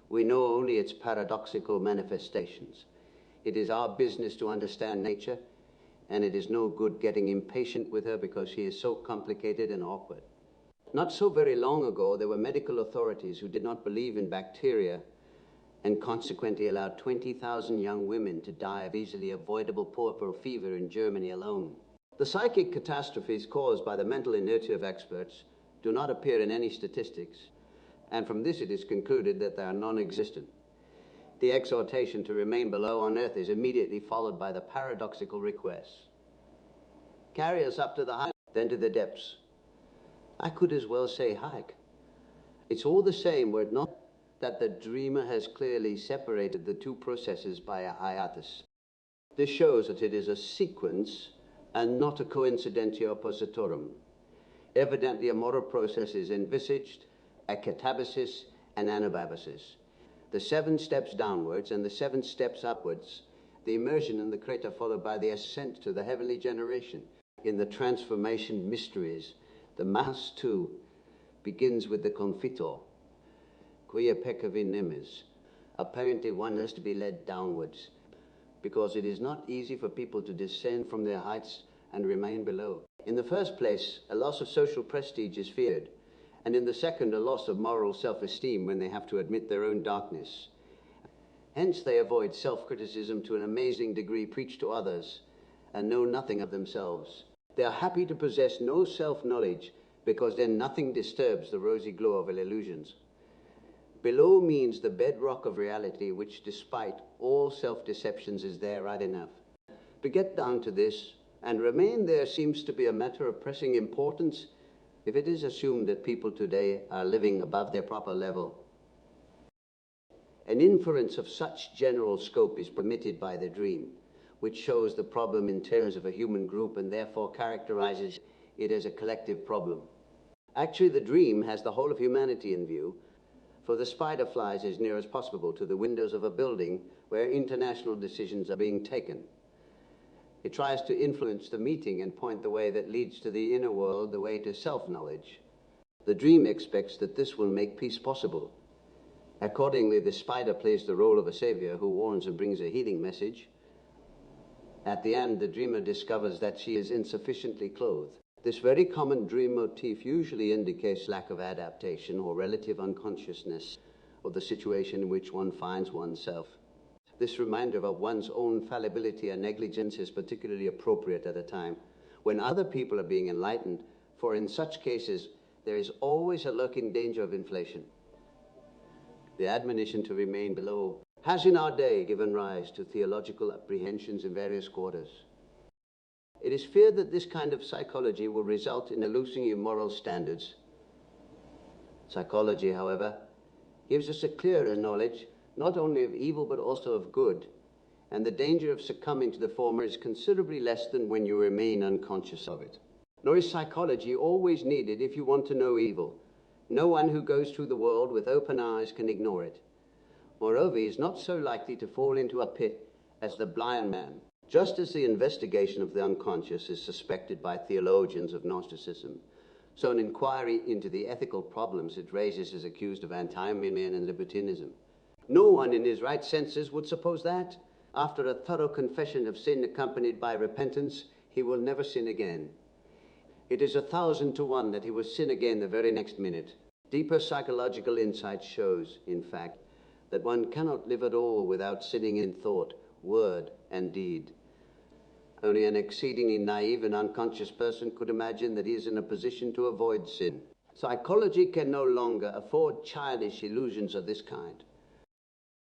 We know only its paradoxical manifestations. It is our business to understand nature, and it is no good getting impatient with her because she is so complicated and awkward. Not so very long ago, there were medical authorities who did not believe in bacteria and consequently allowed 20,000 young women to die of easily avoidable puerperal fever in Germany alone. The psychic catastrophes caused by the mental inertia of experts do not appear in any statistics, and from this it is concluded that they are non-existent. The exhortation to remain below on earth is immediately followed by the paradoxical request: carry us up to the heights, then to the depths. I could as well say hike. It's all the same were it not that the dreamer has clearly separated the two processes by a hiatus. This shows that it is a sequence and not a coincidentia oppositorum. Evidently, a moral process is envisaged, a catabasis and anababasis. The 7 steps downwards and the 7 steps upwards, the immersion in the crater followed by the ascent to the heavenly generation. In the transformation mysteries, the Mass too begins with the confitor, quia peccavi nemes. Apparently one has to be led downwards, because it is not easy for people to descend from their heights and remain below. In the first place, a loss of social prestige is feared, and in the second, a loss of moral self-esteem when they have to admit their own darkness. Hence they avoid self-criticism to an amazing degree preached to others and know nothing of themselves. They are happy to possess no self-knowledge, because then nothing disturbs the rosy glow of illusions. Below means the bedrock of reality, which despite all self-deceptions is there right enough. To get down to this, and remain there seems to be a matter of pressing importance if it is assumed that people today are living above their proper level. An inference of such general scope is permitted by the dream, which shows the problem in terms of a human group and therefore characterizes it as a collective problem. Actually, the dream has the whole of humanity in view, for the spider flies as near as possible to the windows of a building where international decisions are being taken. It tries to influence the meeting and point the way that leads to the inner world, the way to self-knowledge. The dream expects that this will make peace possible. Accordingly, the spider plays the role of a savior who warns and brings a healing message. At the end, the dreamer discovers that she is insufficiently clothed. This very common dream motif usually indicates lack of adaptation or relative unconsciousness of the situation in which one finds oneself. This reminder of one's own fallibility and negligence is particularly appropriate at a time when other people are being enlightened, for in such cases there is always a lurking danger of inflation. The admonition to remain below has in our day given rise to theological apprehensions in various quarters. It is feared that this kind of psychology will result in a loosening of moral standards. Psychology, however, gives us a clearer knowledge not only of evil but also of good, and the danger of succumbing to the former is considerably less than when you remain unconscious of it. Nor is psychology always needed if you want to know evil. No one who goes through the world with open eyes can ignore it. Moreover, he is not so likely to fall into a pit as the blind man. Just as the investigation of the unconscious is suspected by theologians of Gnosticism, so an inquiry into the ethical problems it raises is accused of antinomian and libertinism. No one in his right senses would suppose that, after a thorough confession of sin accompanied by repentance, he will never sin again. It is 1,000 to 1 that he will sin again the very next minute. Deeper psychological insight shows, in fact, that one cannot live at all without sinning in thought, word, and deed. Only an exceedingly naive and unconscious person could imagine that he is in a position to avoid sin. Psychology can no longer afford childish illusions of this kind.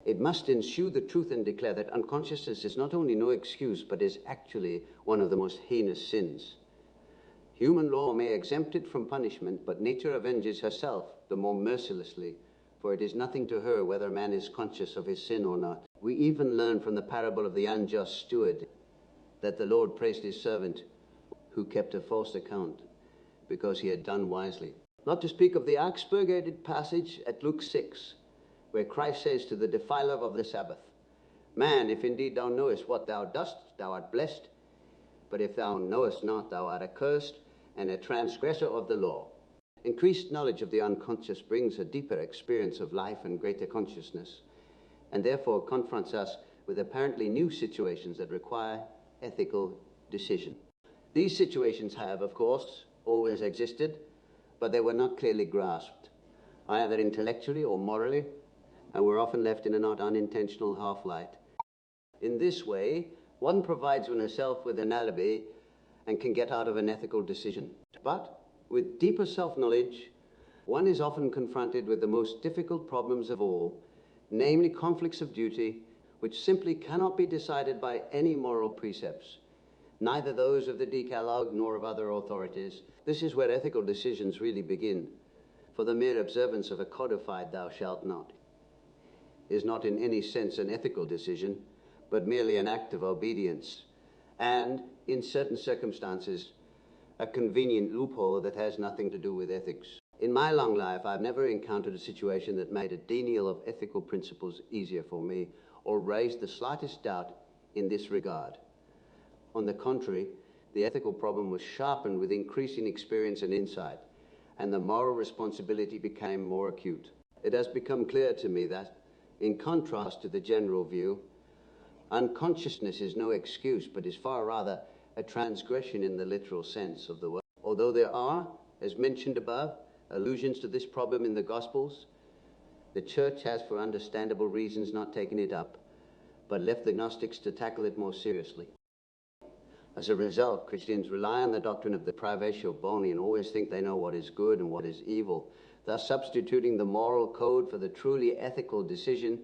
It must eschew the truth and declare that unconsciousness is not only no excuse, but is actually one of the most heinous sins. Human law may exempt it from punishment, but nature avenges herself the more mercilessly, for it is nothing to her whether man is conscious of his sin or not. We even learn from the parable of the unjust steward that the Lord praised his servant who kept a false account because he had done wisely. Not to speak of the expurgated passage at Luke 6, where Christ says to the defiler of the Sabbath, "Man, if indeed thou knowest what thou dost, thou art blessed, but if thou knowest not, thou art accursed and a transgressor of the law." Increased knowledge of the unconscious brings a deeper experience of life and greater consciousness, and therefore confronts us with apparently new situations that require ethical decision. These situations have, of course, always existed, but they were not clearly grasped, either intellectually or morally, and were often left in a not unintentional half-light. In this way, one provides oneself with an alibi and can get out of an ethical decision. But with deeper self-knowledge, one is often confronted with the most difficult problems of all, namely conflicts of duty, which simply cannot be decided by any moral precepts, neither those of the Decalogue nor of other authorities. This is where ethical decisions really begin, for the mere observance of a codified "thou shalt not" is not in any sense an ethical decision, but merely an act of obedience, and, in certain circumstances, a convenient loophole that has nothing to do with ethics. In my long life, I've never encountered a situation that made a denial of ethical principles easier for me, or raised the slightest doubt in this regard. On the contrary, the ethical problem was sharpened with increasing experience and insight, and the moral responsibility became more acute. It has become clear to me that, in contrast to the general view, unconsciousness is no excuse, but is far rather a transgression in the literal sense of the word. Although there are, as mentioned above, allusions to this problem in the Gospels, the Church has, for understandable reasons, not taken it up, but left the Gnostics to tackle it more seriously. As a result, Christians rely on the doctrine of the privatio boni and always think they know what is good and what is evil, thus substituting the moral code for the truly ethical decision,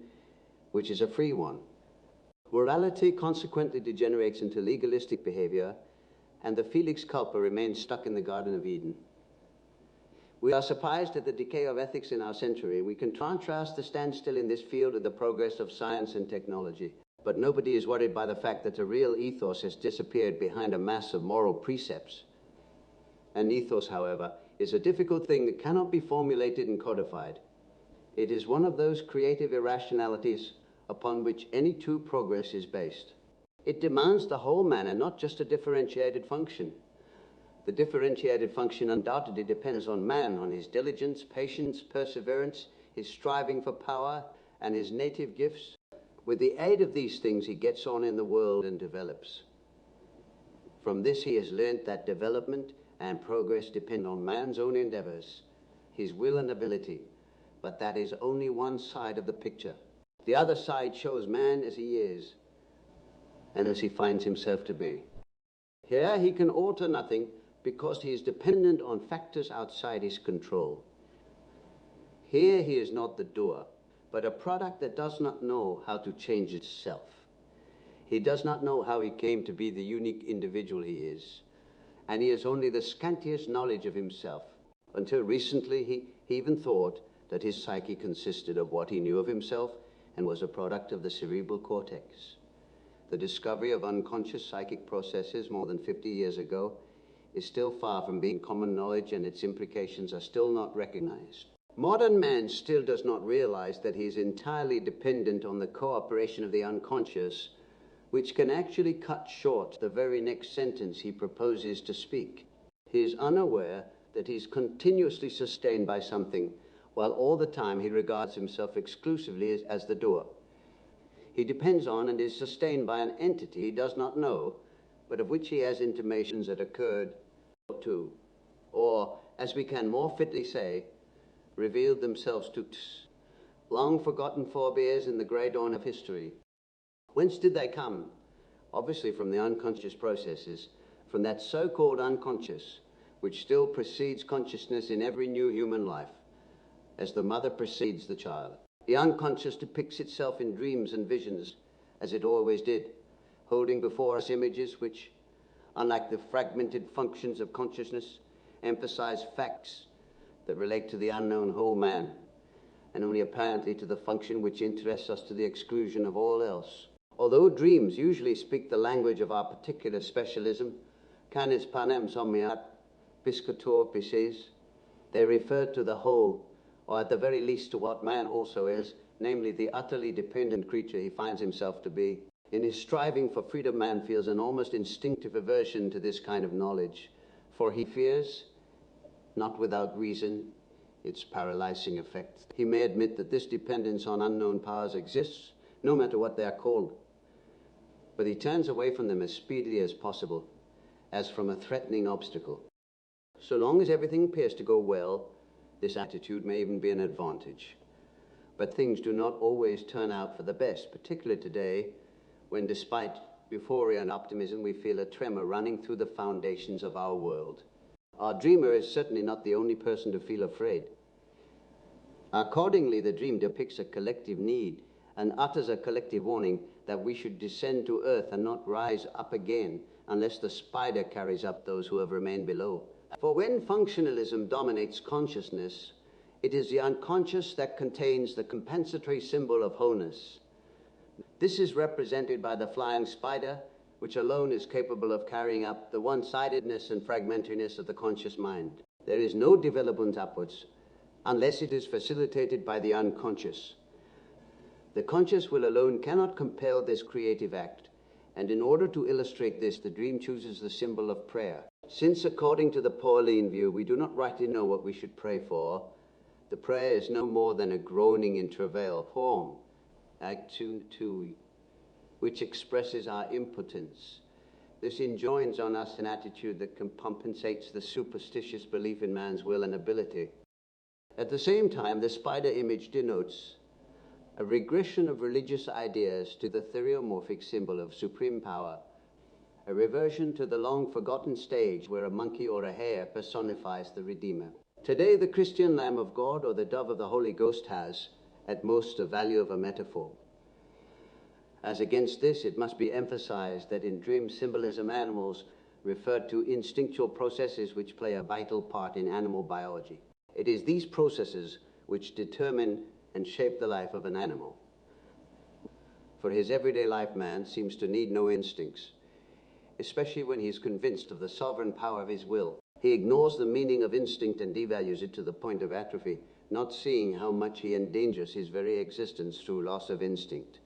which is a free one. Morality consequently degenerates into legalistic behavior, and the Felix culpa remains stuck in the Garden of Eden. We are surprised at the decay of ethics in our century. We can contrast the standstill in this field with the progress of science and technology. But nobody is worried by the fact that a real ethos has disappeared behind a mass of moral precepts. An ethos, however, is a difficult thing that cannot be formulated and codified. It is one of those creative irrationalities upon which any true progress is based. It demands the whole man and not just a differentiated function. The differentiated function undoubtedly depends on man, on his diligence, patience, perseverance, his striving for power, and his native gifts. With the aid of these things, he gets on in the world and develops. From this, he has learnt that development and progress depend on man's own endeavors, his will and ability. But that is only one side of the picture. The other side shows man as he is and as he finds himself to be. Here, he can alter nothing because he is dependent on factors outside his control. Here, he is not the doer, but a product that does not know how to change itself. He does not know how he came to be the unique individual he is, and he has only the scantiest knowledge of himself. Until recently, he even thought that his psyche consisted of what he knew of himself and was a product of the cerebral cortex. The discovery of unconscious psychic processes more than 50 years ago is still far from being common knowledge, and its implications are still not recognized. Modern man still does not realize that he is entirely dependent on the cooperation of the unconscious, which can actually cut short the very next sentence he proposes to speak. He is unaware that he is continuously sustained by something, while all the time he regards himself exclusively as the doer. He depends on and is sustained by an entity he does not know, but of which he has intimations that occurred to, or, as we can more fitly say, revealed themselves to long forgotten forebears in the grey dawn of history. Whence did they come? Obviously from the unconscious processes, from that so-called unconscious, which still precedes consciousness in every new human life, as the mother precedes the child. The unconscious depicts itself in dreams and visions, as it always did, holding before us images which, unlike the fragmented functions of consciousness, emphasize facts that relate to the unknown whole man, and only apparently to the function which interests us to the exclusion of all else. Although dreams usually speak the language of our particular specialism, canis panem somniat, piscator pisces, they refer to the whole, or at the very least to what man also is, namely the utterly dependent creature he finds himself to be. In his striving for freedom, man feels an almost instinctive aversion to this kind of knowledge, for he fears, not without reason, its paralyzing effect. He may admit that this dependence on unknown powers exists, no matter what they are called, but he turns away from them as speedily as possible, as from a threatening obstacle. So long as everything appears to go well, this attitude may even be an advantage. But things do not always turn out for the best, particularly today, when despite euphoria and optimism, we feel a tremor running through the foundations of our world. Our dreamer is certainly not the only person to feel afraid. Accordingly, the dream depicts a collective need and utters a collective warning that we should descend to earth and not rise up again unless the spider carries up those who have remained below. For when functionalism dominates consciousness, it is the unconscious that contains the compensatory symbol of wholeness. This is represented by the flying spider, which alone is capable of carrying up the one-sidedness and fragmentariness of the conscious mind. There is no development upwards unless it is facilitated by the unconscious. The conscious will alone cannot compel this creative act, and in order to illustrate this, the dream chooses the symbol of prayer. Since, according to the Pauline view, we do not rightly know what we should pray for, the prayer is no more than a groaning in travail form, Act 2, which expresses our impotence. This enjoins on us an attitude that compensates the superstitious belief in man's will and ability. At the same time, the spider image denotes a regression of religious ideas to the theriomorphic symbol of supreme power, a reversion to the long-forgotten stage where a monkey or a hare personifies the Redeemer. Today, the Christian Lamb of God or the dove of the Holy Ghost has, at most, the value of a metaphor. As against this, it must be emphasized that in dream symbolism, animals referred to instinctual processes which play a vital part in animal biology. It is these processes which determine and shape the life of an animal. For his everyday life, man seems to need no instincts, especially when he is convinced of the sovereign power of his will. He ignores the meaning of instinct and devalues it to the point of atrophy, not seeing how much he endangers his very existence through loss of instinct.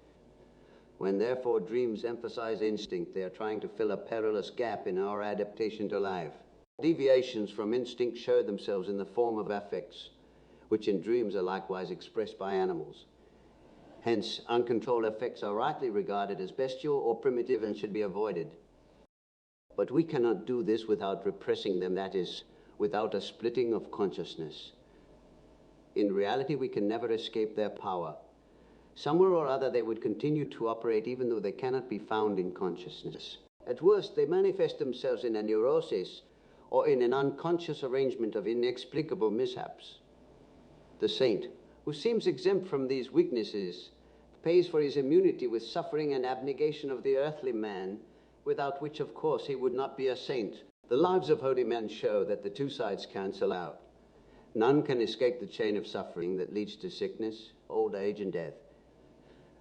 When therefore dreams emphasize instinct, they are trying to fill a perilous gap in our adaptation to life. Deviations from instinct show themselves in the form of affects, which in dreams are likewise expressed by animals. Hence, uncontrolled affects are rightly regarded as bestial or primitive and should be avoided. But we cannot do this without repressing them, that is, without a splitting of consciousness. In reality, we can never escape their power. Somewhere or other they would continue to operate even though they cannot be found in consciousness. At worst, they manifest themselves in a neurosis or in an unconscious arrangement of inexplicable mishaps. The saint, who seems exempt from these weaknesses, pays for his immunity with suffering and abnegation of the earthly man, without which, of course, he would not be a saint. The lives of holy men show that the two sides cancel out. None can escape the chain of suffering that leads to sickness, old age, and death.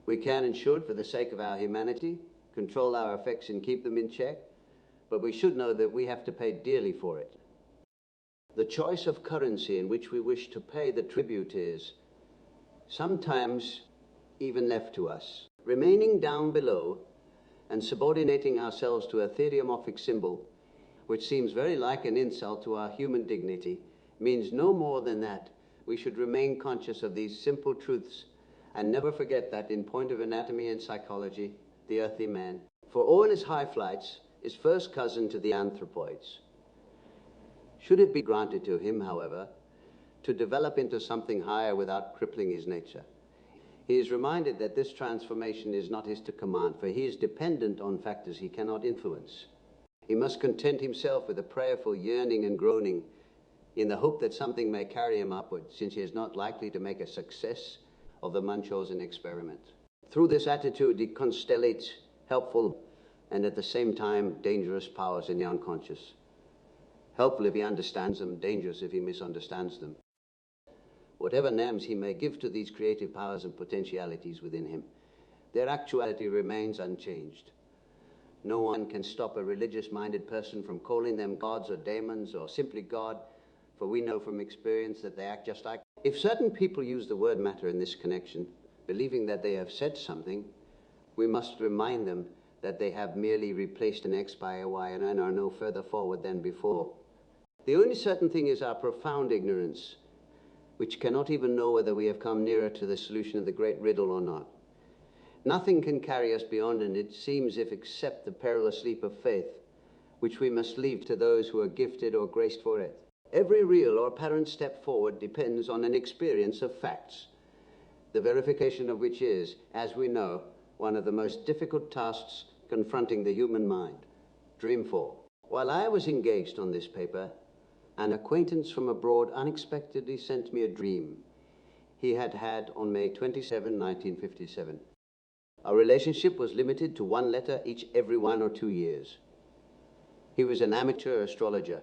We can and should, for the sake of our humanity, control our affects and keep them in check, but we should know that we have to pay dearly for it. The choice of currency in which we wish to pay the tribute is sometimes even left to us. Remaining down below and subordinating ourselves to a theriomorphic symbol, which seems very like an insult to our human dignity, means no more than that we should remain conscious of these simple truths and never forget that, in point of anatomy and psychology, the earthly man, for all his high flights, is first cousin to the anthropoids. Should it be granted to him, however, to develop into something higher without crippling his nature, he is reminded that this transformation is not his to command, for he is dependent on factors he cannot influence. He must content himself with a prayerful yearning and groaning in the hope that something may carry him upward, since he is not likely to make a success of the Munchausen experiment. Through this attitude, he constellates helpful and at the same time dangerous powers in the unconscious. Helpful if he understands them, dangerous if he misunderstands them. Whatever names he may give to these creative powers and potentialities within him, their actuality remains unchanged. No one can stop a religious-minded person from calling them gods or daemons or simply God, for we know from experience that they act just like. If certain people use the word matter in this connection, believing that they have said something, we must remind them that they have merely replaced an X by a Y and are no further forward than before. The only certain thing is our profound ignorance, which cannot even know whether we have come nearer to the solution of the great riddle or not. Nothing can carry us beyond, and it seems if except the perilous leap of faith, which we must leave to those who are gifted or graced for it. Every real or apparent step forward depends on an experience of facts, the verification of which is, as we know, one of the most difficult tasks confronting the human mind. Dream 4. While I was engaged on this paper, an acquaintance from abroad unexpectedly sent me a dream he had had on May 27, 1957. Our relationship was limited to one letter each every 1 or 2 years. He was an amateur astrologer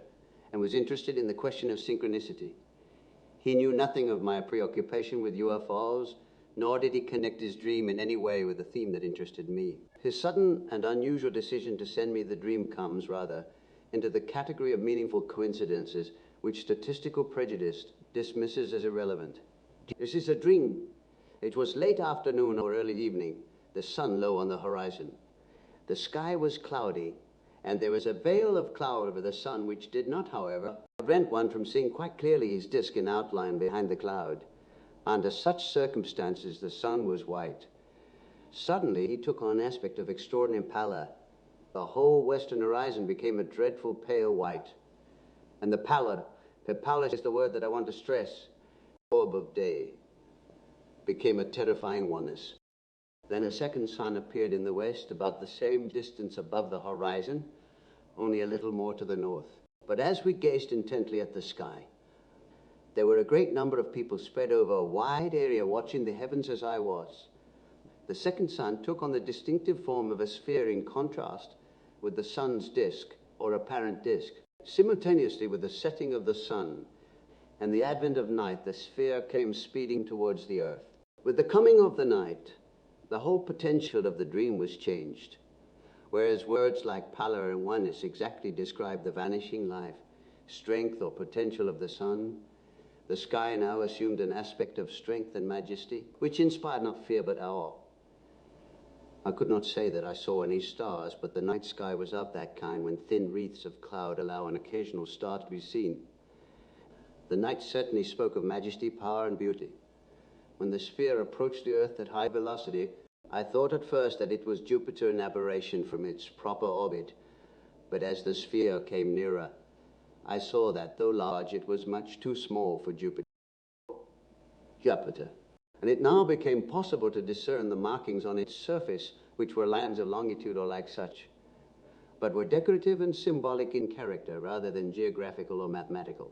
and was interested in the question of synchronicity. He knew nothing of my preoccupation with UFOs, nor did he connect his dream in any way with the theme that interested me. His sudden and unusual decision to send me the dream comes, rather, into the category of meaningful coincidences which statistical prejudice dismisses as irrelevant. This is a dream. It was late afternoon or early evening, the sun low on the horizon. The sky was cloudy, and there was a veil of cloud over the sun which did not, however, prevent one from seeing quite clearly his disk in outline behind the cloud. Under such circumstances, the sun was white. Suddenly, he took on an aspect of extraordinary pallor. The whole western horizon became a dreadful pale white. And the pallor is the word that I want to stress, orb of day, became a terrifying oneness. Then a second sun appeared in the west, about the same distance above the horizon, only a little more to the north. But as we gazed intently at the sky, there were a great number of people spread over a wide area watching the heavens as I was. The second sun took on the distinctive form of a sphere in contrast with the sun's disk, or apparent disk. Simultaneously with the setting of the sun and the advent of night, the sphere came speeding towards the earth. With the coming of the night, the whole potential of the dream was changed. Whereas words like pallor and oneness exactly describe the vanishing life, strength or potential of the sun, the sky now assumed an aspect of strength and majesty, which inspired not fear but awe. I could not say that I saw any stars, but the night sky was of that kind when thin wreaths of cloud allow an occasional star to be seen. The night certainly spoke of majesty, power, and beauty. When the sphere approached the earth at high velocity, I thought at first that it was Jupiter in aberration from its proper orbit, but as the sphere came nearer, I saw that, though large, it was much too small for Jupiter. And it now became possible to discern the markings on its surface, which were lines of longitude or like such, but were decorative and symbolic in character rather than geographical or mathematical.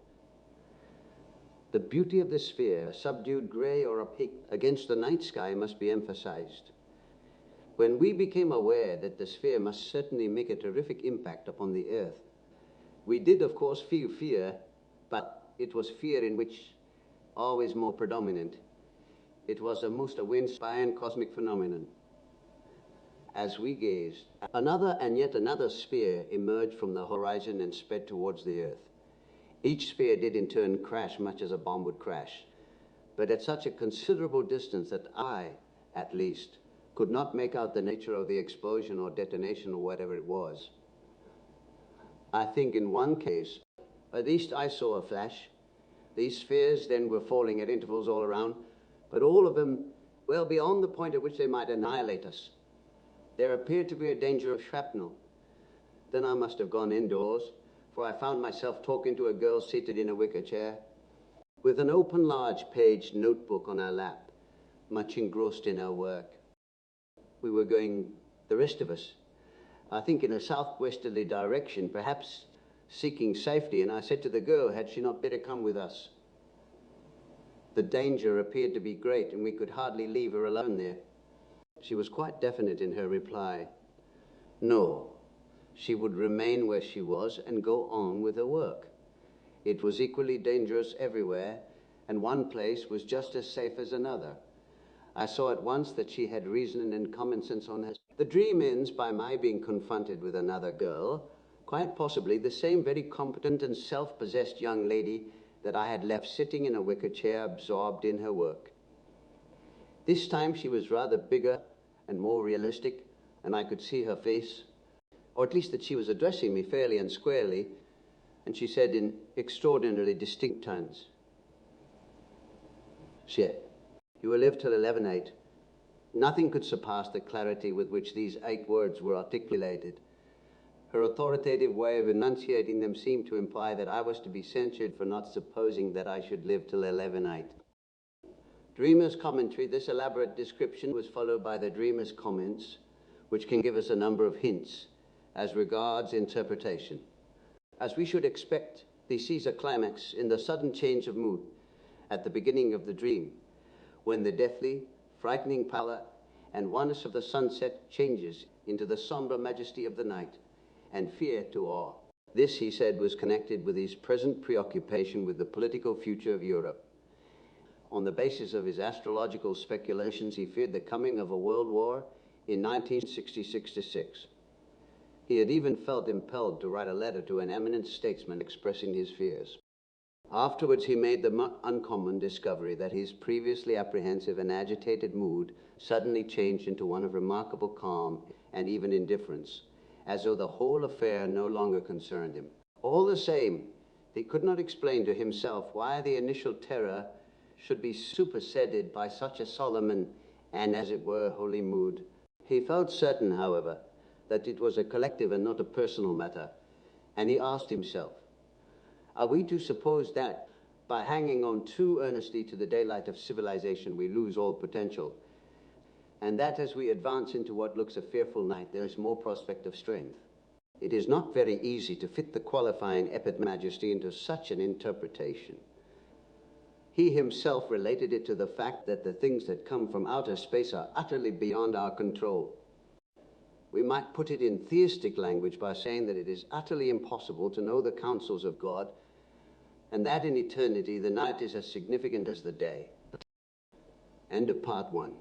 The beauty of the sphere, subdued gray or opaque against the night sky, must be emphasized. When we became aware that the sphere must certainly make a terrific impact upon the earth, we did, of course, feel fear, but it was fear in which, always more predominant, it was a most awe-inspiring cosmic phenomenon. As we gazed, another and yet another sphere emerged from the horizon and sped towards the earth. Each sphere did in turn crash much as a bomb would crash, but at such a considerable distance that I, at least, could not make out the nature of the explosion or detonation or whatever it was. I think in one case, at least I saw a flash. These spheres then were falling at intervals all around, but all of them well beyond the point at which they might annihilate us. There appeared to be a danger of shrapnel. Then I must have gone indoors, for I found myself talking to a girl seated in a wicker chair, with an open large-page notebook on her lap, much engrossed in her work. We were going, the rest of us, I think in a southwesterly direction, perhaps seeking safety, and I said to the girl, had she not better come with us? The danger appeared to be great, and we could hardly leave her alone there. She was quite definite in her reply. No, she would remain where she was and go on with her work. It was equally dangerous everywhere, and one place was just as safe as another. I saw at once that she had reason and common sense on her. The dream ends by my being confronted with another girl, quite possibly the same very competent and self-possessed young lady that I had left sitting in a wicker chair absorbed in her work. This time she was rather bigger and more realistic, and I could see her face, or at least that she was addressing me fairly and squarely, and she said in extraordinarily distinct tones, "Shit. You will live till 11/8. Nothing could surpass the clarity with which these 8 words were articulated. Her authoritative way of enunciating them seemed to imply that I was to be censured for not supposing that I should live till 11/8. Dreamer's commentary. This elaborate description was followed by the dreamer's comments, which can give us a number of hints as regards interpretation. As we should expect, he sees a climax in the sudden change of mood at the beginning of the dream, when the deathly, frightening pallor and oneness of the sunset changes into the somber majesty of the night and fear to awe. This, he said, was connected with his present preoccupation with the political future of Europe. On the basis of his astrological speculations, he feared the coming of a world war in 1966. He had even felt impelled to write a letter to an eminent statesman expressing his fears. Afterwards, he made the uncommon discovery that his previously apprehensive and agitated mood suddenly changed into one of remarkable calm and even indifference, as though the whole affair no longer concerned him. All the same, he could not explain to himself why the initial terror should be superseded by such a solemn and, as it were, holy mood. He felt certain, however, that it was a collective and not a personal matter, and he asked himself, are we to suppose that by hanging on too earnestly to the daylight of civilization we lose all potential, and that as we advance into what looks a fearful night there is more prospect of strength? It is not very easy to fit the qualifying epithet majesty into such an interpretation. He himself related it to the fact that the things that come from outer space are utterly beyond our control. We might put it in theistic language by saying that it is utterly impossible to know the counsels of God, and that in eternity the night is as significant as the day. End of part 1.